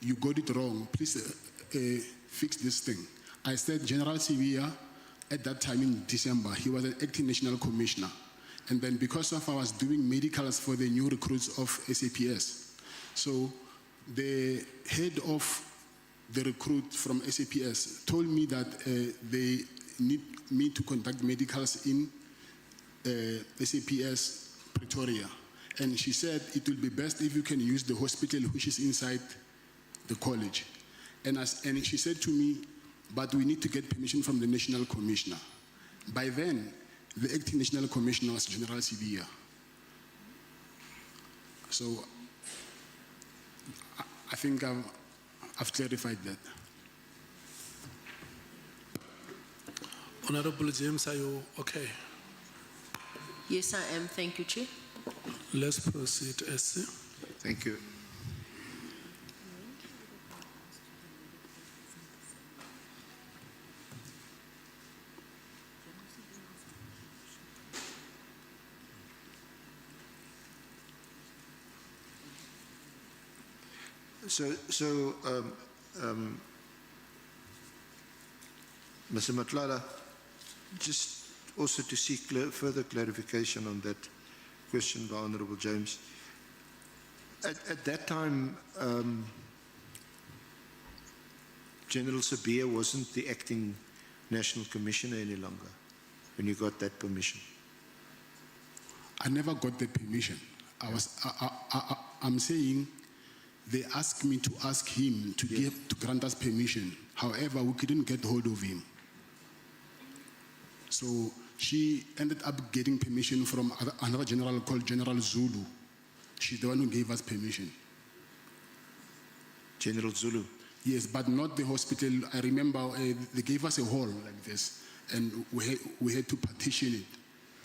you got it wrong, please fix this thing. I said General Sibia, at that time in December, he was an acting national commissioner. And then because of I was doing medicals for the new recruits of SAPS, so the head of the recruit from SAPS told me that they need me to conduct medicals in SAPS Pretoria. And she said it will be best if you can use the hospital which is inside the college. And she said to me, but we need to get permission from the national commissioner. By then, the acting national commissioner was General Sibia. So I think I've clarified that. Honorable James, are you okay? Yes, I am. Thank you, Chair. Let's proceed, SC. Thank you. So, Mr. Matlala, just also to seek further clarification on that question by Honorable James. At that time, General Sibia wasn't the acting national commissioner any longer when you got that permission. I never got the permission. I'm saying they asked me to ask him to grant us permission. However, we couldn't get hold of him. So she ended up getting permission from another general called General Zulu. She's the one who gave us permission. General Zulu? Yes, but not the hospital. I remember they gave us a hall like this, and we had to partition it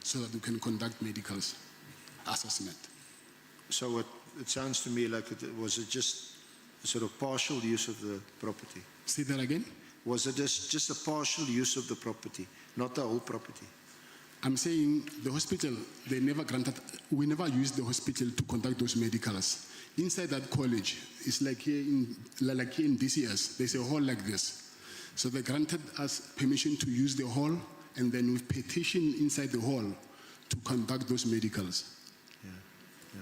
so that we can conduct medicals assessment. So it sounds to me like was it just a sort of partial use of the property? Say that again? Was it just a partial use of the property, not the whole property? I'm saying the hospital, we never used the hospital to conduct those medicals. Inside that college, it's like here in DCS, there's a hall like this. So they granted us permission to use the hall, and then we petitioned inside the hall to conduct those medicals. Yeah, yeah.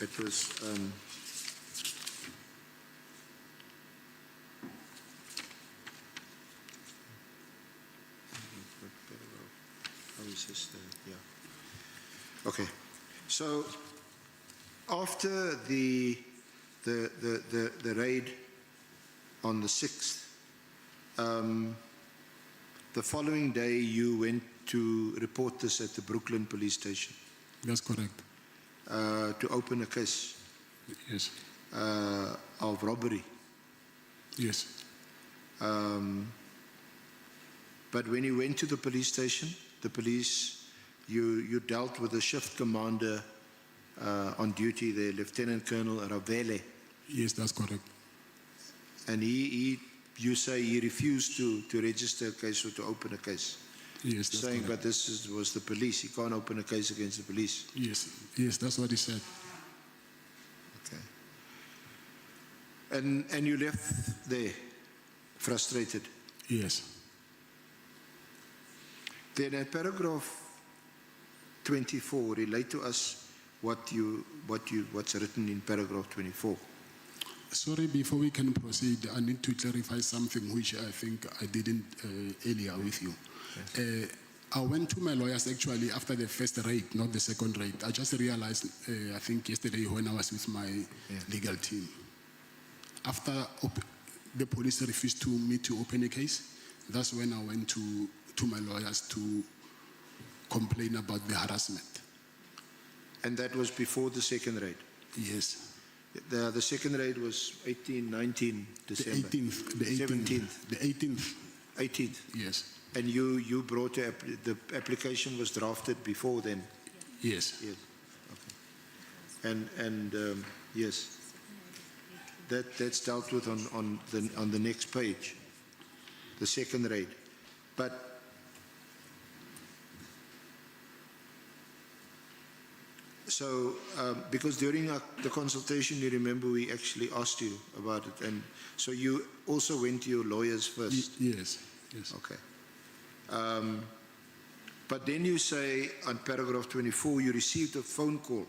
It was, how is this? Yeah. Okay. So after the raid on the 6th, the following day you went to report this at the Brooklyn police station That's correct. to open a case Yes. of robbery. Yes. But when you went to the police station, the police, you dealt with the shift commander on duty there, Lieutenant Colonel Ravele, Yes, that's correct. and you say he refused to register a case or to open a case, Yes, that's saying, correct. but this was the police, he can't open a case against the police. Yes, yes, that's what he said. Okay. And you left there, frustrated. Yes. Then at paragraph 24, relate to us what's written in paragraph 24. Sorry, before we can proceed, I need to clarify something which I think I didn't earlier with you. I went to my lawyers actually after the first raid, not the second raid. I just realized, I think yesterday when I was with my legal team. After the police refused to me to open a case, that's when I went to my lawyers to complain about the harassment. And that was before the second raid? Yes. The second raid was 19 December. The 18th. The 18th. 18th. Yes. And you brought the application was drafted before then? Yes. Yes. Okay. And yes, that's dealt with on the next page, the second raid. But so, because during the consultation, you remember we actually asked you about it, and so you also went to your lawyers first? Yes, yes. Okay. But then you say on paragraph 24, you received a phone call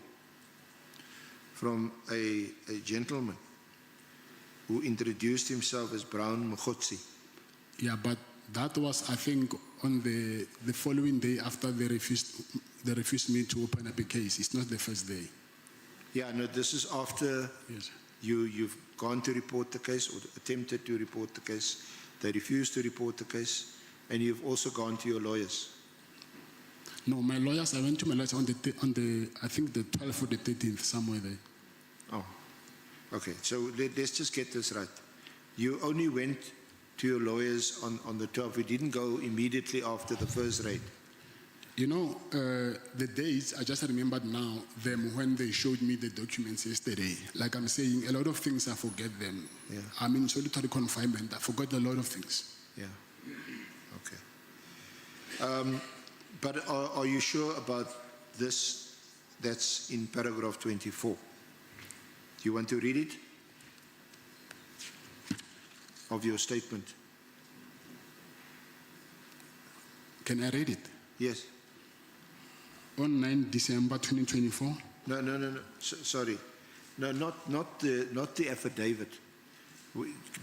from a gentleman who introduced himself as Brown Mkhotsi. Yeah, but that was, I think, on the following day after they refused me to open up a case. It's not the first day. Yeah, no, this is after Yes. you've gone to report the case or attempted to report the case. They refused to report the case, and you've also gone to your lawyers. No, my lawyers, I went to my lawyers on the I think the 12th or the 13th, somewhere there. Oh, okay. So let's just get this right. You only went to your lawyers on the 12th. You didn't go immediately after the first raid. You know, the dates, I just remembered now them when they showed me the documents yesterday. Like I'm saying, a lot of things I forget them. Yeah. I'm in solitary confinement. I forgot a lot of things. Yeah. Okay. But are you sure about this that's in paragraph 24? Do you want to read it? Of your statement? Can I read it? Yes. On 9 December 2024? No. Sorry. No, not the affidavit.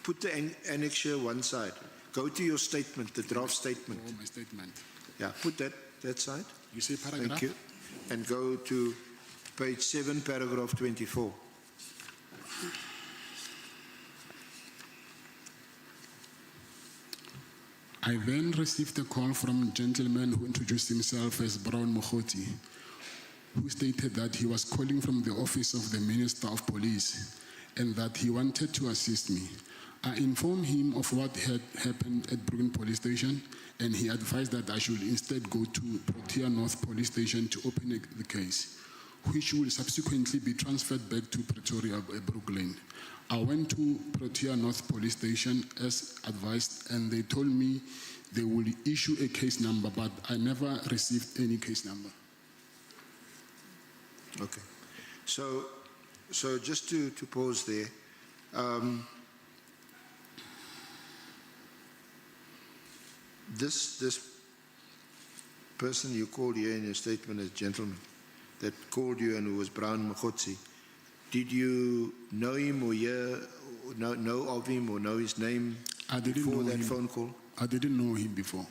Put the annexure one side. Go to your statement, the draft statement. Oh, my statement. Yeah, put that side. You say paragraph? Thank you. And go to page 7, paragraph 24. I then received a call from a gentleman who introduced himself as Brown Mkhotsi, who stated that he was calling from the office of the Minister of Police and that he wanted to assist me. I informed him of what had happened at Brooklyn Police Station, and he advised that I should instead go to Protea North Police Station to open the case, which will subsequently be transferred back to Pretoria, Brooklyn. I went to Protea North Police Station as advised, and they told me they will issue a case number, but I never received any case number. Okay. So So just to pause there, this person you called here in your statement as gentleman that called you and who was Brown Mkhotsi, did you know him or know of him or know his name before that phone call? I didn't know him before.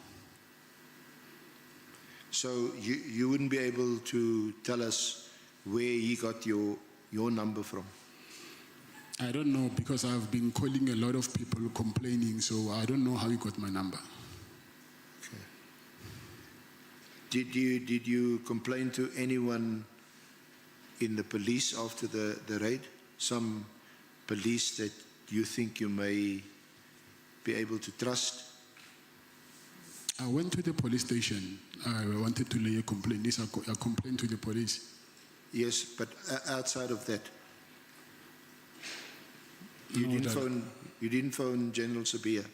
So you wouldn't be able to tell us where he got your number from? I don't know, because I've been calling a lot of people complaining, so I don't know how he got my number. Okay. Did you complain to anyone in the police after the raid? Some police that you think you may be able to trust? I went to the police station. I wanted to lay a complaint. Yes, I complained to the police. Yes, but outside of that, you didn't phone General Sabia?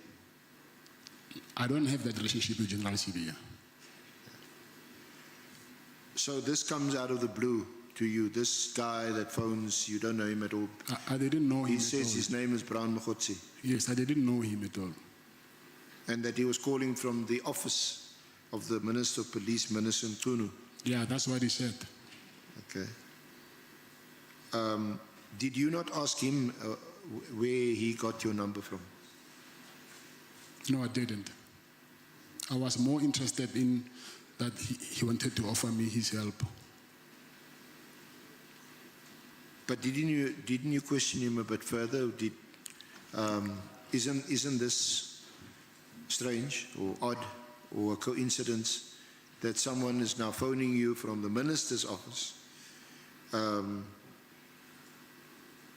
I don't have that relationship with General Sabia. So this comes out of the blue to you. This guy that phones, you don't know him at all? I didn't know him. He says his name is Brown Mkhotsi. Yes, I didn't know him at all. And that he was calling from the office of the Minister of Police, Minister Mtunu. Yeah, that's what he said. Okay. Did you not ask him where he got your number from? No, I didn't. I was more interested in that he wanted to offer me his help. But didn't you question him a bit further? Isn't this strange or odd or a coincidence that someone is now phoning you from the minister's office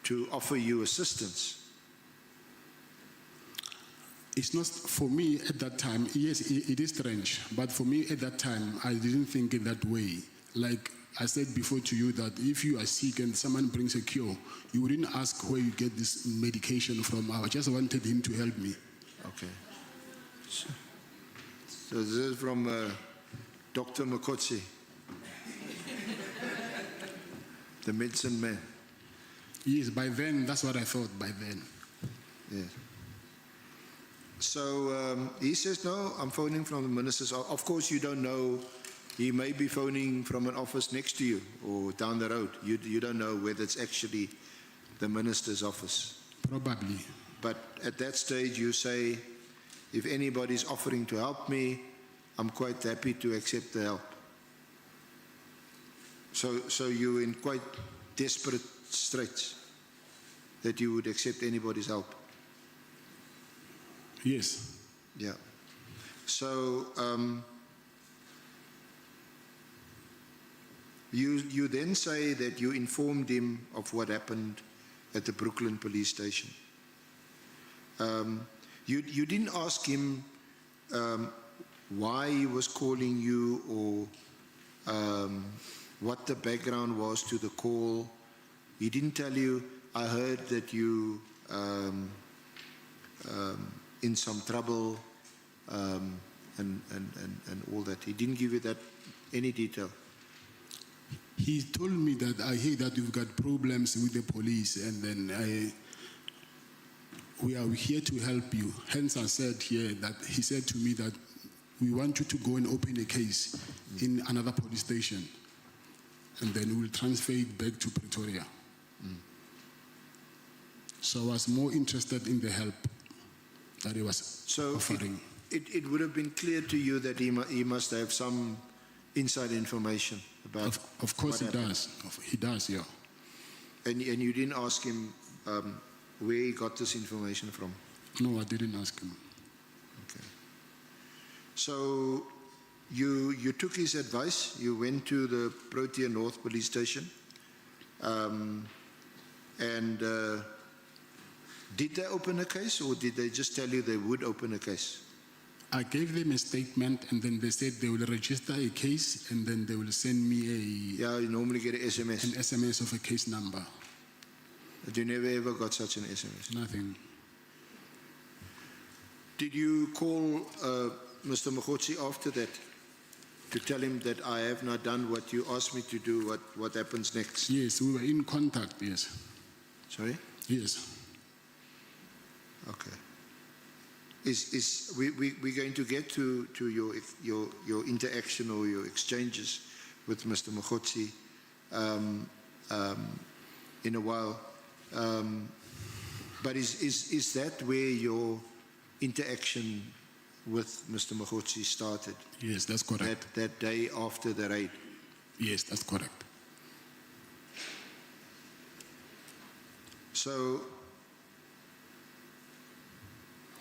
to offer you assistance? It's not, for me at that time, yes, it is strange, but for me at that time, I didn't think it that way. Like I said before to you, that if you are sick and someone brings a cure, you wouldn't ask where you get this medication from. I just wanted him to help me. Okay. So this is from Dr. Mkhotsi, the medicine man. Yes, by then, that's what I thought, by then. Yes. So he says, no, I'm phoning from the minister's office. Of course, you don't know. He may be phoning from an office next to you or down the road. You don't know whether it's actually the minister's office. Probably. But at that stage, you say, if anybody's offering to help me, I'm quite happy to accept the help. So you're in quite desperate straits that you would accept anybody's help. Yes. Yeah. So you then say that you informed him of what happened at the Brooklyn police station. You didn't ask him why he was calling you or what the background was to the call. He didn't tell you, I heard that you in some trouble and all that. He didn't give you that any detail. He told me that I hear that you've got problems with the police, and then we are here to help you. Hence I said here that he said to me that we want you to go and open a case in another police station, and then we'll transfer it back to Pretoria. So I was more interested in the help that he was offering. It would have been clear to you that he must have some inside information about. Of course he does. He does, yeah. And you didn't ask him where he got this information from? No, I didn't ask him. Okay. So you took his advice. You went to the Protea North police station, and did they open a case, or did they just tell you they would open a case? I gave them a statement, and then they said they will register a case, and then they will send me a... Yeah, you normally get an SMS. An SMS of a case number. But you never ever got such an SMS? Nothing. Did you call Mr. Mkhotsi after that to tell him that I have not done what you asked me to do, what happens next? Yes, we were in contact, yes. Sorry? Yes. Okay. We're going to get to your interaction or your exchanges with Mr. Mogotsi in a while. But is that where your interaction with Mr. Mogotsi started? Yes, that's correct. That day after the raid? Yes, that's correct. So,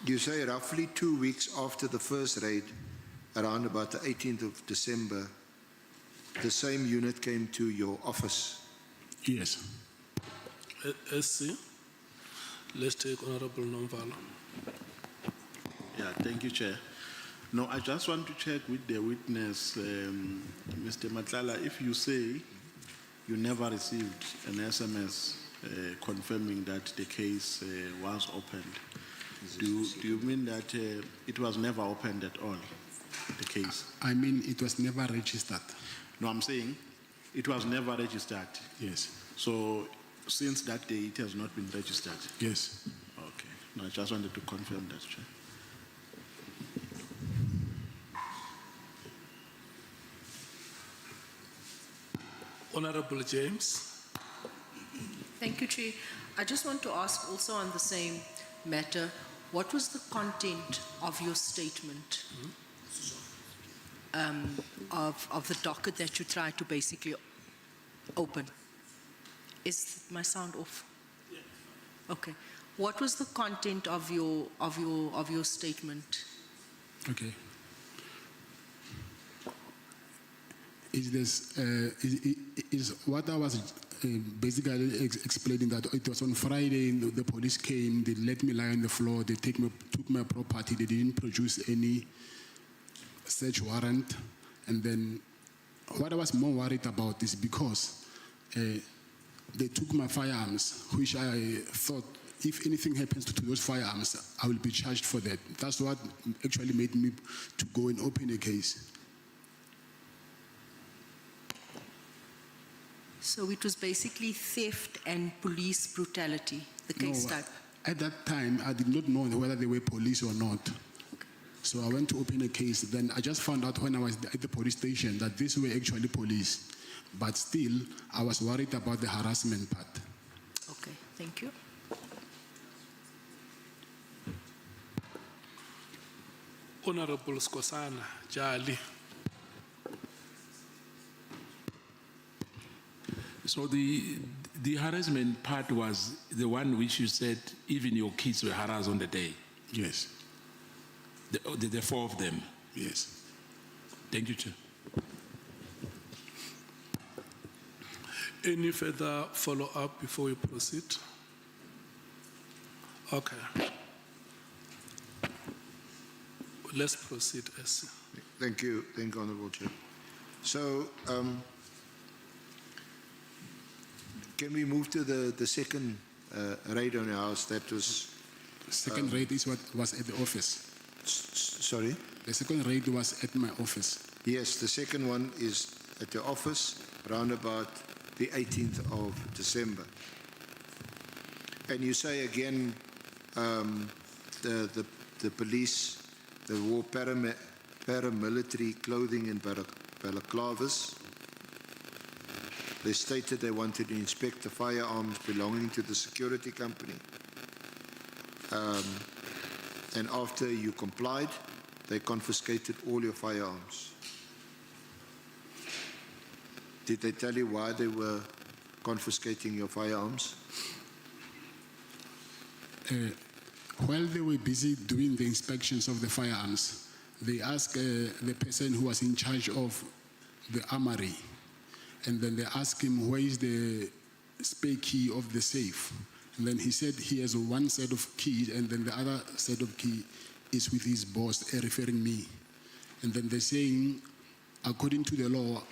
you say roughly 2 weeks after the first raid, around about the 18th of December, the same unit came to your office? Yes. SC, let's take Honorable Nomvalo. Yeah, thank you, Chair. No, I just want to check with the witness, Mr. Matlala, if you say you never received an SMS confirming that the case was opened, do you mean that it was never opened at all, the case? I mean, it was never registered. No, I'm saying it was never registered. Yes. So since that day, it has not been registered? Yes. Okay. No, I just wanted to confirm that, Chair. Honorable James. Thank you, Chair. I just want to ask also on the same matter, what was the content of your statement of the docket that you tried to basically open? Is my sound off? Okay. What was the content of your statement? Okay. Is what I was basically explaining, that it was on Friday, the police came, they let me lie on the floor, they took my property, they didn't produce any search warrant. And then what I was more worried about is because they took my firearms, which I thought if anything happens to those firearms, I will be charged for that. That's what actually made me to go and open a case. So it was basically theft and police brutality, the case type? At that time, I did not know whether they were police or not. So I went to open a case. Then I just found out when I was at the police station that these were actually police. But still, I was worried about the harassment part. Okay, thank you. Honorable Skosana Jali. So the harassment part was the one which you said even your kids were harassed on the day. Yes. The four of them. Yes. Thank you, Chair. Any further follow-up before we proceed? Okay. Let's proceed, SC. Thank you, Honorable Chair. So, can we move to the second raid on your house? That was... Second raid is what was at the office. Sorry? The second raid was at my office. Yes, the second one is at the office, around about the 18th of December. And you say again, the police, they wore paramilitary clothing and balaclavas. They stated they wanted to inspect the firearms belonging to the security company. And after you complied, they confiscated all your firearms. Did they tell you why they were confiscating your firearms? While they were busy doing the inspections of the firearms, they asked the person who was in charge of the armory, and then they asked him, where is the spare key of the safe? And then he said he has one set of keys, and then the other set of key is with his boss, referring me. And then they're saying, according to the law,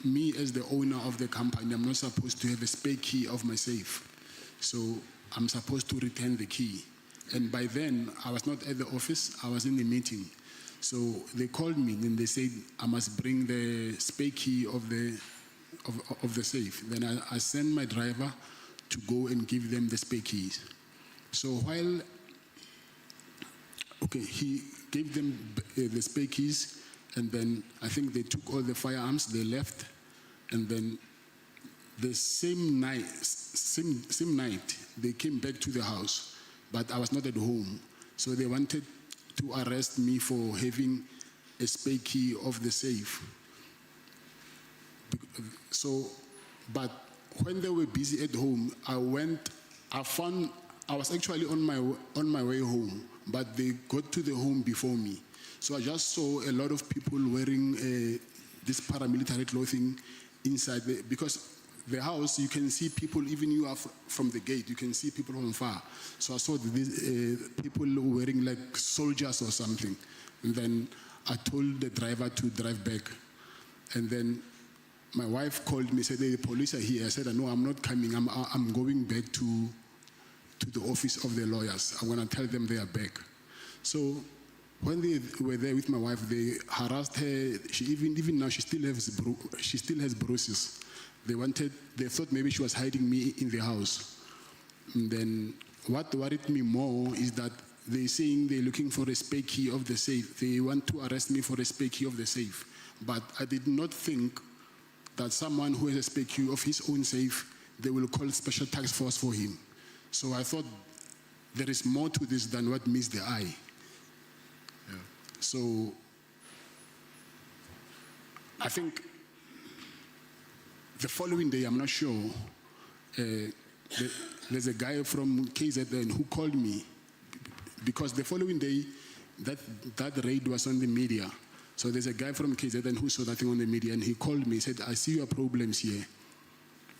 me as the owner of the company, I'm not supposed to have a spare key of my safe. So I'm supposed to return the key. And by then, I was not at the office, I was in the meeting. So they called me and they said I must bring the spare key of the safe. Then I sent my driver to go and give them the spare keys. So while he gave them the spare keys, and then I think they took all the firearms, they left, and then the same night, they came back to the house, but I was not at home. So they wanted to arrest me for having a spare key of the safe. So, but when they were busy at home, I was actually on my way home, but they got to the home before me. So I just saw a lot of people wearing this paramilitary clothing inside because the house, you can see people, even you are from the gate, you can see people from far. So I saw these people wearing like soldiers or something. And then I told the driver to drive back. And then my wife called me, said, the police are here. I said, no, I'm not coming. I'm going back to the office of the lawyers. I'm going to tell them they are back. So when they were there with my wife, they harassed her. She even now, she still has bruises. They thought maybe she was hiding me in the house. And then what worried me more is that they're saying they're looking for a spare key of the safe. They want to arrest me for a spare key of the safe. But I did not think that someone who has a spare key of his own safe, they will call special task force for him. So I thought there is more to this than what meets the eye. Yeah. So I think the following day, I'm not sure, there's a guy from KZN who called me because the following day, that raid was on the media. So there's a guy from KZN who saw that thing on the media, and he called me, he said, I see your problems here.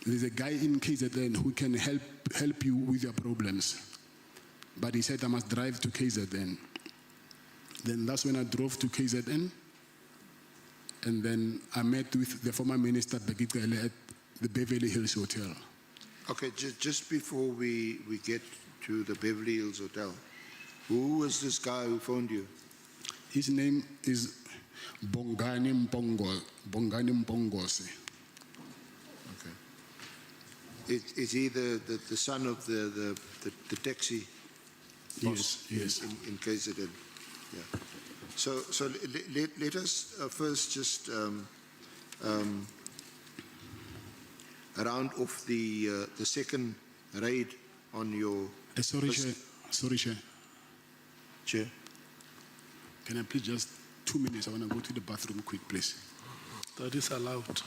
There's a guy in KZN who can help you with your problems. But he said I must drive to KZN. Then that's when I drove to KZN, and then I met with the former minister Begitele at the Beverly Hills Hotel. Okay, just before we get to the Beverly Hills Hotel, who was this guy who phoned you? His name is Bongani Mpongose. Okay. Is he the son of the taxi boss? Yes. In KZN. Yeah. So let us first just round off the second raid on your. Sorry, Chair. Chair. Can I please just 2 minutes? I want to go to the bathroom quick, please. That is allowed.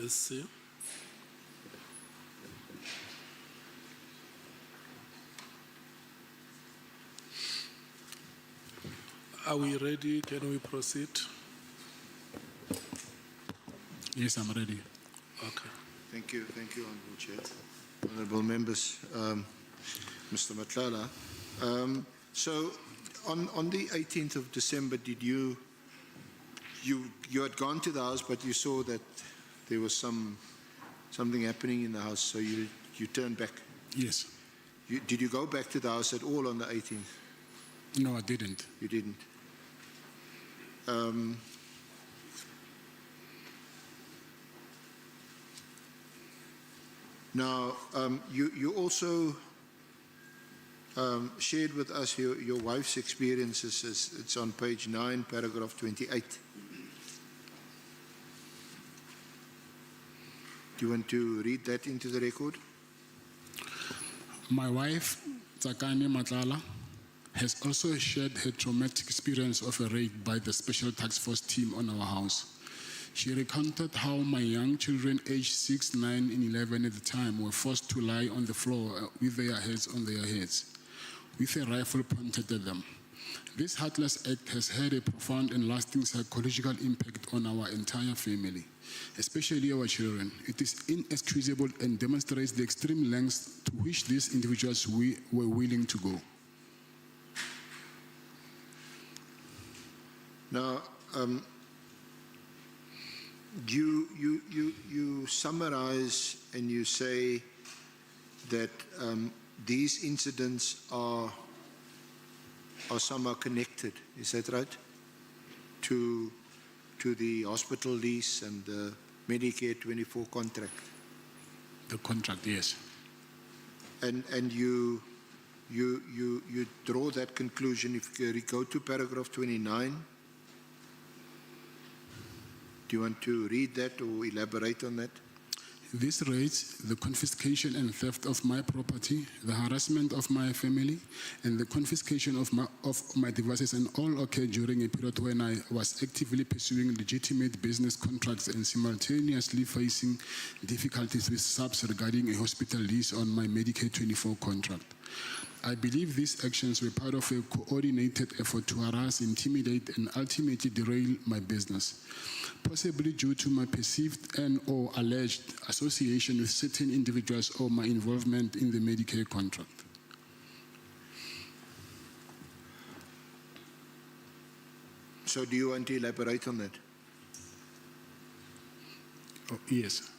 SC. Are we ready? Can we proceed? Yes, I'm ready. Okay. Thank you, Honourable Chair. Honourable members, Mr. Matlala. So, on the 18th of December, did you had gone to the house, but you saw that there was something happening in the house, so you turned back. Yes. Did you go back to the house at all on the 18th? No, I didn't. You didn't. Now, you also shared with us your wife's experiences. It's on page 9, paragraph 28. Do you want to read that into the record? My wife, Tsakani Matlala, has also shared her traumatic experience of a raid by the Special Task Force team on our house. She recounted how my young children, aged 6, 9, and 11 at the time, were forced to lie on the floor with their heads on their heads, with a rifle pointed at them. This heartless act has had a profound and lasting psychological impact on our entire family, especially our children. It is inexcusable and demonstrates the extreme lengths to which these individuals were willing to go. Now, you summarize and you say that these incidents are somehow connected. Is that right? To the hospital lease and the Medicare 24 contract. The contract, yes. And you draw that conclusion if you go to paragraph 29. Do you want to read that or elaborate on that? This raids, the confiscation and theft of my property, the harassment of my family, and the confiscation of my devices, and all occurred during a period when I was actively pursuing legitimate business contracts and simultaneously facing difficulties with SAPS regarding a hospital lease on my Medicare 24 contract. I believe these actions were part of a coordinated effort to harass, intimidate, and ultimately derail my business, possibly due to my perceived and/or alleged association with certain individuals or my involvement in the Medicare contract. So do you want to elaborate on that? Oh, yes.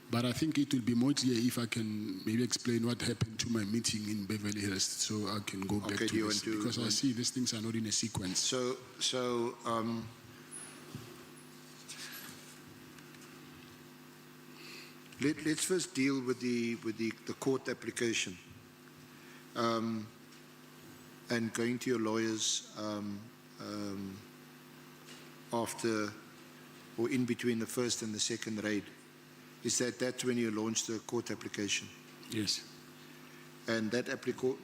But I think it will be more clear if I can maybe explain what happened to my meeting in Beverly Hills, so I can go back to this, because I see these things are not in a sequence. Let's first deal with the court application and going to your lawyers after or in between the first and the second raid. Is that's when you launched the court application? Yes. And that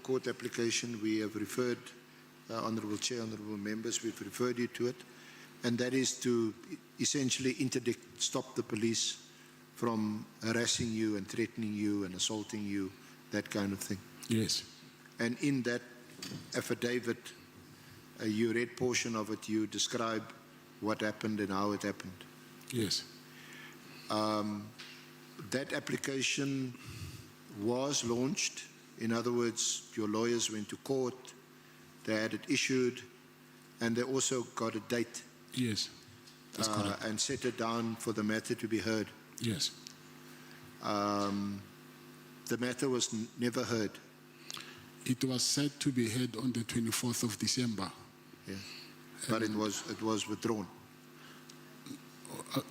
court application, we have referred, Honourable Chair, Honourable Members, we've referred you to it, and that is to essentially interdict, stop the police from harassing you and threatening you and assaulting you, that kind of thing. Yes. And in that affidavit, you read portion of it, you describe what happened and how it happened. Yes. That application was launched. In other words, your lawyers went to court, they had it issued, and they also got a date. Yes, that's correct. And set it down for the matter to be heard. Yes. The matter was never heard. It was set to be heard on the 24th of December. Yeah. But it was withdrawn.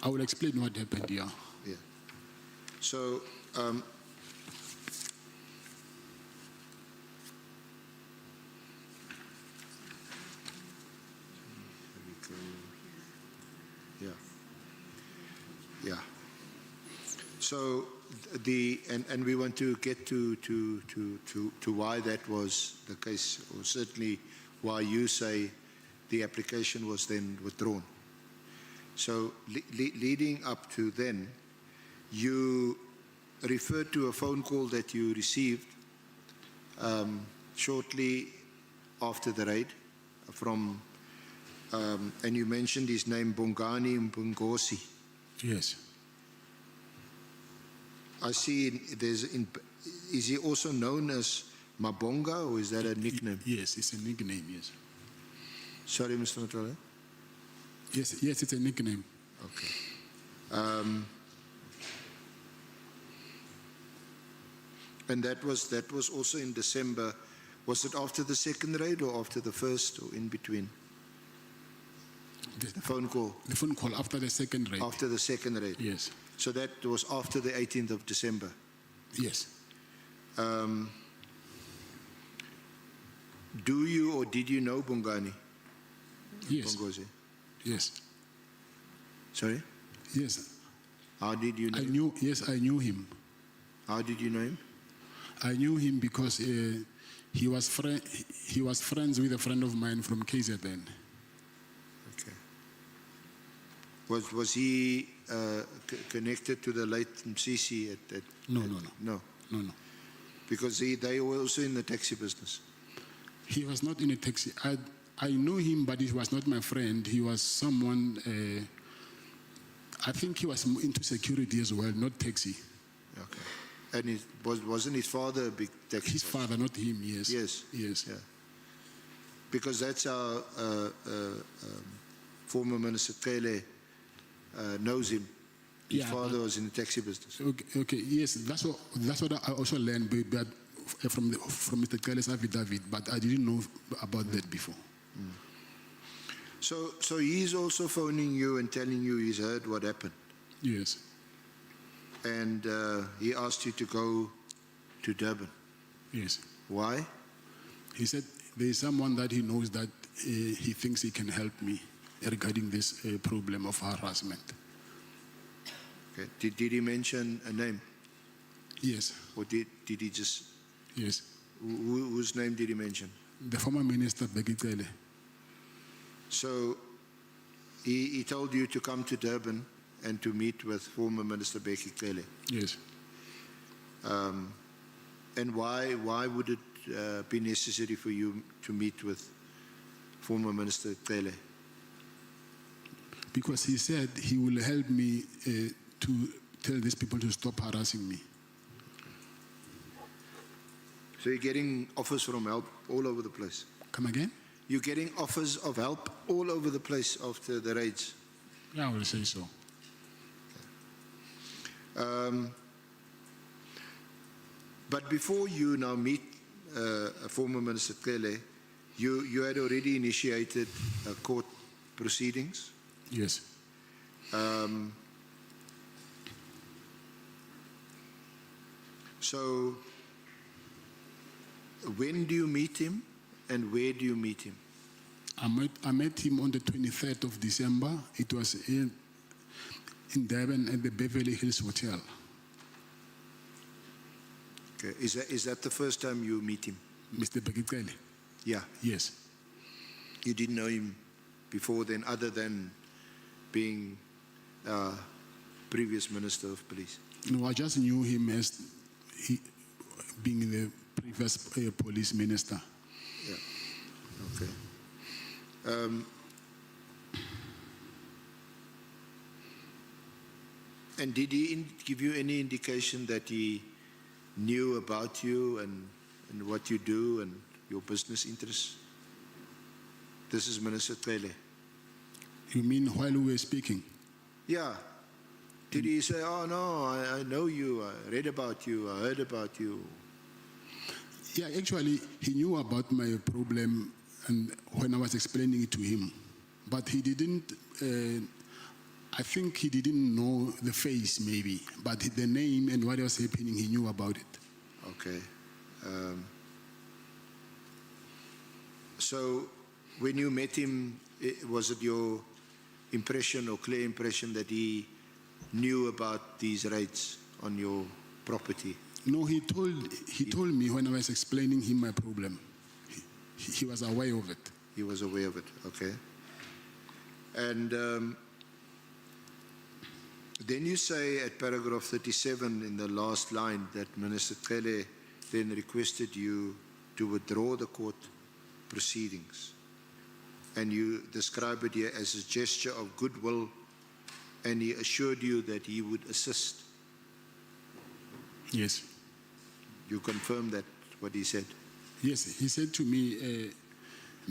I will explain what happened here. Yeah. So, yeah. So and we want to get to why that was the case, or certainly why you say the application was then withdrawn. So leading up to then, you referred to a phone call that you received shortly after the raid from, and you mentioned his name, Bongani Mbungosi. Yes. I see is he also known as Mabonga, or is that a nickname? Yes, it's a nickname, yes. Sorry, Mr. Matlala? Yes, it's a nickname. Okay. And that was also in December. Was it after the second raid or after the first, or in between? The phone call. The phone call after the second raid. After the second raid. Yes. So that was after the 18th of December. Yes. Do you or did you know Bongani? Yes. Bongozi? Yes. Sorry? Yes. How did you know? I knew him. How did you know him? I knew him because he was friends with a friend of mine from KZN. Okay. Was he connected to the late Msisi at No. Because they were also in the taxi business. He was not in a taxi. I knew him, but he was not my friend. He was someone, I think he was into security as well, not taxi. Okay. And wasn't his father a big taxi? His father, not him, yes. Yes. Yes. Yeah. Because that's how former Minister Kele knows him. His father was in the taxi business. Okay, yes, that's what I also learned but from Mr. Kele's affidavit, but I didn't know about that before. So he's also phoning you and telling you he's heard what happened. Yes. And he asked you to go to Durban. Yes. Why? He said there is someone that he knows that he thinks he can help me regarding this problem of harassment. Okay. Did he mention a name? Yes. Or did he just? Yes. Whose name did he mention? The former minister, Bekele. So he told you to come to Durban and to meet with former Minister Beki Cele. Yes. And why would it be necessary for you to meet with former Minister Cele? Because he said he will help me to tell these people to stop harassing me. So you're getting offers from help all over the place? Come again? You're getting offers of help all over the place after the raids? Yeah, I will say so. But before you now meet former Minister Kele, you had already initiated court proceedings? Yes. So when do you meet him and where do you meet him? I met him on the 23rd of December. It was in Durban at the Beverly Hills Hotel. Okay. Is that the first time you meet him? Mr. Bekele? Yeah. Yes. You didn't know him before then, other than being previous Minister of Police? No, I just knew him as being the previous police minister. Yeah. Okay. And did he give you any indication that he knew about you and what you do and your business interests? This is Minister Cele. You mean while we were speaking? Yeah. Did he say, oh no, I know you, I read about you, I heard about you? Yeah, actually, he knew about my problem and when I was explaining it to him. But he didn't, I think he didn't know the face maybe, but the name and what was happening, he knew about it. Okay. So when you met him, was it your impression or clear impression that he knew about these raids on your property? No, he told me when I was explaining him my problem. He was aware of it. He was aware of it, okay. And Then you say at paragraph 37 in the last line that Minister Cele then requested you to withdraw the court proceedings. And you describe it here as a gesture of goodwill, and he assured you that he would assist. Yes. You confirm that, what he said? Yes, he said to me,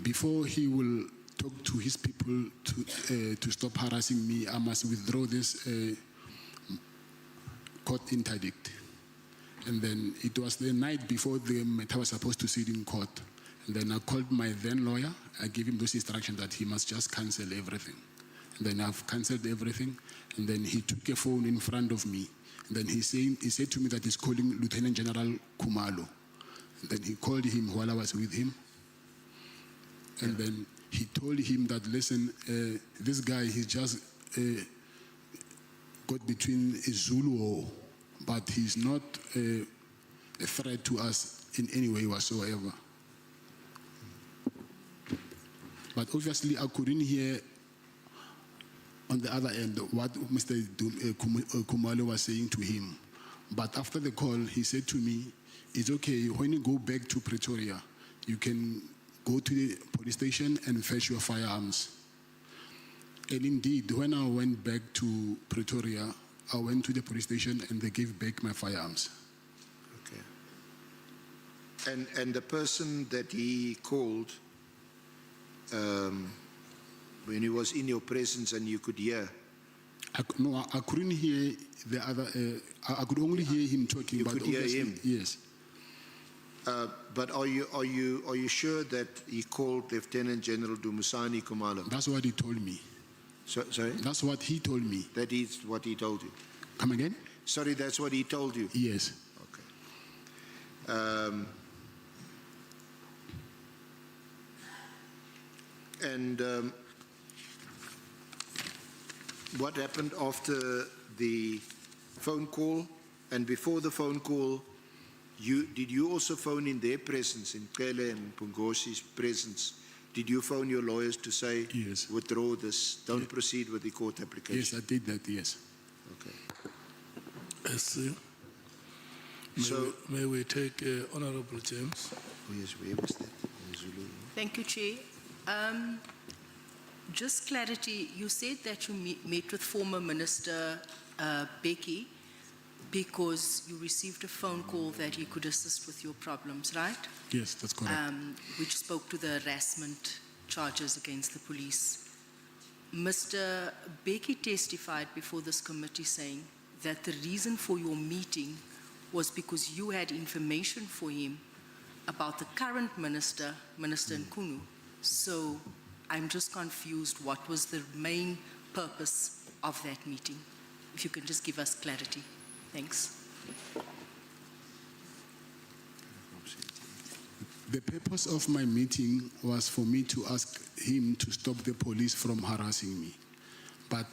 before he will talk to his people to stop harassing me, I must withdraw this court interdict. And then it was the night before the matter was supposed to sit in court. And then I called my then lawyer. I gave him those instructions that he must just cancel everything. And then I've cancelled everything. And then he took a phone in front of me. And then he said to me that he's calling Lieutenant General Kumalo. And then he called him while I was with him. And then he told him that, listen, this guy, he just got between a Zulu war, but he's not a threat to us in any way whatsoever. But obviously, I couldn't hear on the other end what Mr. Kumalo was saying to him. But after the call, he said to me, it's okay, when you go back to Pretoria, you can go to the police station and fetch your firearms. And indeed, when I went back to Pretoria, I went to the police station and they gave back my firearms. Okay. And the person that he called, when he was in your presence and you could hear? I couldn't hear the other, I could only hear him talking. You could hear him? Yes. But are you sure that he called Lieutenant General Dumisani Kumalo? That's what he told me. Sorry? That's what he told me. That is what he told you? Come again? Sorry, that's what he told you? Yes. Okay. And what happened after the phone call and before the phone call? Did you also phone in their presence, in Kele and Pungosi's presence? Did you phone your lawyers to say, yes, withdraw this, don't proceed with the court application? Yes, I did that, yes. Okay. I see. May we take Honorable James? Oh yes, where was that? In Zulu. Thank you, Chair. Just clarity, you said that you met with former Minister Becky because you received a phone call that he could assist with your problems, right? Yes, that's correct. Which spoke to the harassment charges against the police. Mr. Becky testified before this committee saying that the reason for your meeting was because you had information for him about the current minister, Minister Nkunu. So I'm just confused, what was the main purpose of that meeting? If you can just give us clarity. Thanks. The purpose of my meeting was for me to ask him to stop the police from harassing me. But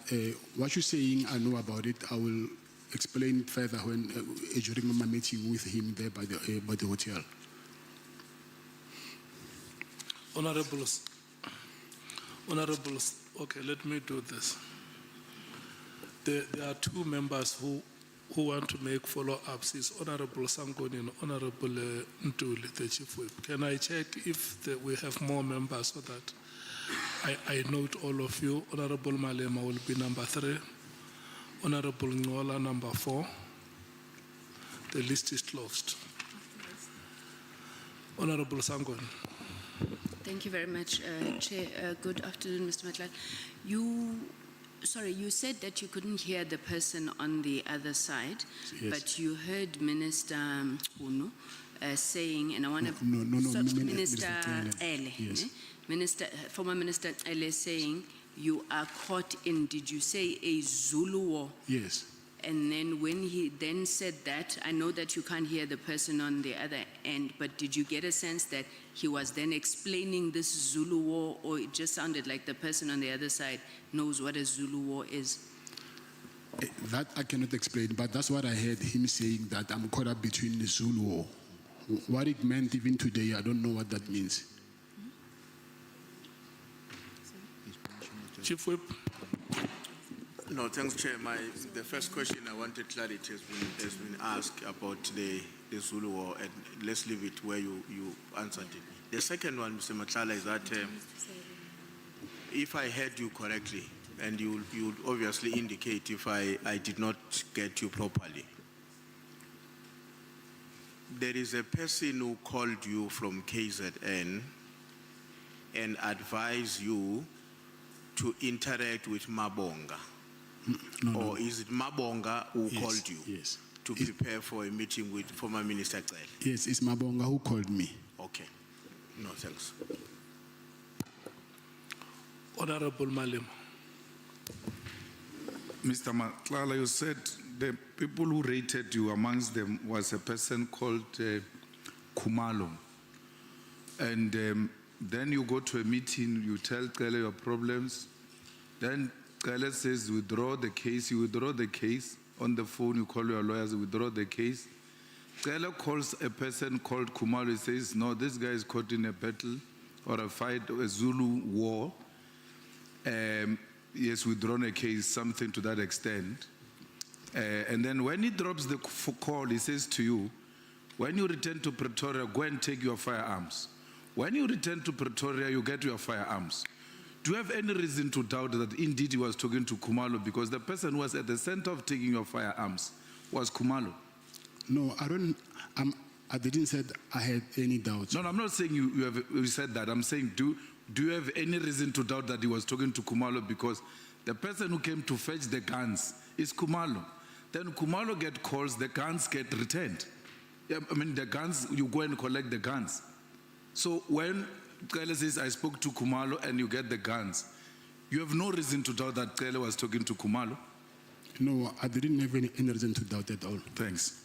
what you're saying, I know about it. I will explain further when during my meeting with him there by the hotel. Honorables, okay, let me do this. There are two members who want to make follow-ups. Is Honorable Sangoni and Honorable Ntuli, the Chief Whip. Can I check if we have more members so that I note all of you? Honorable Malema will be number 3. Honorable Ngola, number 4. The list is closed. Honorable Sangoni. Thank you very much, Chair. Good afternoon, Mr. Matlala. You said that you couldn't hear the person on the other side, yes, but you heard Minister Nkunu saying, and I want to... No, Minister Ele, yes, former Minister Ele saying, you are caught in, did you say a Zulu war? yes. And then when he then said that, I know that you can't hear the person on the other end, but did you get a sense that he was then explaining this Zulu war, or it just sounded like the person on the other side knows what a Zulu war is? That I cannot explain, but that's what I heard him saying, that I'm caught up between the Zulu war. What it meant even today, I don't know what that means. Chief Whip. No, thanks, Chair. The first question I wanted clarity has been asked about the Zulu War, and let's leave it where you answered it. The second one, Mr. Matlala, is that if I heard you correctly, and you obviously indicate if I did not get you properly, there is a person who called you from KZN and advised you to interact with Mabonga. Or is it Mabonga who called you to prepare for a meeting with former Minister Cele? Yes, it's Mabonga who called me. Okay. No, thanks. Honorable Malema. Mr. Matlala, you said the people who rated you, amongst them was a person called Kumalo. And then you go to a meeting, you tell Cele your problems. Then Cele says, withdraw the case. You withdraw the case. On the phone, you call your lawyers, withdraw the case. Cele calls a person called Kumalo. He says, no, this guy is caught in a battle or a fight, a Zulu war. He has withdrawn a case, something to that extent. And then when he drops the call, he says to you, when you return to Pretoria, go and take your firearms. When you return to Pretoria, you get your firearms. Do you have any reason to doubt that indeed he was talking to Kumalo, because the person who was at the center of taking your firearms was Kumalo? No, I didn't say I had any doubts. No, I'm not saying you said that. I'm saying, do you have any reason to doubt that he was talking to Kumalo, because the person who came to fetch the guns is Kumalo. Then Kumalo get calls, the guns get returned. Yeah, I mean, the guns, you go and collect the guns. So when Cele says, I spoke to Kumalo and you get the guns, you have no reason to doubt that Cele was talking to Kumalo? No, I didn't have any reason to doubt at all. Thanks.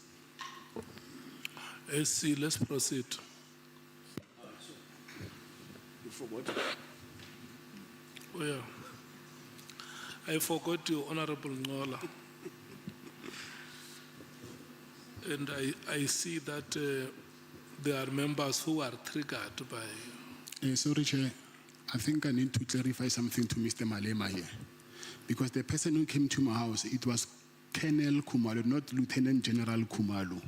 SC, let's proceed. You forgot? Oh, yeah. I forgot you, Honorable Ngola. And I see that there are members who are triggered by... Sorry, Chair. I think I need to clarify something to Mr. Malema here. Because the person who came to my house, it was Colonel Kumalo, not Lieutenant General Kumalo.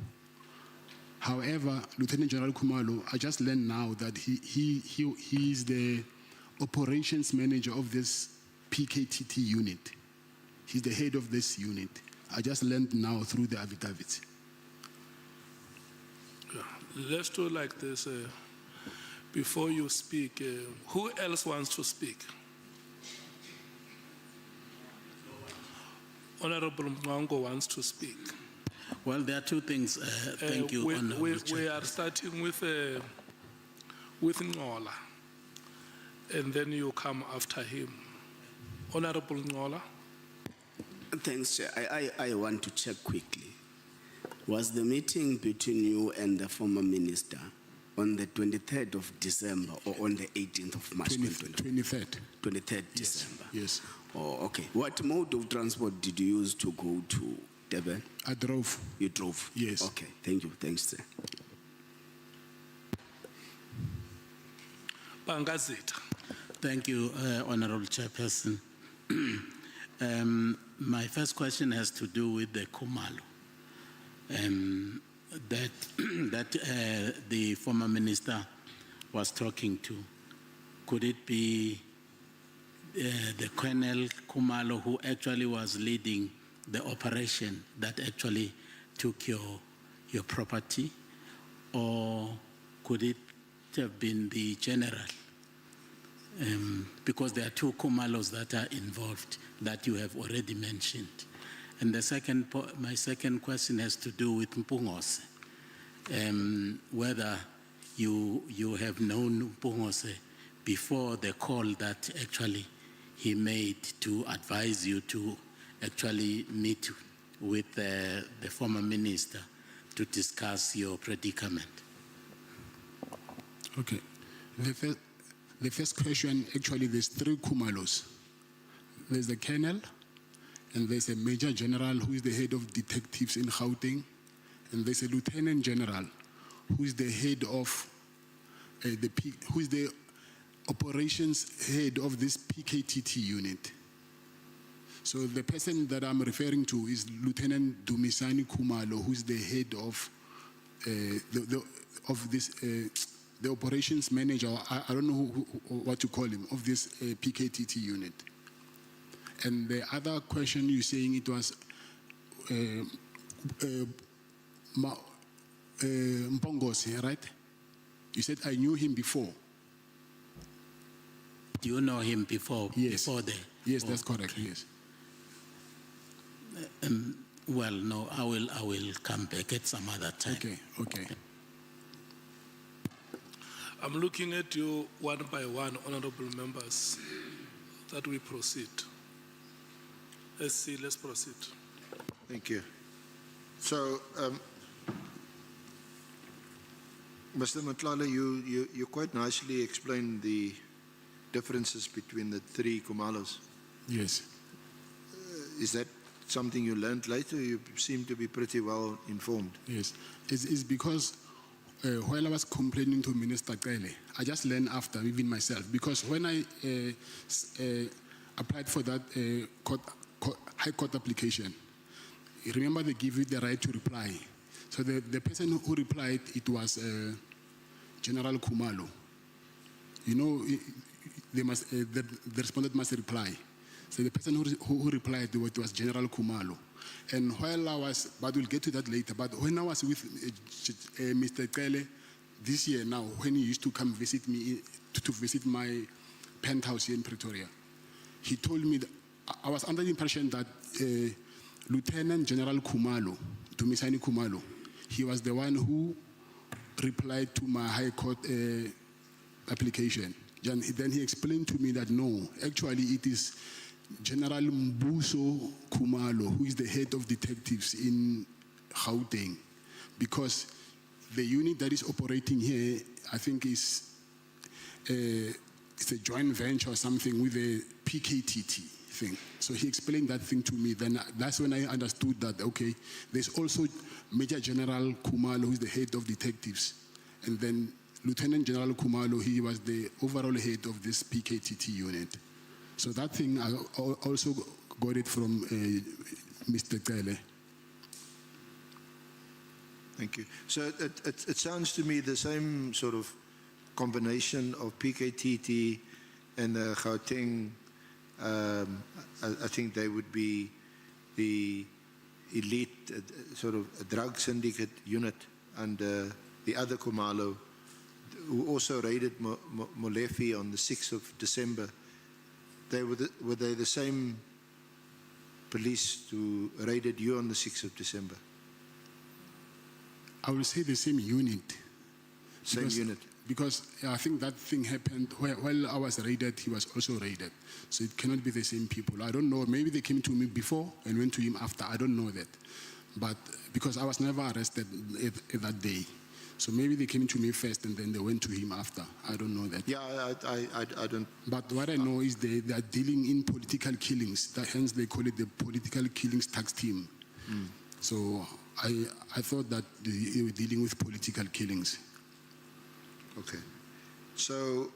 However, Lieutenant General Kumalo, I just learned now that he is the operations manager of this PKTT unit. He's the head of this unit. I just learned now through the affidavits. Yeah. Let's do like this. Before you speak, who else wants to speak? Honorable Mwango wants to speak. Well, there are two things. Thank you, Honorable Chair. We are starting with Ngola, and then you come after him. Honorable Ngola. Thanks, Chair. I want to check quickly. Was the meeting between you and the former minister on the 23rd of December or on the 18th of March? 23rd. 23rd December? Yes. Oh, okay. What mode of transport did you use to go to Durban? I drove. You drove? Yes. Okay, thank you. Thanks, sir. Bangazita. Thank you, Honorable Chairperson. My first question has to do with the Kumalo. That the former minister was talking to. Could it be the Colonel Kumalo who actually was leading the operation that actually took your property? Or could it have been the general? Because there are two Kumalos that are involved that you have already mentioned. And my second question has to do with Mpungose. Whether you have known Mpungose before the call that actually he made to advise you to actually meet with the former minister to discuss your predicament. Okay. The first question, actually, there's three Kumalos. There's the colonel, and there's a major general who is the head of detectives in Gauteng, and there's a lieutenant general who is the head of who is the operations head of this PKTT unit. So the person that I'm referring to is Lieutenant Dumisani Kumalo, who's the head of the operations manager. I don't know what to call him, of this PKTT unit. And the other question you're saying it was Mpongosi, right? You said I knew him before. Do you know him before? Yes. Before the? Yes, that's correct. Yes. Well, no, I will come back at some other time. Okay. Okay. I'm looking at you one by one, honorable members, that we proceed. Let's proceed. Thank you. So, Mr. Matlala, you quite nicely explained the differences between the three Kumalos. Yes. Is that something you learned later? You seem to be pretty well informed. Yes. It's because while I was complaining to Minister Kele, I just learned after, even myself, because when I applied for that High Court application, remember they give you the right to reply. So the person who replied, it was General Kumalo. You know, the respondent must reply. So the person who replied, it was General Kumalo. And while I was, but we'll get to that later, but when I was with Mr. Kele this year now, when he used to come visit me, to visit my penthouse here in Pretoria, he told me that I was under the impression that Lieutenant General Kumalo, Dumisani Kumalo, he was the one who replied to my High Court application. Then he explained to me that no, actually it is General Mbuso Kumalo, who is the head of detectives in Gauteng, because the unit that is operating here, I think it's a joint venture or something with the PKTT thing. So he explained that thing to me. Then that's when I understood that, okay, there's also Major General Kumalo, who is the head of detectives, and then Lieutenant General Kumalo, he was the overall head of this PKTT unit. So that thing, I also got it from Mr. Kele. Thank you. So it sounds to me the same sort of combination of PKTT and the Gauteng. I think they would be the elite sort of drug syndicate unit, and the other Kumalo, who also raided Molefe on the 6th of December. Were they the same police who raided you on the 6th of December? I will say the same unit. Same unit? Because I think that thing happened while I was raided, he was also raided. So it cannot be the same people. I don't know. Maybe they came to me before and went to him after. I don't know that. But because I was never arrested that day. So maybe they came to me first and then they went to him after. I don't know that. Yeah, I don't. But what I know is they are dealing in political killings. Hence they call it the political killings tax team. Mm. So I thought that they were dealing with political killings. Okay. So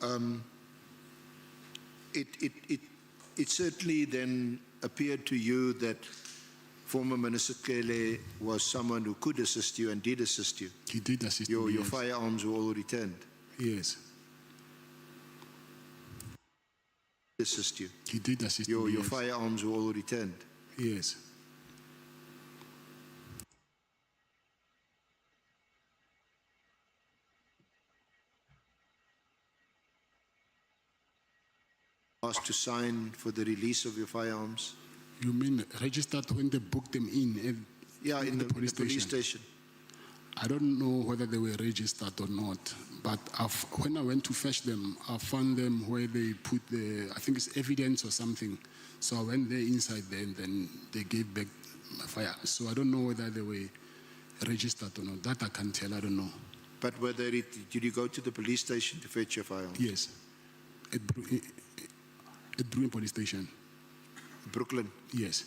it certainly then appeared to you that former Minister Kele was someone who could assist you and did assist you. He did assist me, Your yes. firearms were all returned. Yes. Assist you. He did assist me, Your yes. firearms were all returned. Yes. Asked to sign for the release of your firearms. You mean registered when they booked them in? Yeah, in the police station. I don't know whether they were registered or not, but when I went to fetch them, I found them where they put I think it's evidence or something. So I went there inside there and then they gave back my fire. So I don't know whether they were registered or not. That I can't tell, I don't know. But did you go to the police station to fetch your firearms? Yes, at Bruin Police Station. Brooklyn? Yes.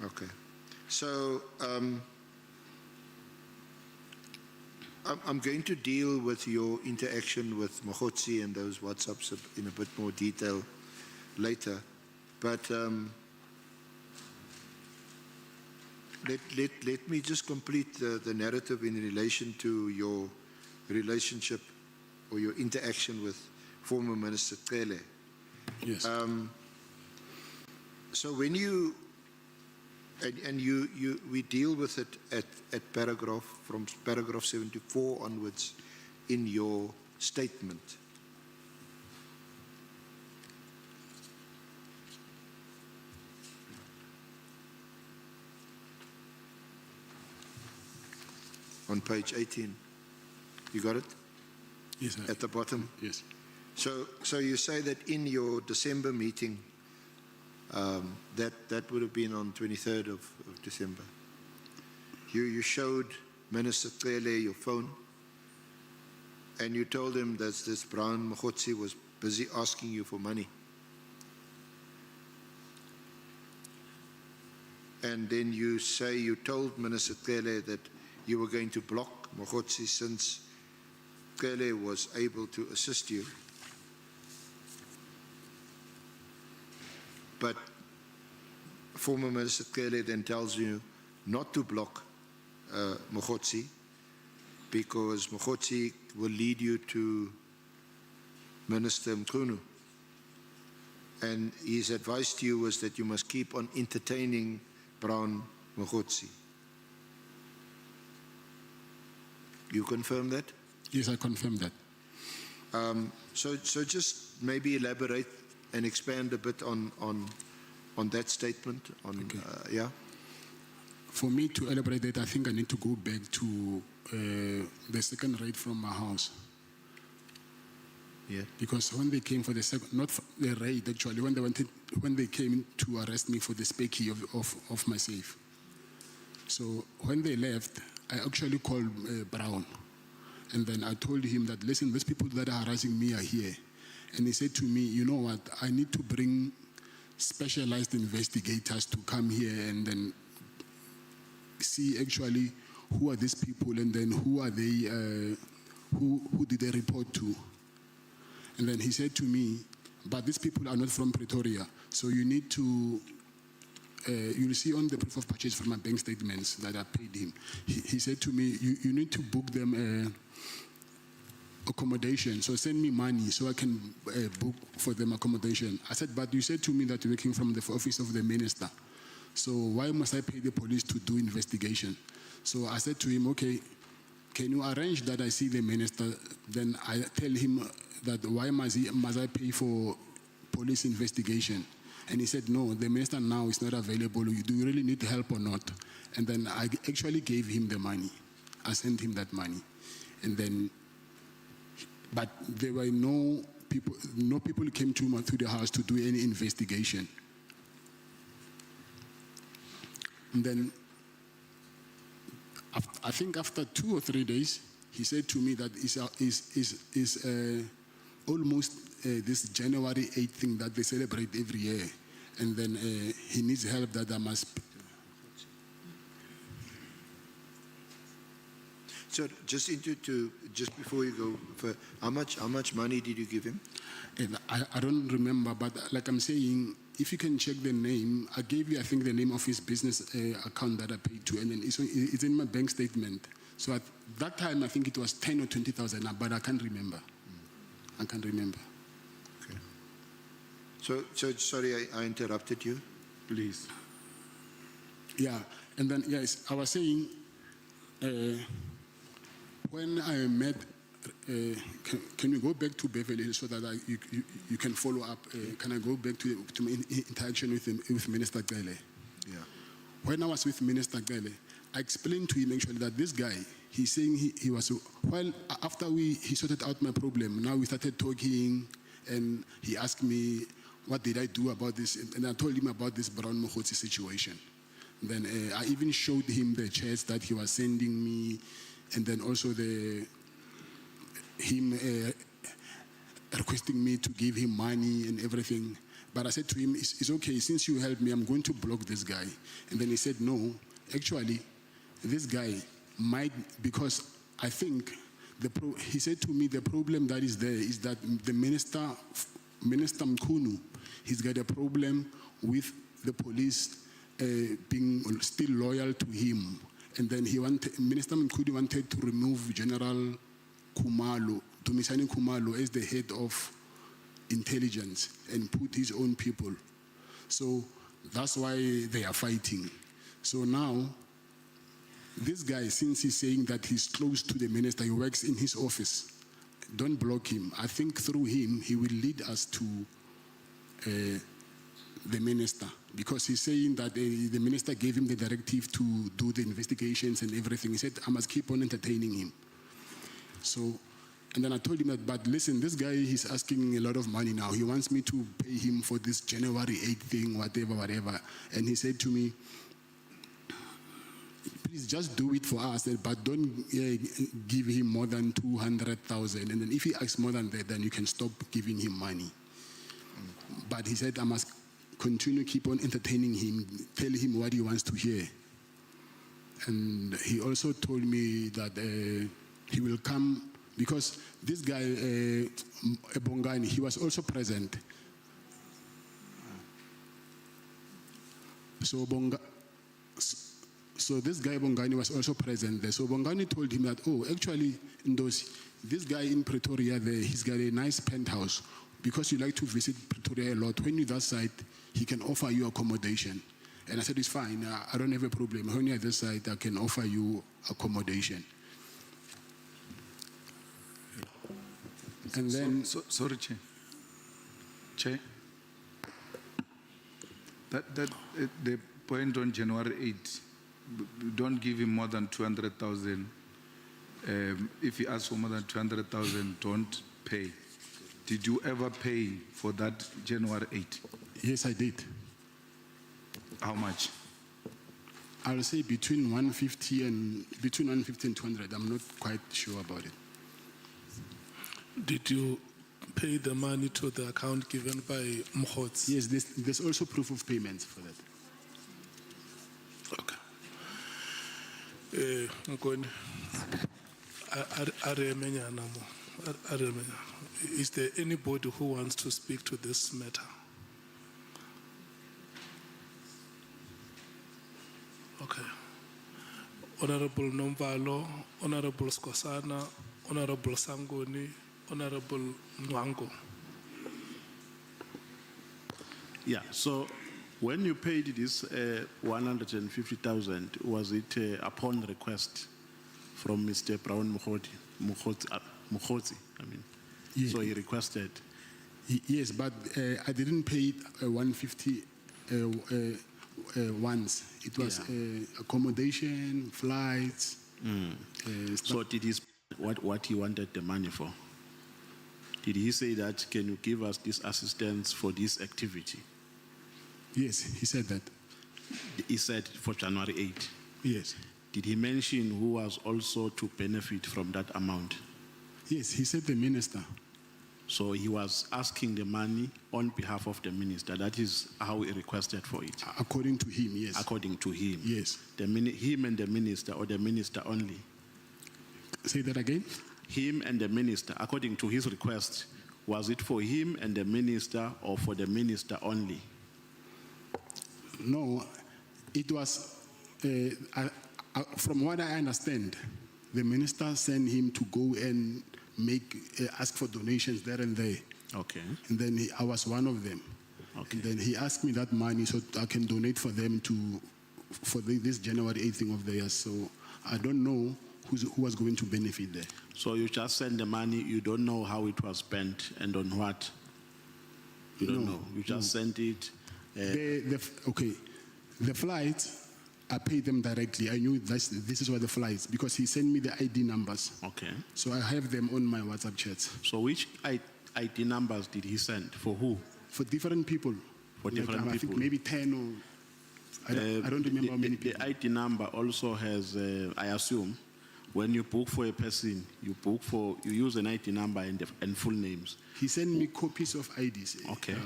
Okay. So I'm going to deal with your interaction with Mogotsi and those WhatsApps in a bit more detail later. But let me just complete the narrative in relation to your relationship or your interaction with former Minister Cele. Yes. So when you, and we deal with it at paragraph, from paragraph 74 onwards in your statement. On page 18. You got it? Yes, sir. At the bottom? Yes. So you say that in your December meeting, that would have been on 23rd of December. You showed Minister Cele your phone, and you told him that this Brown Mogotsi was busy asking you for money. And then you say you told Minister Cele that you were going to block Mogotsi since Cele was able to assist you. But former Minister Cele then tells you not to block Mogotsi because Mogotsi will lead you to Minister Mkhunu. And his advice to you was that you must keep on entertaining Brown Mogotsi. You confirm that? Yes, I confirm that. So just maybe elaborate and expand a bit on that statement. Okay. Yeah. For me to elaborate that, I think I need to go back to the second raid from my house. Yeah. Because when they came for the second, not for the raid actually, when they came to arrest me for the spare key of my safe. So when they left, I actually called Brown, and then I told him that, listen, these people that are harassing me are here. And he said to me, you know what, I need to bring specialized investigators to come here and then see actually who are these people and then who are they, who did they report to. And then he said to me, but these people are not from Pretoria, so you need to, you'll see on the proof of purchase from my bank statements that I paid him. He said to me, you need to book them accommodation, so send me money so I can book for them accommodation. I said, but you said to me that you're working from the office of the minister, so why must I pay the police to do investigation? So I said to him, okay, can you arrange that I see the minister? Then I tell him that why must I pay for police investigation? And he said, no, the minister now is not available. Do you really need help or not? And then I actually gave him the money. I sent him that money. And then, but there were no people came to the house to do any investigation. And then, I think after 2 or 3 days, he said to me that it's almost this January 8th thing that they celebrate every year, and then he needs help that I must. So just before you go, how much money did you give him? And I don't remember, but like I'm saying, if you can check the name, I gave you, I think, the name of his business account that I paid to, and then it's in my bank statement. So at that time, I think it was 10 or 20,000, but I can't remember. I can't remember. Okay. So sorry, I interrupted you. Please. Yeah, and then yes, I was saying, when I met, can you go back to Beverly Hills so that you can follow up? Can I go back to my interaction with Minister Cele? Yeah. When I was with Minister Cele, I explained to him actually that this guy, he's saying he was, well, after he sorted out my problem, now we started talking, and he asked me, what did I do about this? And I told him about this Brown Mogotsi situation. Then I even showed him the chats that he was sending me, and then also him requesting me to give him money and everything. But I said to him, it's okay, since you helped me, I'm going to block this guy. And then he said, no, actually, this guy might, because I think, he said to me, the problem that is there is that the Minister Mkhunu, he's got a problem with the police being still loyal to him. And then Minister Mkhudi wanted to remove General Kumalo, Dumisani Kumalo, as the head of intelligence and put his own people. So that's why they are fighting. So now, this guy, since he's saying that he's close to the minister, he works in his office, don't block him. I think through him, he will lead us to the minister, because he's saying that the minister gave him the directive to do the investigations and everything. He said, I must keep on entertaining him. So, and then I told him that, but listen, this guy, he's asking a lot of money now. He wants me to pay him for this January 8th thing, whatever. And he said to me, please just do it for us, but don't give him more than 200,000. And then if he asks more than that, then you can stop giving him money. But he said, I must continue, keep on entertaining him, tell him what he wants to hear. And he also told me that he will come, because this guy, Bongani, he was also present. So this guy Bongani was also present there. So Bongani told him that, oh, actually, Ndosi, this guy in Pretoria there, he's got a nice penthouse. Because you like to visit Pretoria a lot, when you're that side, he can offer you accommodation. And I said, it's fine, I don't have a problem. When you're at this side, I can offer you accommodation. And then... Sorry, Chair. Chair? The point on January 8th, don't give him more than 200,000. If he asks for more than 200,000, don't pay. Did you ever pay for that January 8th? Yes, I did. How much? I'll say between 150 and 200. I'm not quite sure about it. Did you pay the money to the account given by Mkhotsi? Yes, there's also proof of payments for that. Okay. Ngoni, is there anybody who wants to speak to this matter? Okay. Honorable Nomvalo, Honorable Skosana, Honorable Sangoni, Honorable Nwango. Yeah, so when you paid this 150,000, was it upon request from Mr. Brown Mkhotsi? I mean, yeah. So he requested. Yes, but I didn't pay 150 once. It was accommodation, flights. So did he what he wanted the money for? Did he say that, can you give us this assistance for this activity? Yes, he said that. He said for January 8. Yes. Did he mention who was also to benefit from that amount? Yes, he said the minister. So he was asking the money on behalf of the minister. That is how he requested for it. According to him, yes. According to him. Yes. Him and the minister, or the minister only? Say that again? Him and the minister, according to his request, was it for him and the minister or for the minister only? No, it was, from what I understand, the minister sent him to go and ask for donations there and there. Okay. And then I was one of them. Okay. And then he asked me that money so I can donate for them for this January 8th thing of theirs. So I don't know who was going to benefit there. So you just send the money, you don't know how it was spent and on what? You don't know. You just sent it. Okay, the flights, I paid them directly. I knew this is what the flights, because he sent me the ID numbers. Okay. So I have them on my WhatsApp chats. So which ID numbers did he send? For who? For different people. For different people? I think maybe 10 or... I don't remember how many people. The ID number also has, I assume, when you book for a person, you use an ID number and full names. He sent me copies of IDs. Okay.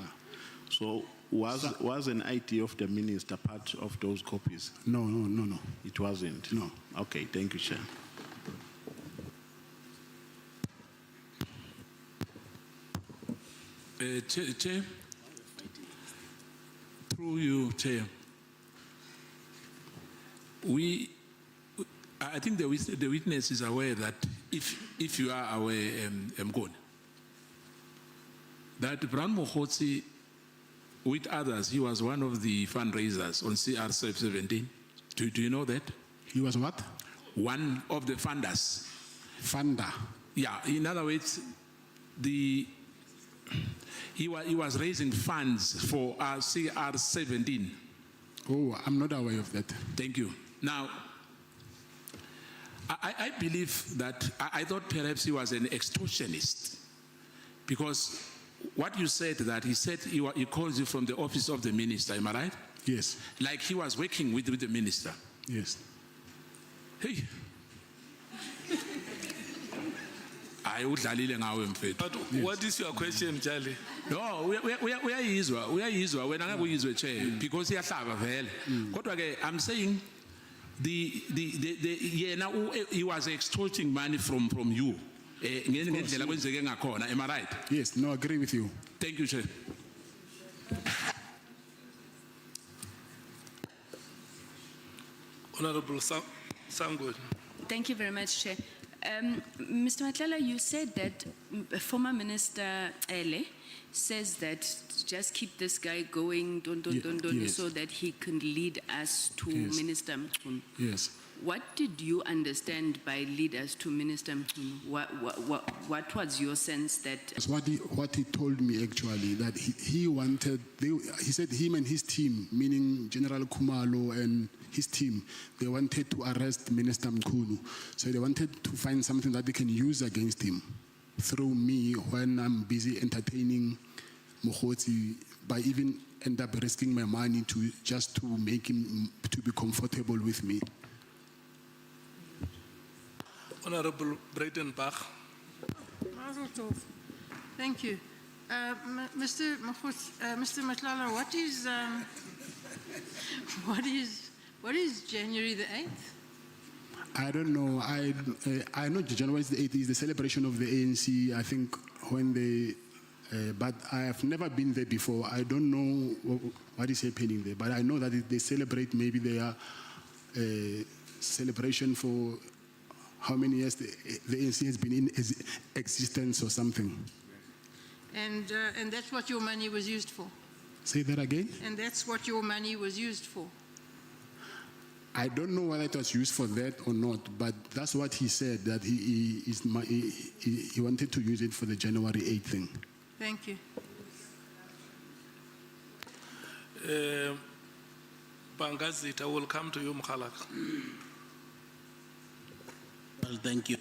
So was an ID of the minister part of those copies? No. It wasn't? No. Okay, thank you, Chair. Chair, through you, Chair, I think the witness is aware that if you are aware, Mkoni, that Brown Mokhotsi, with others, he was one of the fundraisers on CR17. Do you know that? He was what? One of the funders. Funder. Yeah, in other words, he was raising funds for CR17. Oh, I'm not aware of that. Thank you. Now, I believe that, I thought perhaps he was an extortionist, because what you said, that he said he calls you from the office of the minister, am I right? Yes. Like he was working with the minister. Yes. Hey. But what is your question, Charlie? No, uyayizwa wena ngabe uyizwe chair, because iyahlaba vele. Kodwa ke I'm saying he was extorting money from you. Ngendlela kwenzeke ngakhona, am I right? Yes, no, I agree with you. Thank you, Chair. Honorable Sangwe. Thank you very much, Chair. Mr. Matlala, you said that former Minister Ele says that just keep this guy going, Yes. so that he can lead us to Yes. Minister Mkhunu. Yes. What did you understand by lead us to Minister Mkhunu? What was your sense that? That's what he told me actually, that he wanted, he said him and his team, meaning General Kumalo and his team, they wanted to arrest Minister Mkhunu. So they wanted to find something that they can use against him through me when I'm busy entertaining Mokhotsi, by even end up risking my money just to make him to be comfortable with me. Honorable Breitenbach. Mazel tov. Thank you. Mr. Matlala, what is January the 8th? I don't know. I know January the 8th is the celebration of the ANC, I think, when they, but I have never been there before. I don't know what is happening there, but I know that they celebrate maybe their celebration for how many years the ANC has been in existence or something. And that's what your money was used for? Say that again? And that's what your money was used for? I don't know whether it was used for that or not, but that's what he said, that he wanted to use it for the January 8th thing. Thank you. Bangazita, will come to you, Mkhalak. Well, thank you.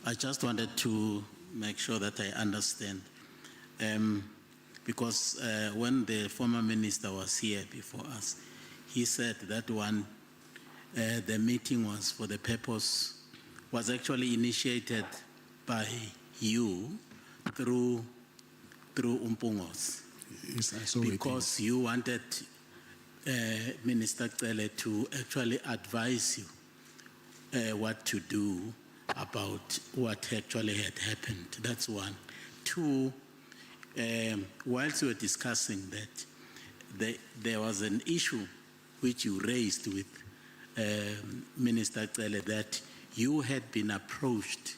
I just wanted to make sure that I understand. Because when the former minister was here before us, he said that the meeting was for the purpose, was actually initiated by you through Umpungos. Yes, I saw because you wanted Minister Cele to actually advise you what to do about what actually had happened. That's one. Two, whilst we were discussing that, there was an issue which you raised with Minister Cele, that you had been approached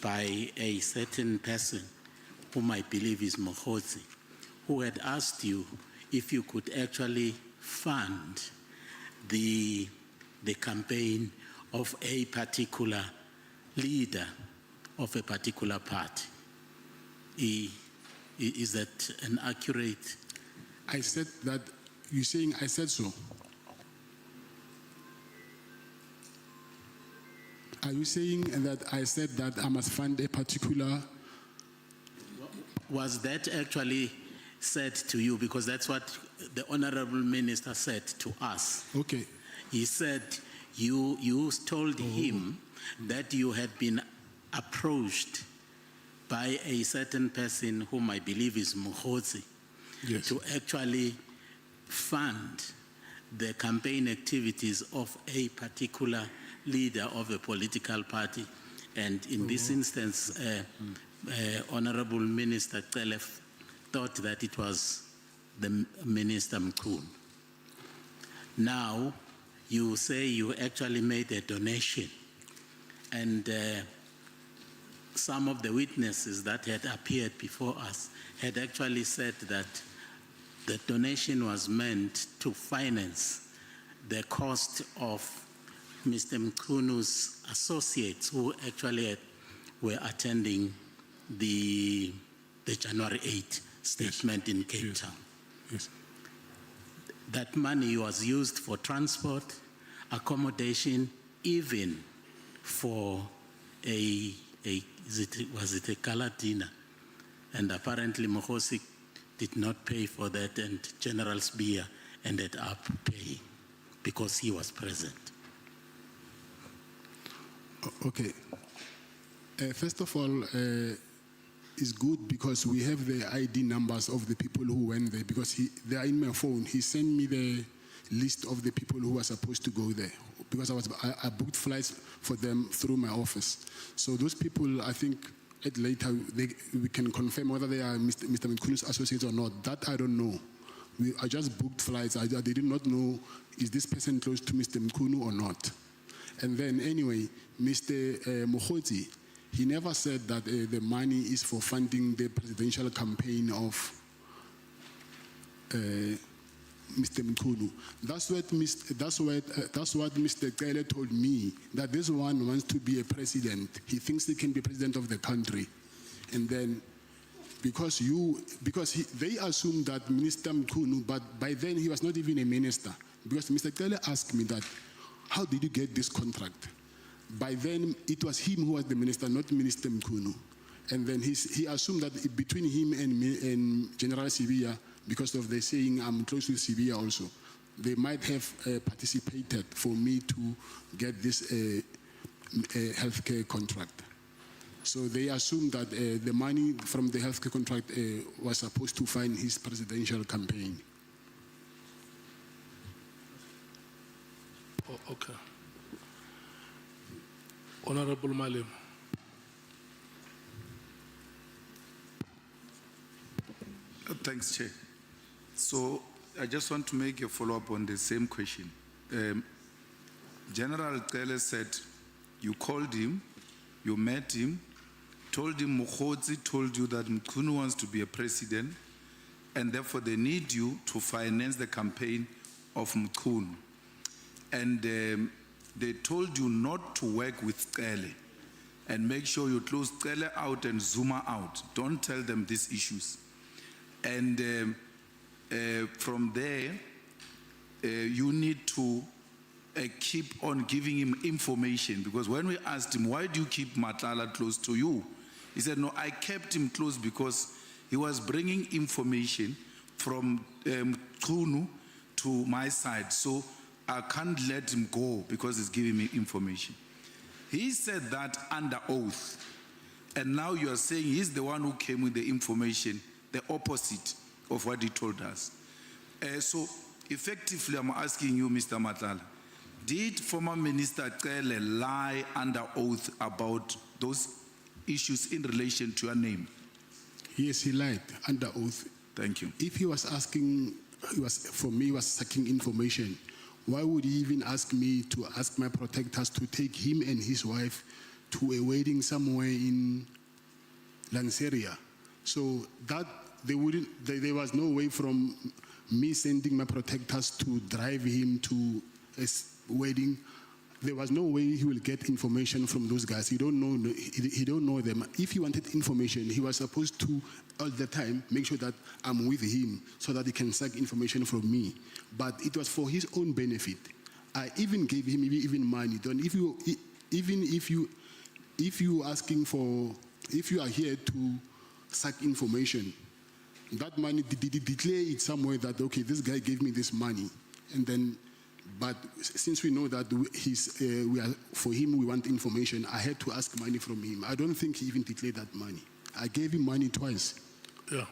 by a certain person, whom I believe is Mokhotsi, who had asked you if you could actually fund the campaign of a particular leader of a particular party. Is that an accurate? I said that, you're saying I said so? Are you saying that I said that I must fund a particular? Was that actually said to you? Because that's what the Honorable Minister said to us. Okay. He said you told him that you had been approached by a certain person whom I believe is Mokhotsi, yes, to actually fund the campaign activities of a particular leader of a political party. And in this instance, Honorable Minister Cele thought that it was the Minister Mkhunu. Now, you say you actually made a donation. And some of the witnesses that had appeared before us had actually said that the donation was meant to finance the cost of Mr. Mkunu's associates who actually were attending the January 8 statement in Cape Town. Yes. That money was used for transport, accommodation, even for was it a gala dinner? And apparently Mohosi did not pay for that, and General Sbia ended up paying because he was present. Okay. First of all, it's good because we have the ID numbers of the people who went there, because they are in my phone. He sent me the list of the people who were supposed to go there, because I booked flights for them through my office. So those people, I think later we can confirm whether they are Mr. Mkunu's associates or not. That I don't know. I just booked flights. I did not know, is this person close to Mr. Mkunu or not? And then anyway, Mr. Mokhotsi, he never said that the money is for funding the presidential campaign of Mr. Mkunu. That's what Mr. Kele told me, that this one wants to be a president. He thinks he can be president of the country. And then because they assumed that Minister Mkunu, but by then he was not even a minister. Because Mr. Kele asked me that, how did you get this contract? By then, it was him who was the minister, not Minister Mkunu. And then he assumed that between him and General Sibia, because of the saying, I'm close with Sibia also, they might have participated for me to get this healthcare contract. So they assumed that the money from the healthcare contract was supposed to fund his presidential campaign. Oh, okay. Honorable Malim. Thanks, Chair. So I just want to make a follow-up on the same question. General Kele said you called him, you met him, told him Mokhotsi told you that Mkunu wants to be a president, and therefore they need you to finance the campaign of Mkunu. And they told you not to work with Kele and make sure you close Kele out and Zuma out. Don't tell them these issues. And from there, you need to keep on giving him information, because when we asked him, why do you keep Matlala close to you? He said, no, I kept him close because he was bringing information from Kunu to my side. So I can't let him go because he's giving me information. He said that under oath. And now you are saying he's the one who came with the information, the opposite of what he told us. So effectively, I'm asking you, Mr. Matlala, did former Minister Kele lie under oath about those issues in relation to your name? Yes, he lied under oath. Thank you. If he was asking, for me, was seeking information, why would he even ask me to ask my protectors to take him and his wife to a wedding somewhere in Lanseria? So that there was no way from me sending my protectors to drive him to a wedding. There was no way he will get information from those guys. He don't know them. If he wanted information, he was supposed to all the time make sure that I'm with him so that he can suck information from me. But it was for his own benefit. I even gave him even money. If you are here to suck information, that money, declare it somewhere that, okay, this guy gave me this money. And then, but since we know that for him, we want information, I had to ask money from him. I don't think he even declared that money. I gave him money twice. Yeah.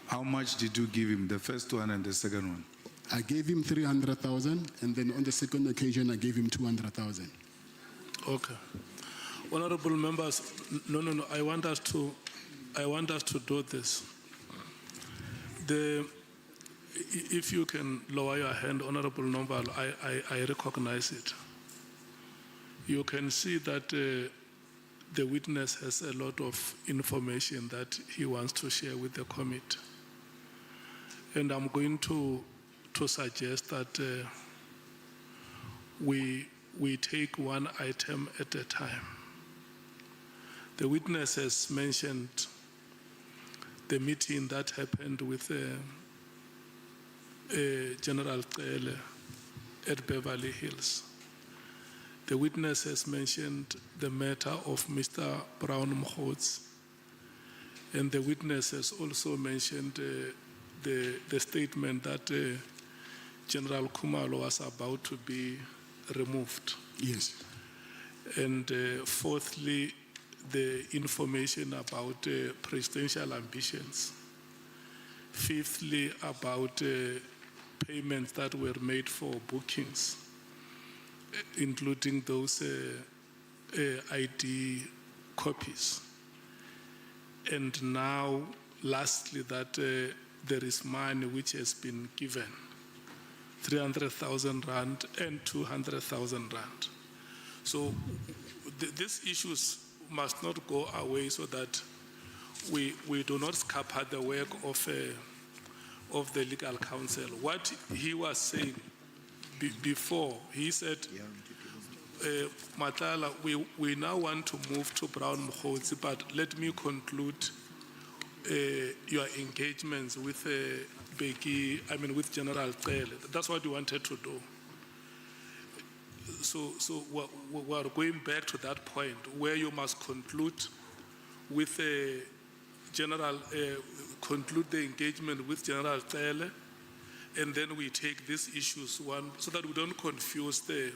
How much did you give him, the first one and the second one? I gave him 300,000, and then on the second occasion, I gave him 200,000. Okay. Honorable members, no, I want us to do this. if you can lower your hand, Honorable Nombal, I recognize it. You can see that the witness has a lot of information that he wants to share with the committee. And I'm going to suggest that we take one item at a time. The witness has mentioned the meeting that happened with General Cele at Beverly Hills. The witness has mentioned the matter of Mr. Brown Mkhots, and the witness has also mentioned the statement that General Kumalo was about to be removed. Yes. And fourthly, the information about presidential ambitions. Fifthly, about payments that were made for bookings, including those ID copies. And now, lastly, that there is money which has been given, 300,000 rand and 200,000 rand. So these issues must not go away so that we do not scupper the work of the legal counsel. What he was saying before, he said, Matlala, we now want to move to Brown Mkhosi, but let me conclude your engagements with with General Cele. That's what you wanted to do. So we're going back to that point where you must conclude with conclude the engagement with General Cele, and then we take these issues one, so that we don't confuse the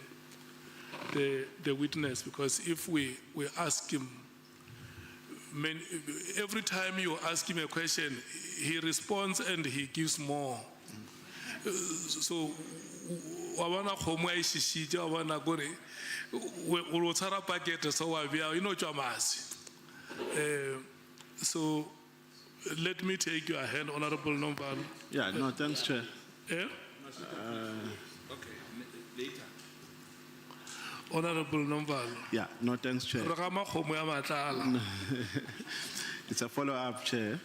witness, because if we ask him, every time you ask him a question, he responds and he gives more. So, wawana khomo ai shishija wawana gore o tsara packet so wa bia you know jamasi. So let me take your hand, Honorable Nombal. Yeah, no, thanks, Chair. Okay, later. Honorable Nombal. Yeah, no, thanks, Chair. Ragama khomo ya Matlala. It's a follow-up, Chair,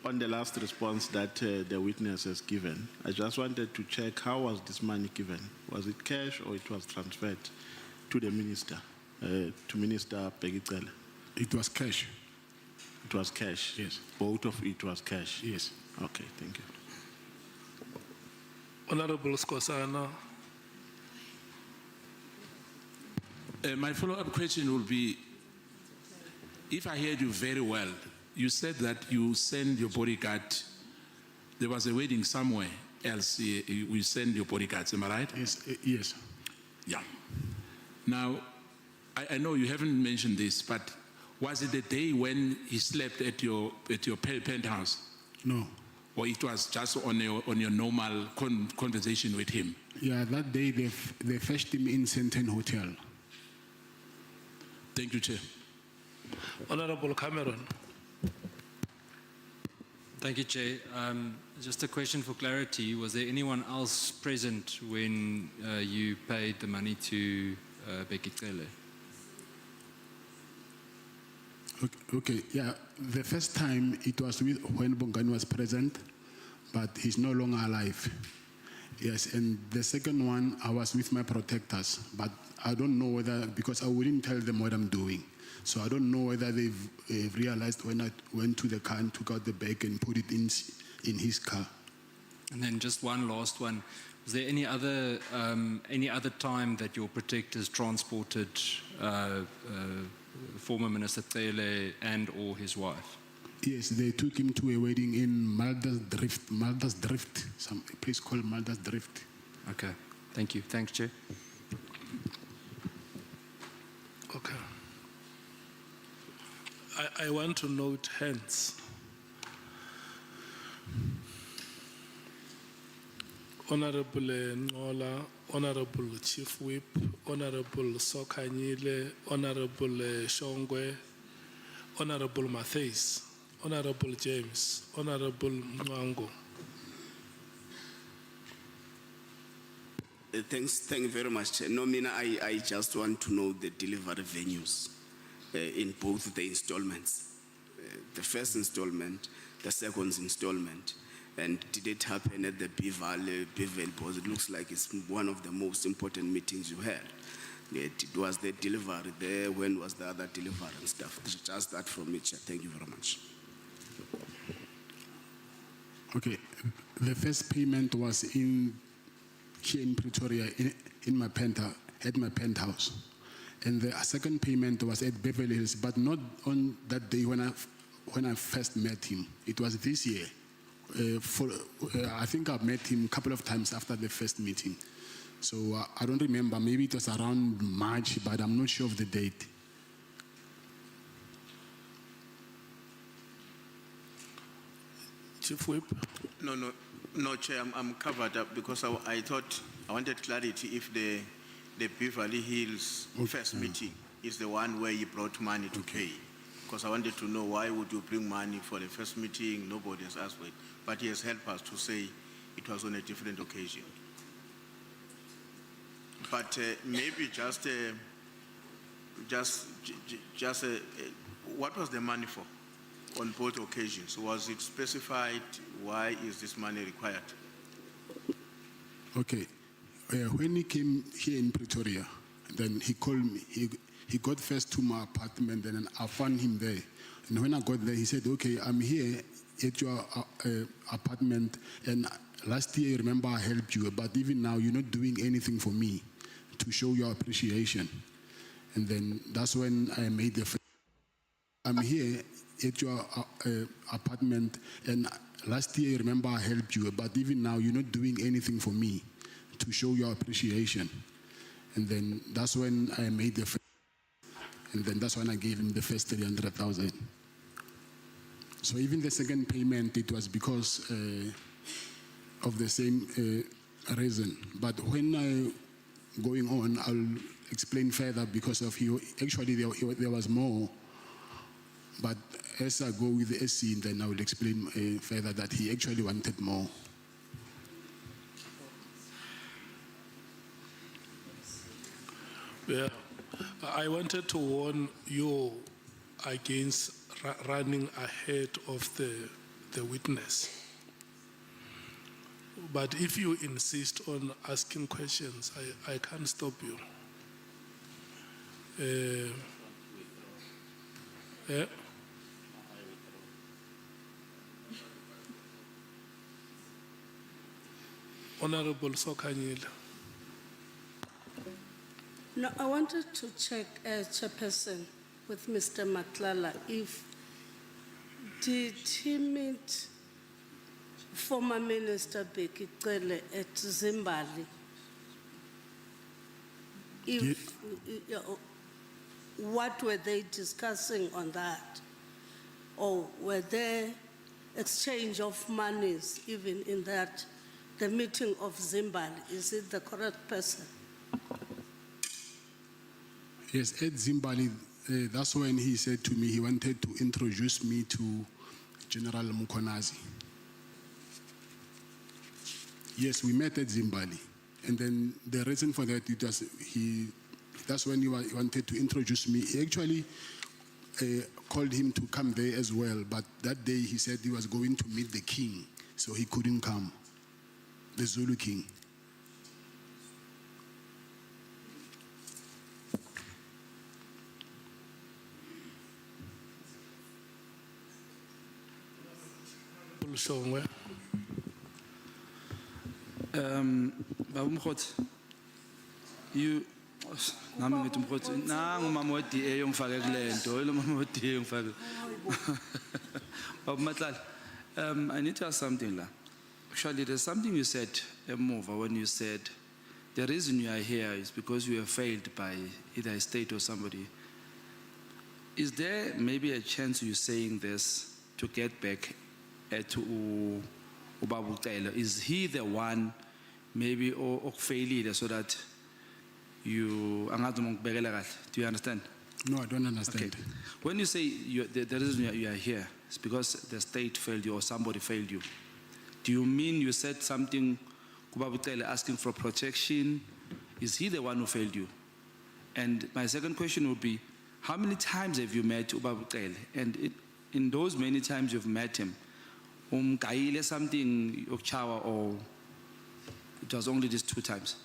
on the last response that the witness has given. I just wanted to check, how was this money given? Was it cash or it was transferred to the minister, to Minister Peggy Cele? It was cash. It was cash? Yes. Both of it was cash? Yes. Okay, thank you. Honorable Skosana. My follow-up question will be, if I heard you very well, you said that you send your bodyguard, there was a wedding somewhere else, we send your bodyguards, am I right? Yes. Yes. Yeah. Now, I know you haven't mentioned this, but was it the day when he slept at your penthouse? No. Or it was just on your normal conversation with him? Yeah, that day they fetched him in Senten Hotel. Thank you, Chair. Honorable Cameron. Thank you, Chair. Just a question for clarity. Was there anyone else present when you paid the money to Becky Cele? Okay, yeah. The first time it was when Bongani was present, but he's no longer alive. Yes, and the second one, I was with my protectors, but I don't know whether, because I wouldn't tell them what I'm doing. So I don't know whether they've realized when I went to the car and took out the bag and put it in his car. And then just one last one. Was there any other time that your protectors transported former Minister Cele and or his wife? Yes, they took him to a wedding in Malda's Drift, some place called Malda's Drift. Okay, thank you. Thanks, Chair. Okay. I want to note hence. Honorable Ngola, Honorable Chief Whip, Honorable Sokanyile, Honorable Shongwe, Honorable Matthews, Honorable James, Honorable Mwango. Thank you very much. Chair. No, Mina, I just want to know the delivery venues in both the installments. The first installment, the second installment. And did it happen at the Bevel Because it looks like it's one of the most important meetings you had. Was the delivery there? When was the other delivery and stuff? Just that from me, Chair. Thank you very much. Okay, the first payment was here in Pretoria in my at my penthouse, and the second payment was at Beverly Hills, but not on that day when I first met him. It was this year. I think I met him a couple of times after the first meeting, so I don't remember. Maybe it was around March, but I'm not sure of the date. Chief Whip. No, Chair, I'm covered up because I thought I wanted clarity if the Beverly Hills first meeting is the one where you brought money to pay. Because I wanted to know why would you bring money for the first meeting? Nobody has asked for it. But he has helped us to say it was on a different occasion. But maybe what was the money for on both occasions? Was it specified? Why is this money required? Okay, when he came here in Pretoria, then he called me. He got first to my apartment, and then I found him there. And when I got there, he said, "Okay, I'm here at your apartment, and last year, remember, I helped you, but even now, you're not doing anything for me to show your appreciation." And then that's when I made the. I'm here at your apartment, and last year, remember, I helped you, but even now, you're not doing anything for me to show your appreciation. And then that's when I made the. And then that's when I gave him the first 300,000. So even the second payment, it was because of the same reason. But when going on, I'll explain further because of actually there was more. But as I go with the SC, then I will explain further that he actually wanted more. Yeah, I wanted to warn you against running ahead of the witness. But if you insist on asking questions, I can't stop you. Yeah. Honorable Sokanyile. No, I wanted to check, Chairperson, with Mr. Matlala, did he meet former Minister Bheki Cele at Zimbabwe? What were they discussing on that? Or were there exchange of monies even in that, the meeting of Zimbabwe? Is it the correct person? Yes, at Zimbabwe, that's when he said to me he wanted to introduce me to General Mukhonazi. Yes, we met at Zimbabwe. And then the reason for that, that's when he wanted to introduce me. He actually called him to come there as well, but that day he said he was going to meet the king, so he couldn't come, the Zulu king. Babu Mkhotsi, you nami ngithi Mkhotsi nangu mama weDA ongifake kulento lo mama weDA ongifake Babu Matlala, I need to ask something la. Actually, there's something you said emuva when you said the reason you are here is because you were failed by either a state or somebody. Is there maybe a chance you saying this to get back to Ubabu Taylor? Is he the one maybe or failed so that you do you understand? No, I don't understand. Okay. When you say the reason you are here is because the state failed you or somebody failed you, do you mean you said something Ubaba Cele asking for protection? Is he the one who failed you? And my second question would be, how many times have you met Ubaba Cele? And in those many times you've met him, kayile something yokchawa, or it was only these 2 times?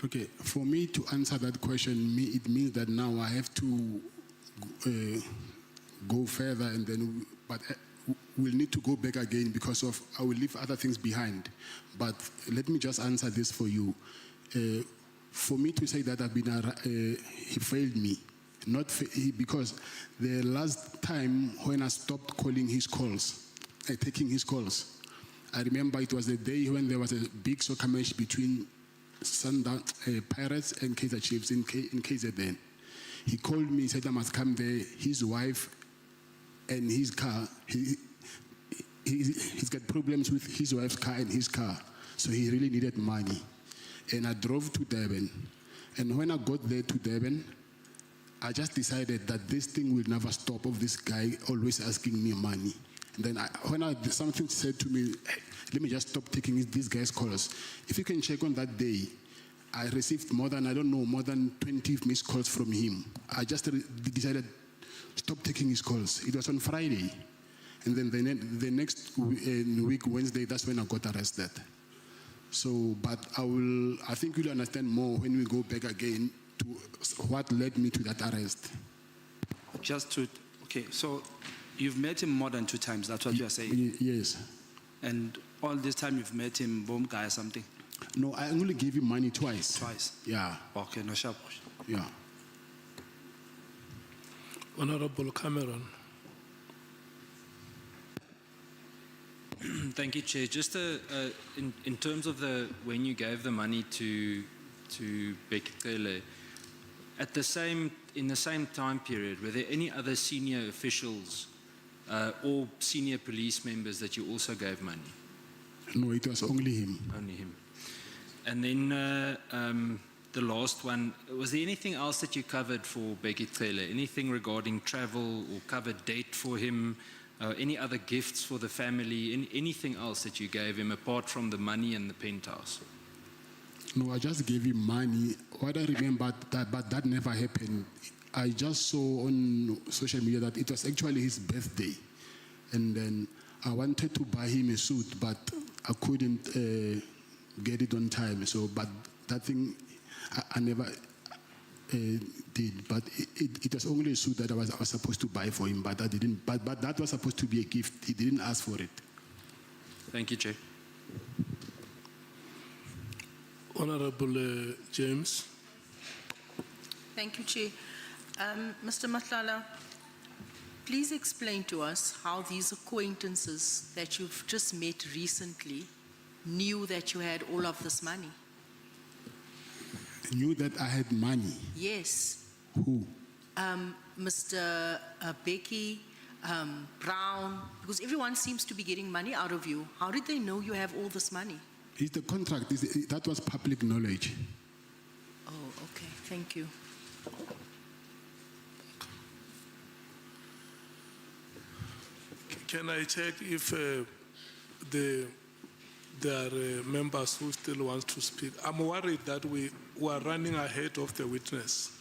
Okay, for me to answer that question, it means that now I have to go further, and then, but we'll need to go back again because of I will leave other things behind. But let me just answer this for you. For me to say that he failed me, because the last time when I stopped calling his calls, taking his calls, I remember it was the day when there was a big soccer match between Sundown Pirates and Kaizer Chiefs in KZN. He called me, said I must come there. His wife and his car, he's got problems with his wife's car and his car, so he really needed money. And I drove to Durban. And when I got there to Durban, I just decided that this thing will never stop of this guy always asking me money. And then something said to me, hey, let me just stop taking these guys' calls. If you can check on that day, I received more than 20 missed calls from him. I just decided stop taking his calls. It was on Friday. And then the next week, Wednesday, that's when I got arrested. So, but I think you'll understand more when we go back again to what led me to that arrest. Okay, so you've met him more than 2 times, that's what you are saying? Yes. And all this time you've met him, bomb guy or something? No, I only gave him money twice. Twice? Yeah. Okay, no sharp. Yeah. Honorable Cameron. Thank you, Chair. Just in terms of when you gave the money to Becky Cele, in the same time period, were there any other senior officials or senior police members that you also gave money? No, it was only him. Only him. And then the last one, was there anything else that you covered for Becky Cele? Anything regarding travel or covered date for him? Any other gifts for the family? Anything else that you gave him apart from the money and the penthouse? No, I just gave him money. What I remember, but that never happened. I just saw on social media that it was actually his birthday. And then I wanted to buy him a suit, but I couldn't get it on time. So, but that thing, I never did. But it was only a suit that I was supposed to buy for him, but I didn't. But that was supposed to be a gift. He didn't ask for it. Thank you, Chair. Honorable James. Thank you, Chair. Mr. Matlala, please explain to us how these acquaintances that you've just met recently knew that you had all of this money. Knew that I had money? Yes. Who? Mr. Becky, Brown, because everyone seems to be getting money out of you. How did they know you have all this money? It's the contract. That was public knowledge. Oh, okay. Thank you. Can I check if there are members who still want to speak? I'm worried that we are running ahead of the witness.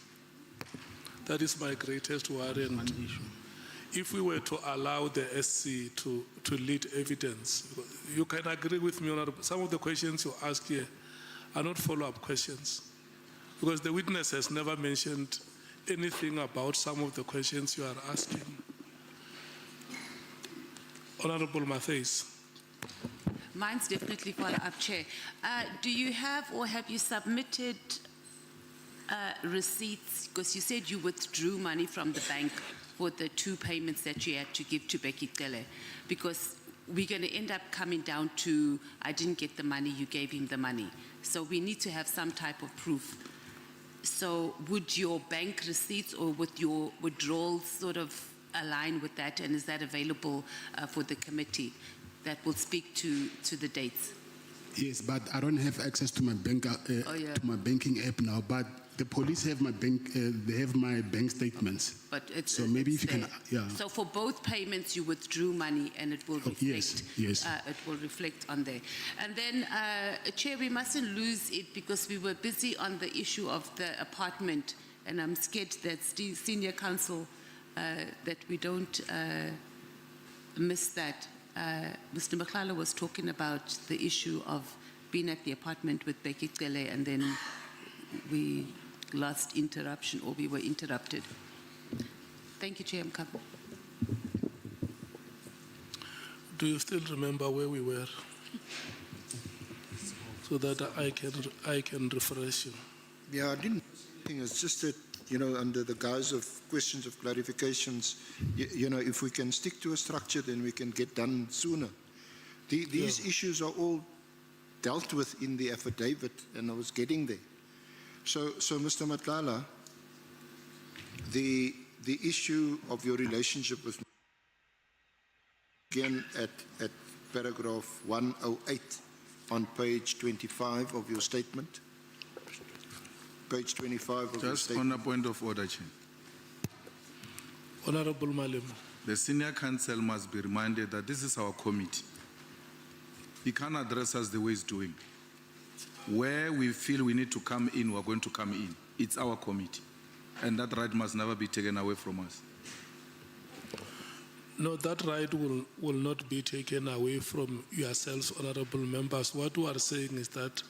That is my greatest worry. And if we were to allow the SC to lead evidence, you can agree with me on some of the questions you ask here are not follow-up questions, because the witness has never mentioned anything about some of the questions you are asking. Honorable Matthews. Mine's definitely follow-up, Chair. Do you have or have you submitted receipts? Because you said you withdrew money from the bank for the 2 payments that you had to give to Becky Cele. Because we're going to end up coming down to, I didn't get the money, you gave him the money. So we need to have some type of proof. So would your bank receipts or with your withdrawals sort of align with that, and is that available for the committee that will speak to the dates? Yes, but I don't have access to my yeah. to my banking app now. But the police have my bank. They have my bank statements. But it's So maybe it's if you there. can, yeah. So for both payments, you withdrew money, and it will reflect. yes. It will reflect on there. And then, Chair, we mustn't lose it because we were busy on the issue of the apartment, and I'm scared that senior counsel that we don't miss that. Mr. Matlala was talking about the issue of being at the apartment with Becky Cele, and then we lost interruption, or we were interrupted. Thank you, Chair Mkapa. Do you still remember where we were? So that I can refresh you. Yeah, I didn't think it's just that, under the guise of questions of clarifications, if we can stick to a structure, then we can get done sooner. These issues are all dealt with in the affidavit, and I was getting there. So Mr. Matlala, the issue of your relationship with again at paragraph 108 on page 25 of your statement. Page 25 of your Just statement. on a point of order, Chair. Honorable Malema. The senior counsel must be reminded that this is our committee. He can't address us the way he's doing. Where we feel we need to come in, we're going to come in. It's our committee. And that right must never be taken away from us. No, that right will not be taken away from yourselves, honorable members. What we are saying is that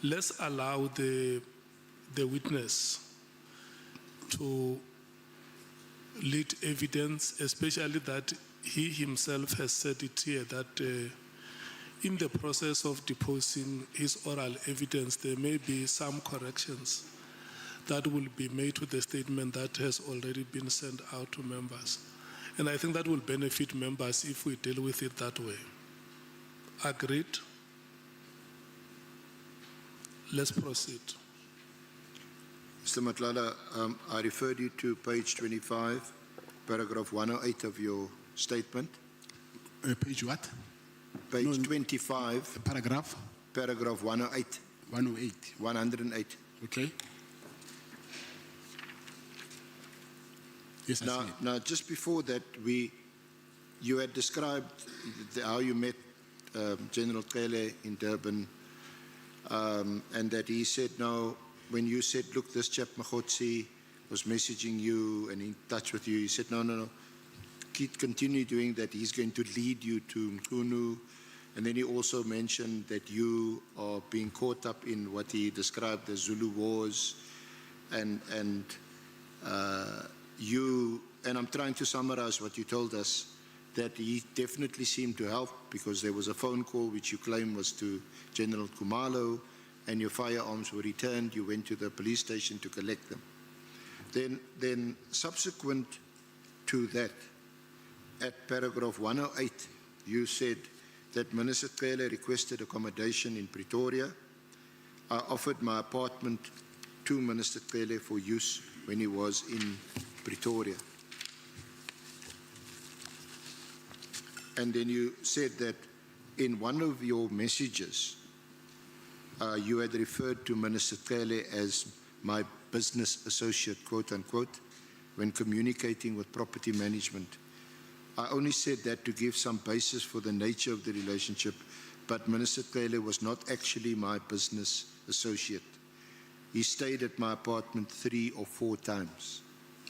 let's allow the witness to lead evidence, especially that he himself has said it here, that in the process of deposing his oral evidence, there may be some corrections that will be made to the statement that has already been sent out to members. And I think that will benefit members if we deal with it that way. Agreed? Let's proceed. Mr. Matlala, I referred you to page 25, paragraph 108 of your statement. Page what? Page 25. Paragraph? Paragraph 108. 108. 108. Okay. Yes, I see it. Now, just before that, you had described how you met General Cele in Durban, and that he said, no, when you said, look, this chap Magotsi was messaging you and in touch with you, he said, no, continue doing that. He's going to lead you to Mkunu. And then he also mentioned that you are being caught up in what he described as Zulu wars, and I'm trying to summarize what you told us, that he definitely seemed to help because there was a phone call which you claim was to General Kumalo, and your firearms were returned. You went to the police station to collect them. Then subsequent to that, at paragraph 108, you said that Minister Cele requested accommodation in Pretoria. I offered my apartment to Minister Cele for use when he was in Pretoria. And then you said that in one of your messages, you had referred to Minister Cele as my business associate, quote unquote, when communicating with property management. I only said that to give some basis for the nature of the relationship, but Minister Cele was not actually my business associate. He stayed at my apartment 3 or 4 times.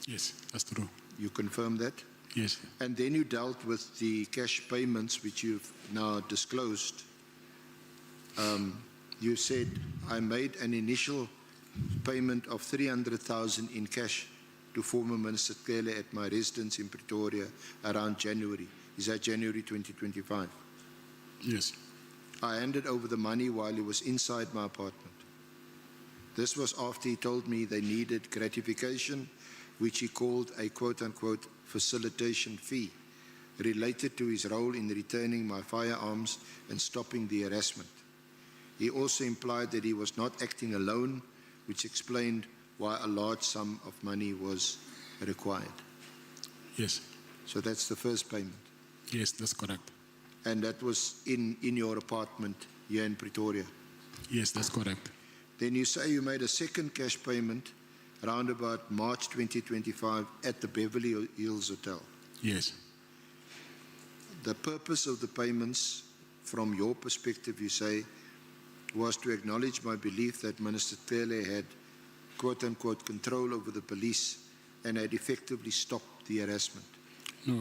Yes, that's true. You confirm that? Yes. And then you dealt with the cash payments, which you've now disclosed. You said, I made an initial payment of 300,000 in cash to former Minister Cele at my residence in Pretoria around January. Is that January 2025? Yes. I handed over the money while he was inside my apartment. This was after he told me they needed gratification, which he called a quote-unquote facilitation fee, related to his role in returning my firearms and stopping the harassment. He also implied that he was not acting alone, which explained why a large sum of money was required. Yes. So that's the first payment. Yes, that's correct. And that was in your apartment here in Pretoria. Yes, that's correct. Then you say you made a second cash payment around about March 2025 at the Beverly Hills Hotel. Yes. The purpose of the payments, from your perspective, you say, was to acknowledge my belief that Minister Tlele had quote-unquote control over the police and had effectively stopped the harassment. No,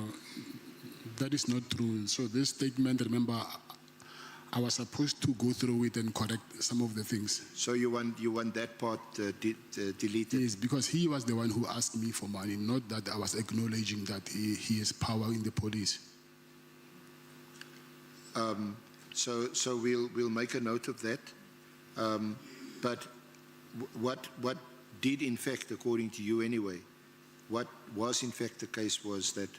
that is not true. So this statement, remember, I was supposed to go through it and correct some of the things. So you want that part deleted? Yes, because he was the one who asked me for money, not that I was acknowledging that he has power in the police. So we'll make a note of that. But what did in fact, according to you anyway, what was in fact the case was that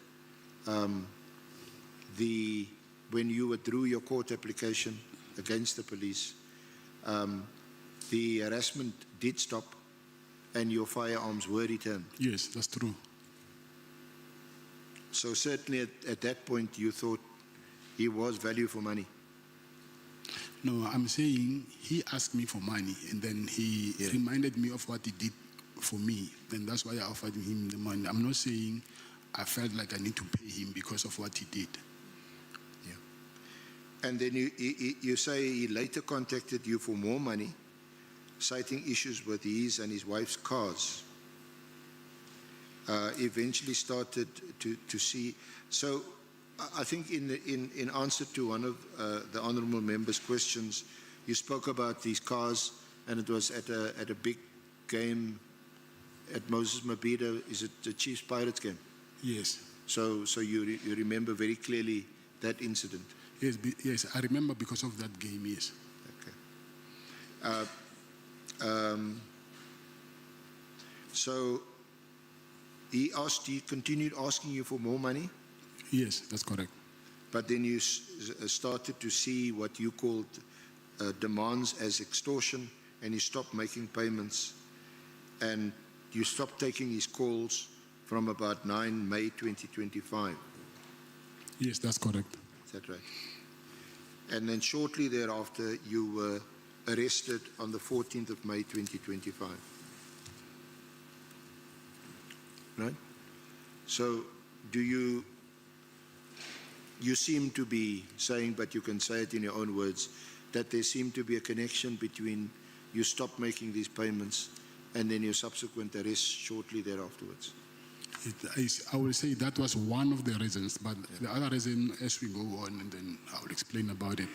when you withdrew your court application against the police, the harassment did stop and your firearms were returned. Yes, that's true. So certainly at that point you thought he was value for money. No, I'm saying he asked me for money and then he reminded me of what he did for me. Then that's why I offered him the money. I'm not saying I felt like I need to pay him because of what he did. And then you say he later contacted you for more money, citing issues with his and his wife's cars. Eventually started to see. So I think in answer to one of the honourable member's questions, you spoke about these cars, and it was at a big game at Moses Mabhida. Is it the Chiefs Pirates game? Yes. So you remember very clearly that incident. Yes, yes, I remember because of that game, yes. Okay. So he continued asking you for more money? Yes, that's correct. But then you started to see what you called demands as extortion, and he stopped making payments, and you stopped taking his calls from about 9 May 2025. Yes, that's correct. Is that right? And then shortly thereafter, you were arrested on the 14th of May 2025. Right? So do you seem to be saying, but you can say it in your own words, that there seemed to be a connection between you stopped making these payments and then your subsequent arrest shortly thereafterwards? I will say that was one of the reasons, but the other reason, as we go on, and then I will explain about it.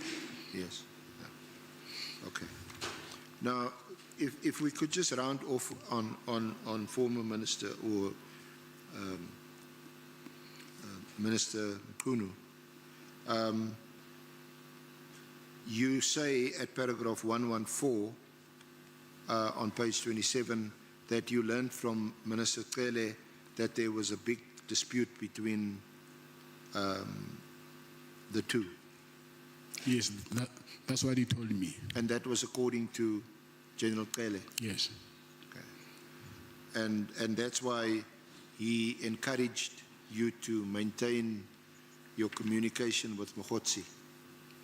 Yes. Yeah. Okay. Now, if we could just round off on former Minister or Minister Mkhunu. You say at paragraph 114 on page 27 that you learned from Minister Tlele that there was a big dispute between the two. Yes, that's what he told me. And that was according to General Tlele? Yes. Okay. And that's why he encouraged you to maintain your communication with Mogotsi?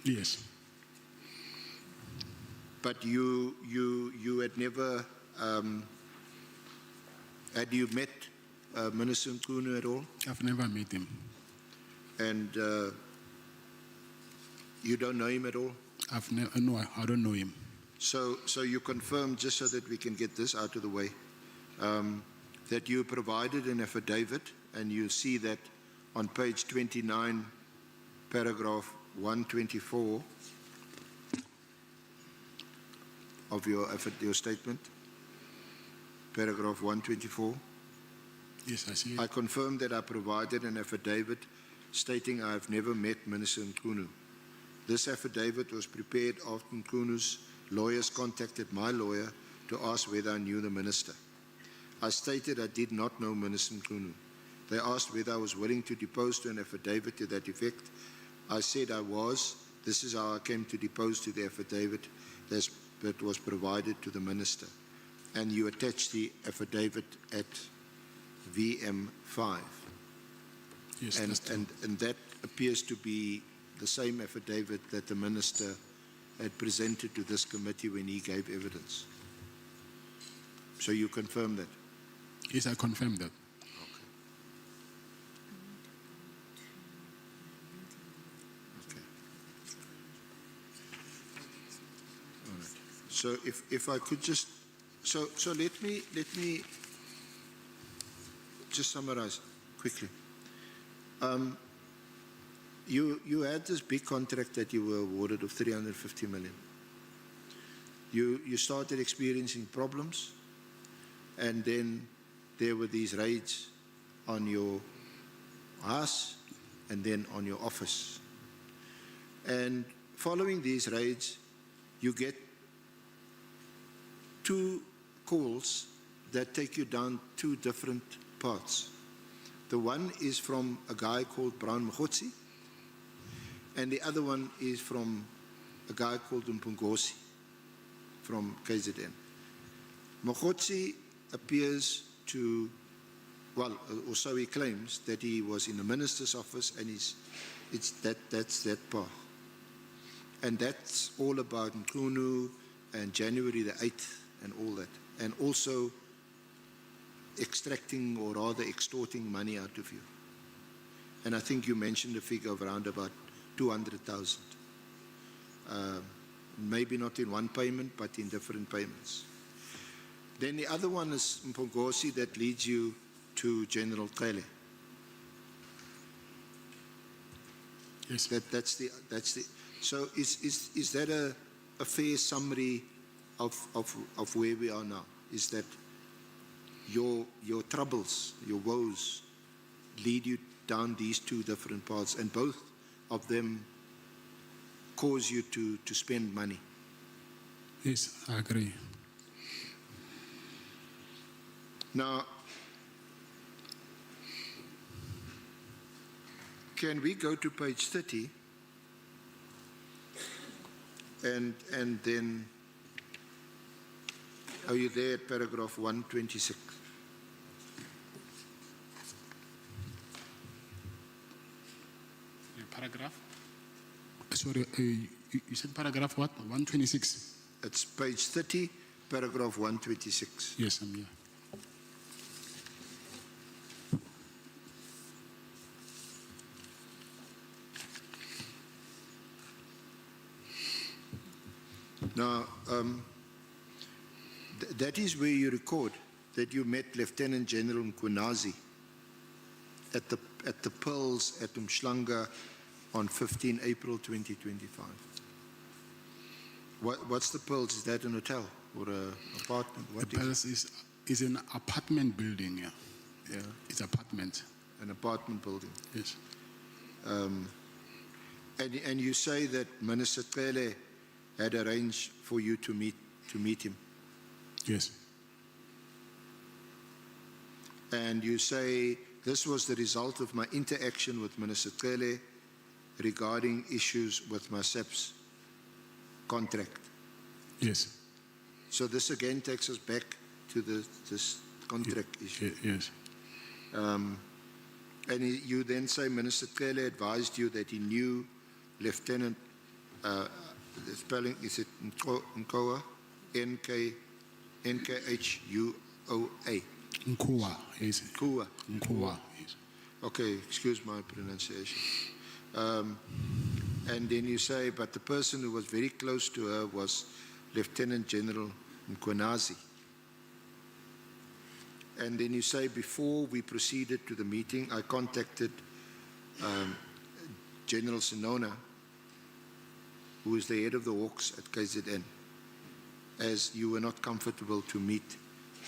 Yes. But you had never, had you met Minister Mkhunu at all? I've never met him. And you don't know him at all? No, I don't know him. So you confirm, just so that we can get this out of the way, that you provided an affidavit, and you see that on page 29, paragraph 124 of your statement, paragraph 124. Yes, I see it. I confirm that I provided an affidavit stating I have never met Minister Mkhunu. This affidavit was prepared after Mkhunu's lawyers contacted my lawyer to ask whether I knew the minister. I stated I did not know Minister Mkhunu. They asked whether I was willing to depose to an affidavit to that effect. I said I was. This is how I came to depose to the affidavit that was provided to the minister. And you attached the affidavit at VM5. Yes, and that appears to be the same affidavit that the minister had presented to this committee when he gave evidence. So you confirm that? Yes, I confirm that. Okay. All right. So if I could just, so let me just summarize quickly. You had this big contract that you were awarded of 350 million. You started experiencing problems, and then there were these raids on your house and then on your office. And following these raids, you get 2 calls that take you down 2 different paths. The one is from a guy called Brown Mkhotsi, and the other one is from a guy called Mpungosi from KZN. Mkhotsi appears to, well, or so he claims, that he was in the minister's office, and that's that path. And that's all about Mkhunu and January the 8th and all that. And also extracting, or rather extorting, money out of you. And I think you mentioned a figure of around about 200,000. Maybe not in one payment, but in different payments. Then the other one is Mpongosi, that leads you to General Cele. Yes. That's the. So is that a fair summary of where we are now? Is that your troubles, your woes, lead you down these 2 different paths, and both of them cause you to spend money? Yes, I agree. Now, can we go to page 30 and then, are you there at paragraph 126? Paragraph? Sorry, you said paragraph what? 126? It's page 30, paragraph 126. Yes, I'm here. Now, that is where you record that you met Lieutenant General Mkhwanazi at the Pearls at Umhlanga on 15 April 2025. What's the Pearls? Is that an hotel or an apartment? What The Pearls is an apartment building, yeah. Yeah. It's apartment. An apartment building. Yes. And you say that Minister Cele had arranged for you to meet him. Yes. And you say this was the result of my interaction with Minister Cele regarding issues with my SEP's contract. Yes. So this again takes us back to this contract issue. Yes. And you then say Minister Cele advised you that he knew Lieutenant, the spelling, is it Nkoa? Nkhua. Nkua, yes. Nkua. Nkua, yes. Okay, excuse my pronunciation. And then you say, but the person who was very close to her was Lieutenant General Mkhwanazi. And then you say, before we proceeded to the meeting, I contacted General Sinona, who is the head of the Hawks at KZN, as you were not comfortable to meet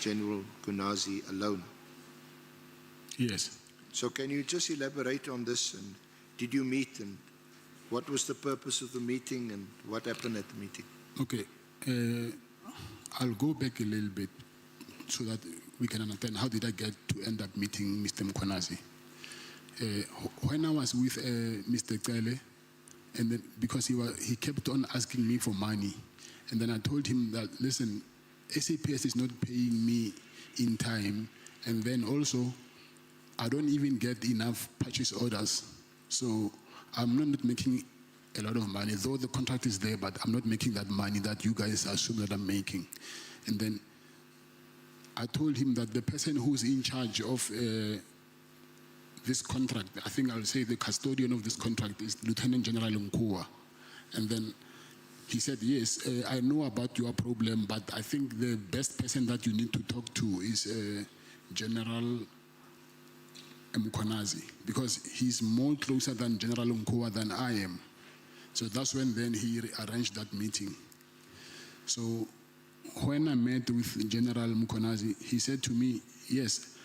General Mkhwanazi alone. Yes. So can you just elaborate on this? And did you meet, and what was the purpose of the meeting, and what happened at the meeting? Okay. I'll go back a little bit so that we can understand how did I get to end up meeting Mr. Mkhwanazi. When I was with Mr. Cele, and then because he kept on asking me for money, and then I told him that, listen, SAPS is not paying me in time, and then also I don't even get enough purchase orders, so I'm not making a lot of money, though the contract is there, but I'm not making that money that you guys assume that I'm making. And then I told him that the person who's in charge of this contract, I think I'll say the custodian of this contract is Lieutenant General Nkua. And then he said, yes, I know about your problem, but I think the best person that you need to talk to is General Mkonazi, because he's more closer than General Nkua than I am. So that's when then he arranged that meeting. So when I met with General Mkonazi, he said to me, yes,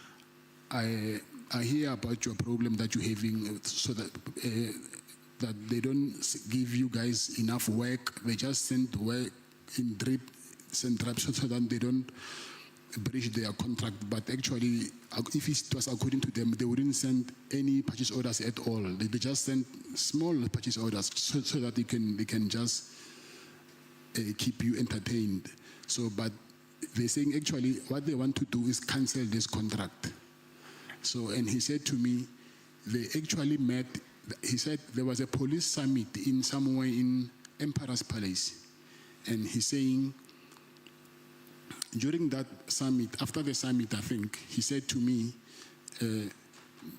I hear about your problem that you're having, so that that they don't give you guys enough work. They just send work in drips and drops so that they don't breach their contract. But actually, if it was according to them, they wouldn't send any purchase orders at all. They just send small purchase orders so that they can just keep you entertained. So, but they're saying actually what they want to do is cancel this contract. So, and he said to me, they actually met. He said there was a police summit in somewhere in Emperor's Palace, and he's saying during that summit, after the summit, I think he said to me,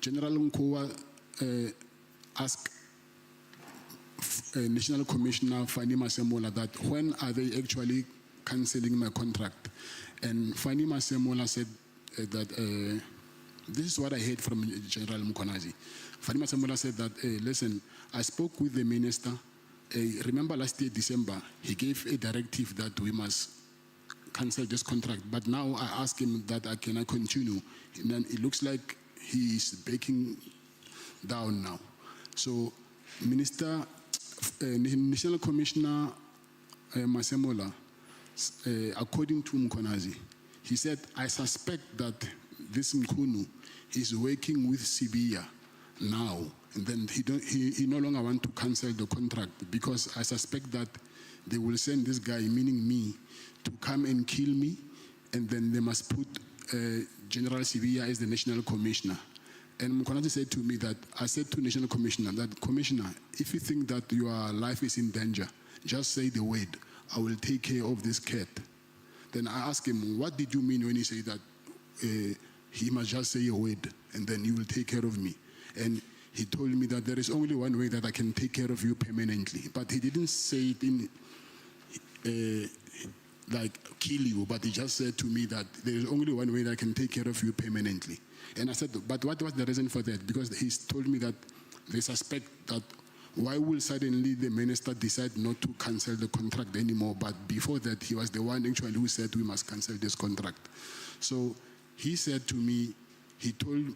General Nkua asked National Commissioner Fani Masemola that when are they actually cancelling my contract, and Fani Masemola said that. This is what I heard from General Mkonazi. Fani Masemola said that, listen, I spoke with the minister. Remember last year, December, he gave a directive that we must cancel this contract. But now I asked him that can I continue? And then it looks like he is backing down now. So National Commissioner Masemola, according to Mkonazi, he said, I suspect that this Mkunu is working with Sibiya now, and then he no longer want to cancel the contract because I suspect that they will send this guy, meaning me, to come and kill me, and then they must put General Sibiya as the National Commissioner. And Mkonazi said to me that, I said to National Commissioner that, Commissioner, if you think that your life is in danger, just say the word. I will take care of this cat. Then I asked him, what did you mean when you say that he must just say a word and then you will take care of me? And he told me that there is only one way that I can take care of you permanently. But he didn't say it in like kill you, but he just said to me that there is only one way that I can take care of you permanently. And I said, but what was the reason for that? Because he told me that they suspect that why will suddenly the minister decide not to cancel the contract anymore? But before that, he was the one actually who said we must cancel this contract. So he said to me, he told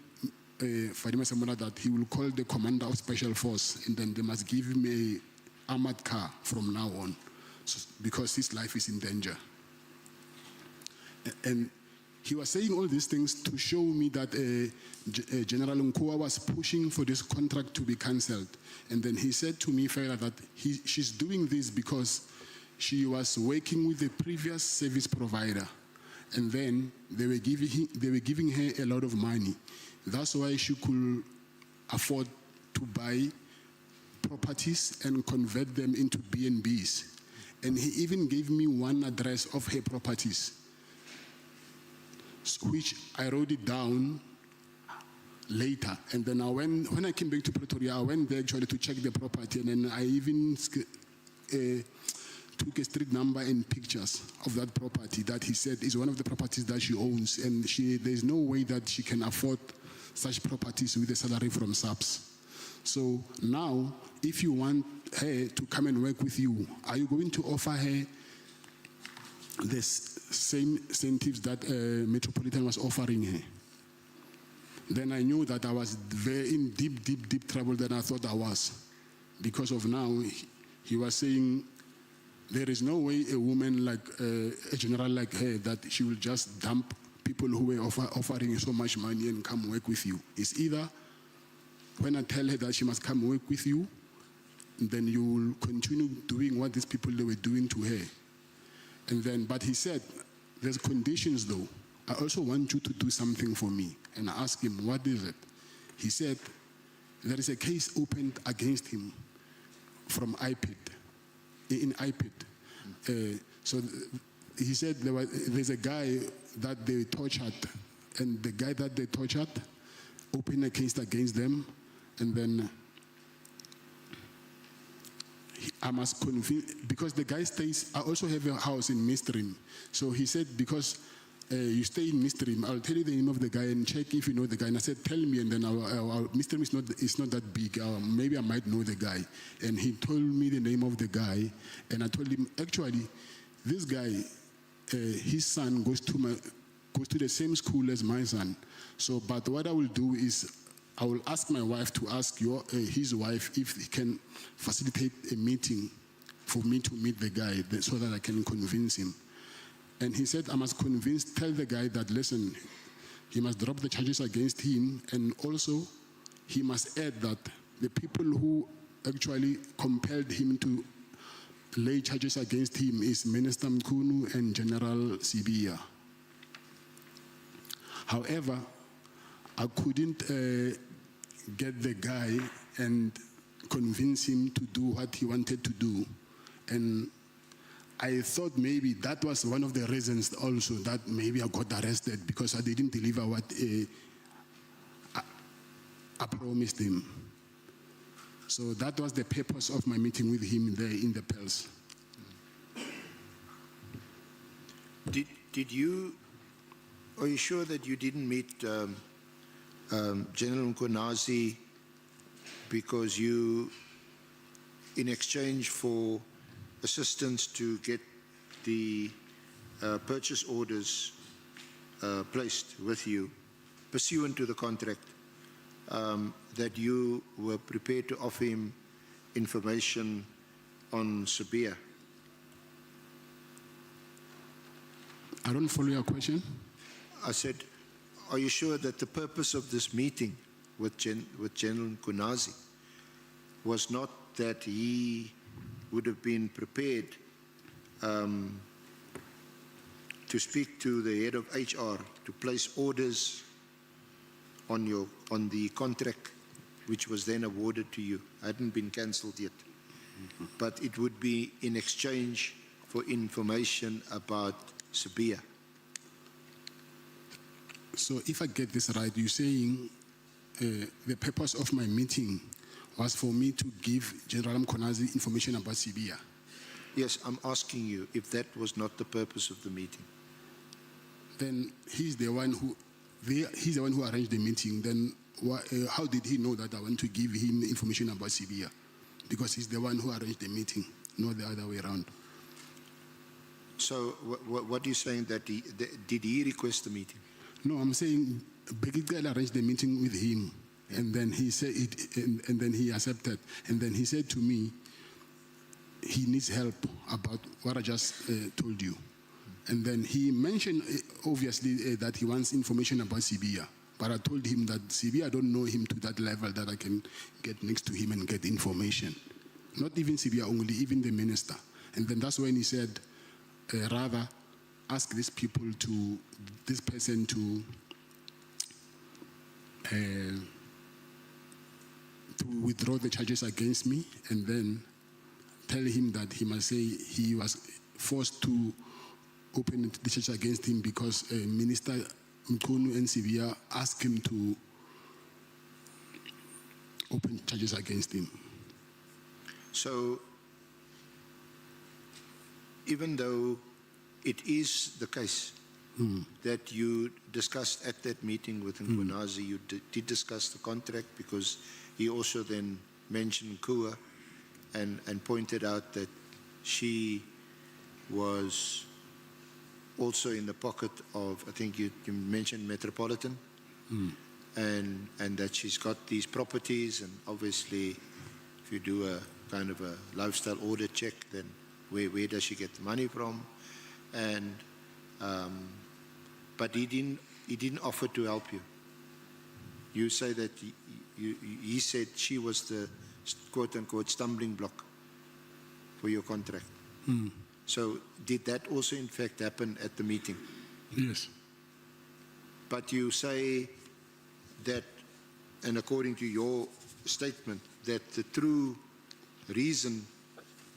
Fadima Samora that he will call the commander of special force and then they must give him an armored car from now on, because his life is in danger. And he was saying all these things to show me that General Nkua was pushing for this contract to be cancelled. And then he said to me further that she's doing this because she was working with the previous service provider. And then they were giving her a lot of money. That's why she could afford to buy properties and convert them into B&Bs. And he even gave me one address of her properties, which I wrote it down later. And then when I came back to Pretoria, I went there actually to check the property, and then I even took a street number and pictures of that property that he said is one of the properties that she owns, and there's no way that she can afford such properties with a salary from SAPS. So now, if you want her to come and work with you, are you going to offer her the same incentives that Metropolitan was offering her? Then I knew that I was very in deep trouble than I thought I was. Because of now, he was saying, there is no way a woman like a general like her that she will just dump people who were offering so much money and come work with you. It's either when I tell her that she must come work with you, then you will continue doing what these people they were doing to her. And then, but he said, there's conditions though. I also want you to do something for me. And I asked him, what is it? He said, there is a case opened against him from IPID, in IPID. He said there's a guy that they tortured, and the guy that they tortured opened a case against them, and then I must convince, because the guy stays, I also have a house in Mistream. So he said, because you stay in Mistream, I'll tell you the name of the guy and check if you know the guy. And I said, tell me, and then our Mistream is not that big. Maybe I might know the guy. And he told me the name of the guy, and I told him, actually, this guy, his son goes to the same school as my son. So, but what I will do is, I will ask my wife to ask his wife if he can facilitate a meeting for me to meet the guy so that I can convince him. And he said, I must tell the guy that, listen, he must drop the charges against him, and also he must add that the people who actually compelled him to lay charges against him is Minister Mkunu and General Sibia. However, I couldn't get the guy and convince him to do what he wanted to do. And I thought maybe that was one of the reasons also that maybe I got arrested, because I didn't deliver what I promised him. So that was the purpose of my meeting with him there in the Pels. Are you sure that you didn't meet General Mkonazi because you, in exchange for assistance to get the purchase orders placed with you, pursuant to the contract, that you were prepared to offer him information on Sabia? I don't follow your question. I said, are you sure that the purpose of this meeting with General Mkonazi was not that he would have been prepared to speak to the head of HR to place orders on the contract which was then awarded to you? Hadn't been cancelled yet. But it would be in exchange for information about Sabia. So if I get this right, you're saying the purpose of my meeting was for me to give General Mkonazi information about Sabia? Yes, I'm asking you if that was not the purpose of the meeting. Then he's the one who arranged the meeting. Then how did he know that I want to give him information about Sabia? Because he's the one who arranged the meeting, not the other way around. So what are you saying, that did he request the meeting? No, I'm saying Begitela arranged the meeting with him, and then he said it, and then he accepted, and then he said to me, he needs help about what I just told you, and then he mentioned obviously that he wants information about Sabia, but I told him that Sabia, I don't know him to that level that I can get next to him and get information. Not even Sabia only, even the minister. And then that's when he said, rather ask this person to withdraw the charges against me, and then tell him that he must say he was forced to open the charges against him because Minister Mkunu and Sabia asked him to open charges against him. So even though it is the case that you discussed at that meeting with Mkonazi, you did discuss the contract, because he also then mentioned Kua and pointed out that she was also in the pocket of, I think you mentioned Metropolitan, and that she's got these properties, and obviously if you do a kind of a lifestyle audit check, then where does she get the money from? And but he didn't offer to help you. You say that he said she was the quote unquote stumbling block for your contract. So did that also in fact happen at the meeting? Yes. But you say that, and according to your statement, that the true reason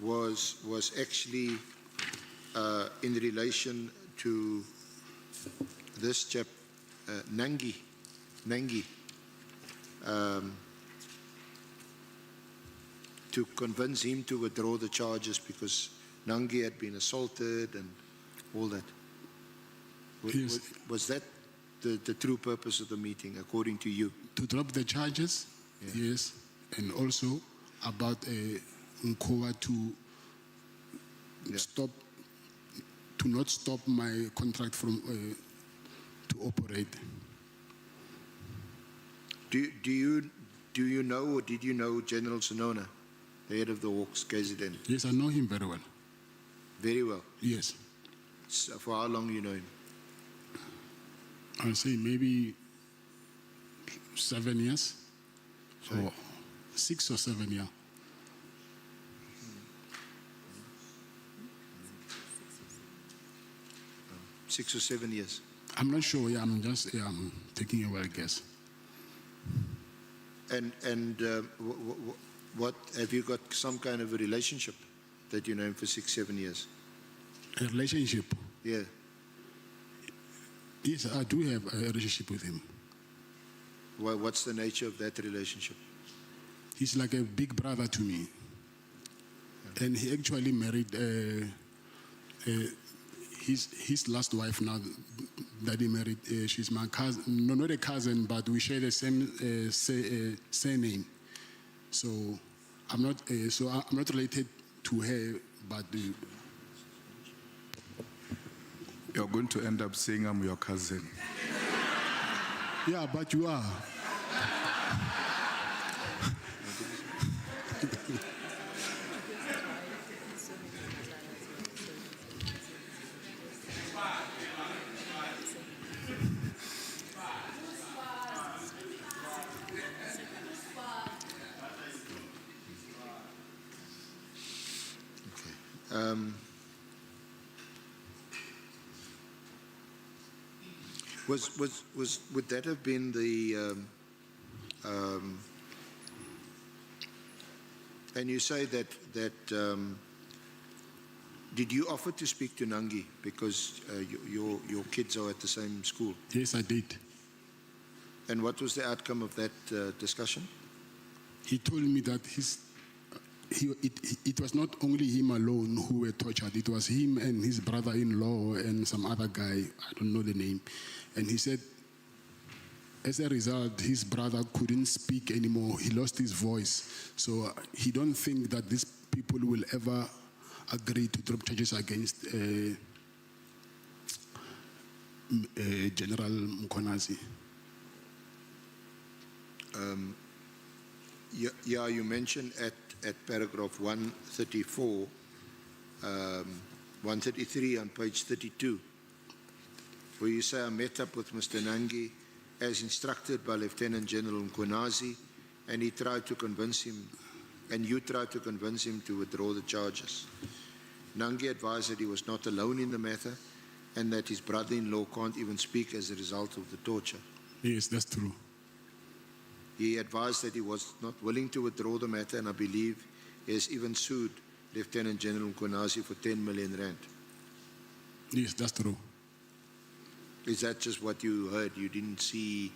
was actually in relation to this chap, Nangi, to convince him to withdraw the charges because Nangi had been assaulted and all that. Yes. Was that the true purpose of the meeting, according to you? To drop the charges, yes, and also about Nkoa to not stop my contract from to operate. Do you know, or did you know General Sonona, the head of the Hawks KZN? Yes, I know him very well. Very well. Yes. So for how long you know him? I'll say maybe 7 years, or 6 or 7 years. Oh, 6 or 7 years. I'm not sure. Yeah, I'm just I'm taking a wild guess. And what have you got some kind of a relationship that you know him for 6, 7 years? A relationship? Yeah. Yes, I do have a relationship with him. What's the nature of that relationship? He's like a big brother to me. And he actually married his last wife now that he married. She's my cousin, no, not a cousin, but we share the same surname. So I'm not related to her, but You're going to end up saying I'm your cousin. yeah, but you are. Would that have been the and you say that did you offer to speak to Nangi because your kids are at the same school? Yes, I did. And what was the outcome of that discussion? He told me that it was not only him alone who were tortured. It was him and his brother-in-law and some other guy. I don't know the name. And he said, as a result, his brother couldn't speak anymore. He lost his voice. So he don't think that these people will ever agree to drop charges against General Mkhwanazi. Yeah, you mentioned at paragraph 134, 133 on page 32, where you say, I met up with Mr. Nangi as instructed by Lieutenant General Mkhwanazi, and he tried to convince him, and you tried to convince him to withdraw the charges. Nangi advised that he was not alone in the matter, and that his brother-in-law can't even speak as a result of the torture. Yes, that's true. He advised that he was not willing to withdraw the matter, and I believe he has even sued Lieutenant General Mkhwanazi for 10 million rand. Yes, that's true. Is that just what you heard? You didn't see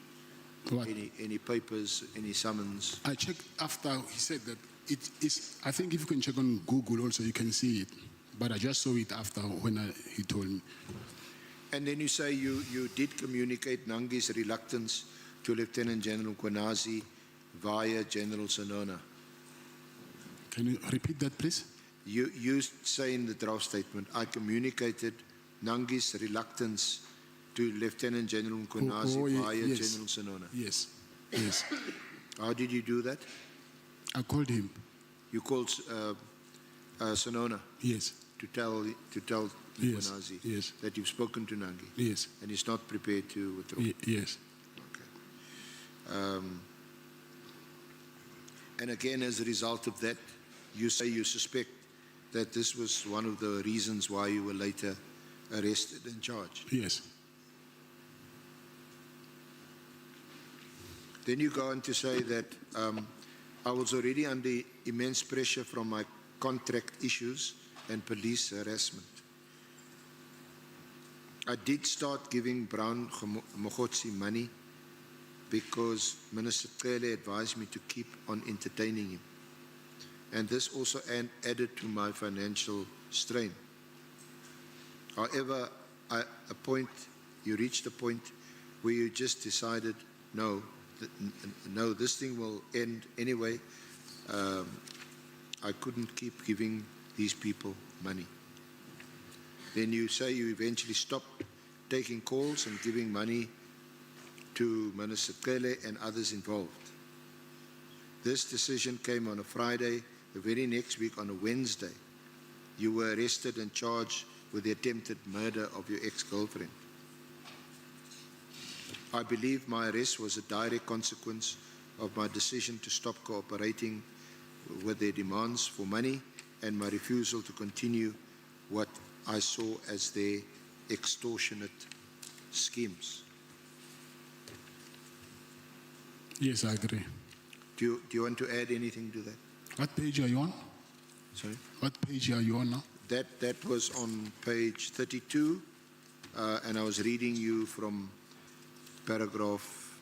What? any papers, any summons? I checked after he said that it is. I think if you can check on Google also, you can see it. But I just saw it after when he told me. And then you say you did communicate Nangi's reluctance to Lieutenant General Mkhwanazi via General Sonona. Can you repeat that, please? You say in the draft statement, I communicated Nangi's reluctance to Lieutenant General Mkhwanazi via yes. General Sonona. Yes, yes. How did you do that? I called him. You called Sonona? Yes. To tell Yes, Mkhwanazi yes. that you've spoken to Nangi? Yes. And he's not prepared to withdraw? Yes. And again, as a result of that, you say you suspect that this was one of the reasons why you were later arrested and charged. Yes. Then you go on to say that I was already under immense pressure from my contract issues and police harassment. I did start giving Brown Mogotsi money because Minister Cele advised me to keep on entertaining him. And this also added to my financial strain. However, you reached a point where you just decided, no, this thing will end anyway. I couldn't keep giving these people money. Then you say you eventually stopped taking calls and giving money to Minister Cele and others involved. This decision came on a Friday. The very next week, on a Wednesday, you were arrested and charged with the attempted murder of your ex-girlfriend. I believe my arrest was a direct consequence of my decision to stop cooperating with their demands for money and my refusal to continue what I saw as their extortionate schemes. Yes, I agree. Do you want to add anything to that? What page are you on? Sorry? What page are you on now? That was on page 32, and I was reading you from paragraph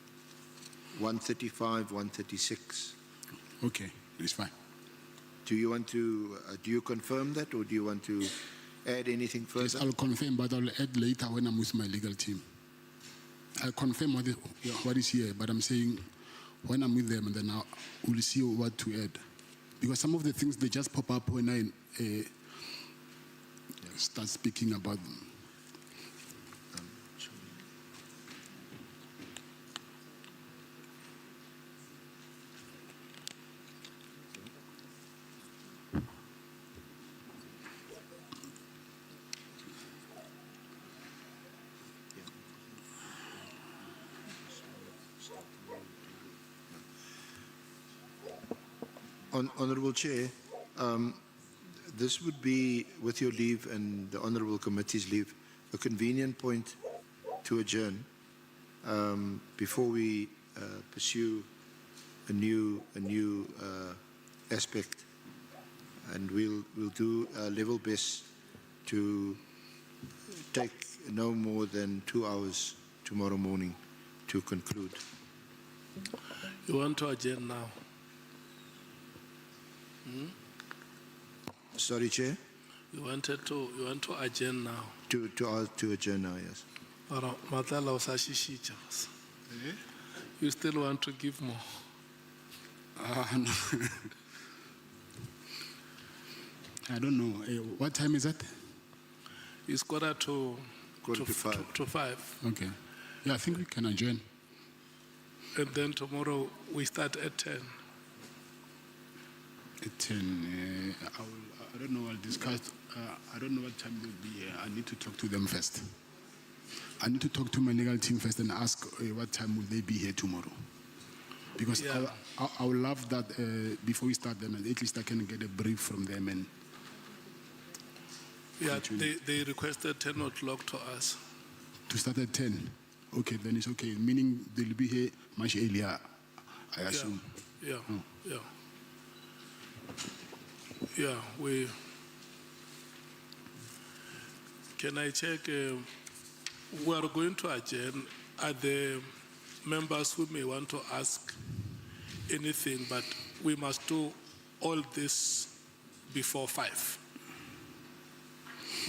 135, 136. Okay, it's fine. Do you want to, do you confirm that, or do you want to add anything further? Yes, I'll confirm, but I'll add later when I'm with my legal team. I'll confirm what is here, but I'm saying when I'm with them, and then we'll see what to add. Because some of the things, they just pop up when I start speaking about them. Honourable Chair, this would be, with your leave and the Honourable Committee's leave, a convenient point to adjourn before we pursue a new aspect, and we'll do our level best to take no more than 2 hours tomorrow morning to conclude. You want to adjourn now? Sorry, Chair. You want to adjourn now? To adjourn now, yes. Matlala o sa shishicha. You still want to give more? No. I don't know. What time is that? It's quarter to 5. To 5. Okay. Yeah, I think we can adjourn. And then tomorrow we start at 10. At 10. I don't know. I'll discuss. I don't know what time they'll be here. I need to talk to them first. I need to talk to my legal team first and ask what time will they be here tomorrow. Because Yeah. I would love that before we start, then at least I can get a brief from them. And Yeah, they requested 10 o'clock to us. to start at 10. Okay, then it's okay. Meaning they'll be here much earlier, I assume. Yeah, Oh. yeah. Yeah, can I check? We are going to adjourn. Are the members who may want to ask anything, but we must do all this before 5.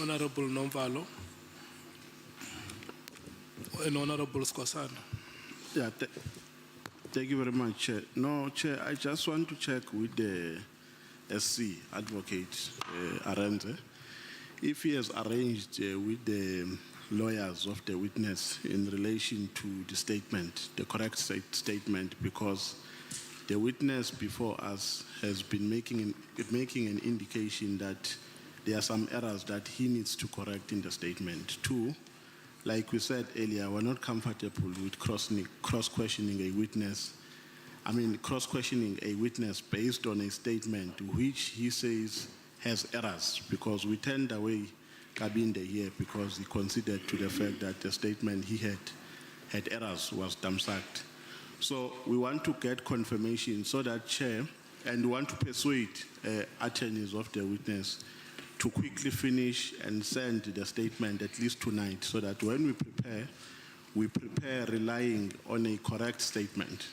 Honorable Nomvalo and Honorable Skosana. Yeah, thank you very much, Chair. No, Chair, I just want to check with the SC advocate, Arenze, if he has arranged with the lawyers of the witness in relation to the statement, the correct statement, because the witness before us has been making an indication that there are some errors that he needs to correct in the statement. 2, like we said earlier, we're not comfortable with cross-questioning a witness. Cross-questioning a witness based on a statement which he says has errors, because we turned away Kabinde here because he considered to the fact that the statement he had errors was dumpsacked. So we want to get confirmation so that, Chair, and want to persuade attorneys of the witness to quickly finish and send the statement at least tonight, so that when we prepare relying on a correct statement,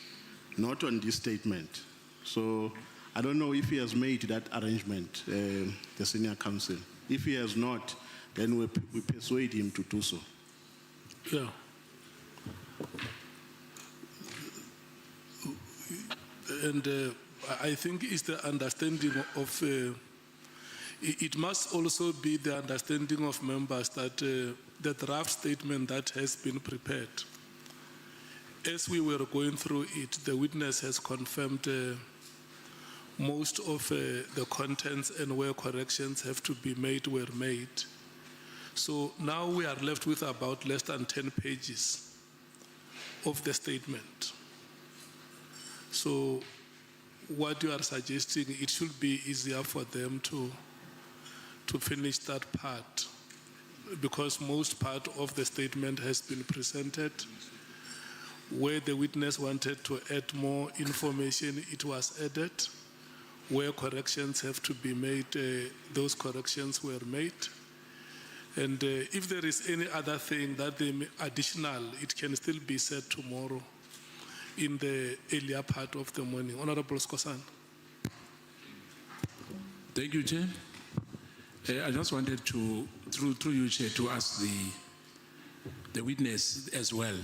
not on this statement. So I don't know if he has made that arrangement, the senior counsel. If he has not, then we persuade him to do so. Yeah. And I think it's the understanding of, it must also be the understanding of members that the draft statement that has been prepared, as we were going through it, the witness has confirmed most of the contents and where corrections have to be made were made. So now we are left with about less than 10 pages of the statement. So what you are suggesting, it should be easier for them to finish that part, because most part of the statement has been presented. Where the witness wanted to add more information, it was added. Where corrections have to be made, those corrections were made. And if there is any other thing that they additional, it can still be said tomorrow in the earlier part of the morning. Honorable Skosan. Thank you, Chair. I just wanted to, through you, Chair, to ask the witness as well.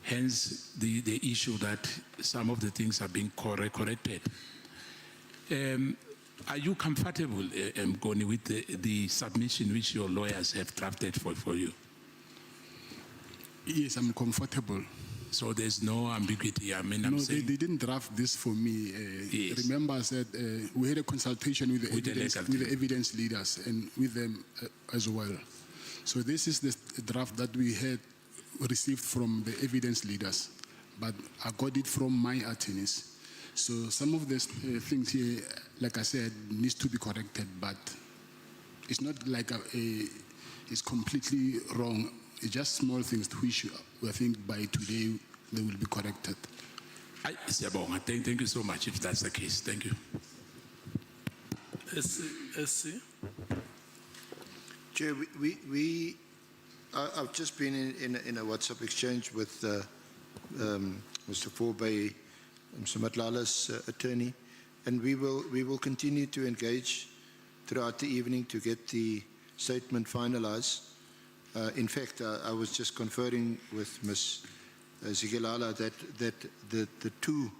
Hence, the issue that some of the things are being corrected. Are you comfortable, Goni, with the submission which your lawyers have drafted for you? Yes, I'm comfortable. So there's no ambiguity. I mean, No, they didn't draft this for me. Yes. Remember, I said we had a consultation with the evidence leaders and with them as well. So this is the draft that we had received from the evidence leaders, but I got it from my attorneys. So some of the things here, like I said, needs to be corrected, but it's not like it's completely wrong. It's just small things which I think by today they will be corrected. Thank you so much if that's the case. Thank you. SC? Chair, I've just been in a WhatsApp exchange with Mr. Forbey, Mr. Matlala's attorney, and we will continue to engage throughout the evening to get the statement finalized. In fact, I was just conferring with Ms. Zigilala that the two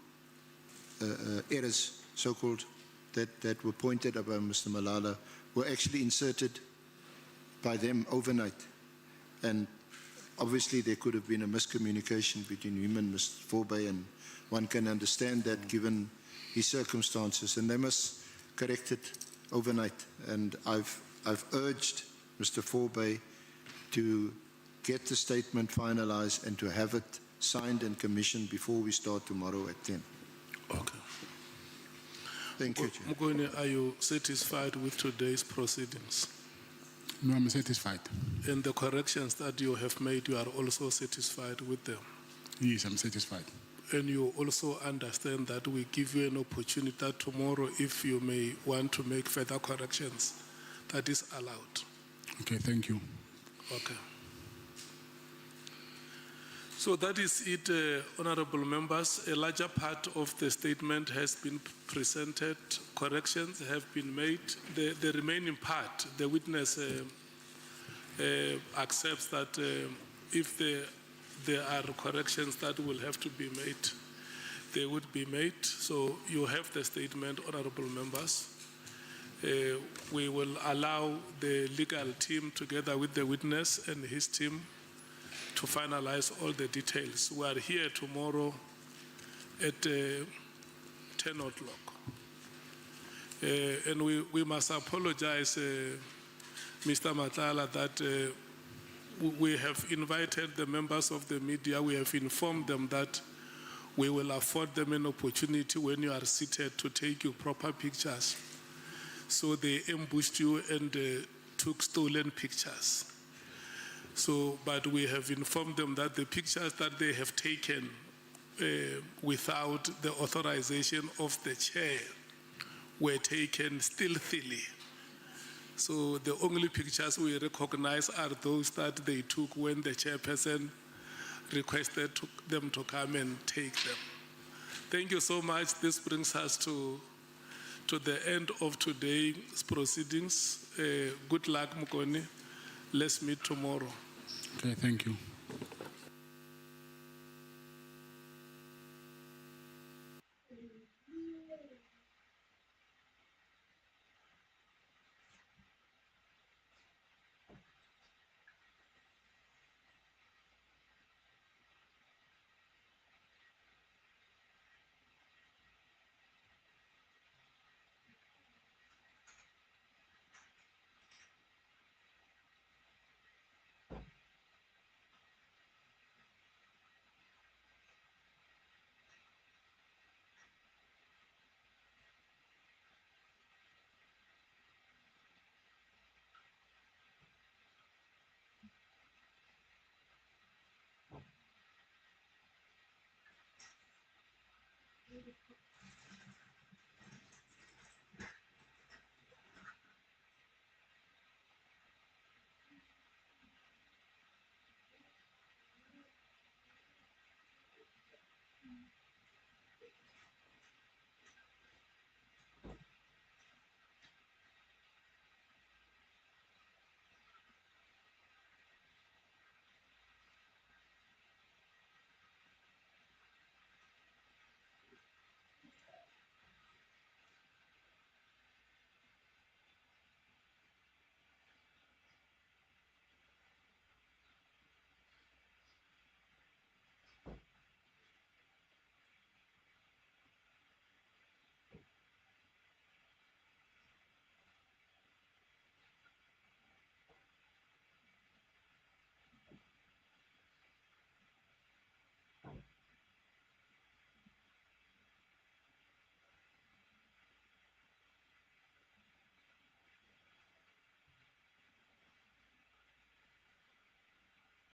errors, so-called, that were pointed out by Mr. Malala were actually inserted by them overnight. And obviously there could have been a miscommunication between him and Mr. Forbey, and one can understand that given his circumstances, and they must correct it overnight. And I've urged Mr. Forbey to get the statement finalized and to have it signed and commissioned before we start tomorrow at 10. Okay. Thank you, Chair. Mugone, are you satisfied with today's proceedings? No, I'm satisfied. And the corrections that you have made, you are also satisfied with them? Yes, I'm satisfied. And you also understand that we give you an opportunity that tomorrow, if you may want to make further corrections, that is allowed. Okay, thank you. Okay. So that is it, honorable members. A larger part of the statement has been presented. Corrections have been made. The remaining part, the witness accepts that if there are corrections that will have to be made, they would be made. So you have the statement, honorable members. We will allow the legal team together with the witness and his team to finalize all the details. We are here tomorrow at 10 o'clock. And we must apologize, Mr. Matlala, that we have invited the members of the media. We have informed them that we will afford them an opportunity when you are seated to take you proper pictures. So they ambushed you and took stolen pictures. So, but we have informed them that the pictures that they have taken without the authorization of the chair were taken stealthily. So the only pictures we recognize are those that they took when the chairperson requested them to come and take them. Thank you so much. This brings us to the end of today's proceedings. Good luck, Mukoni. Let's meet tomorrow. Okay, thank you.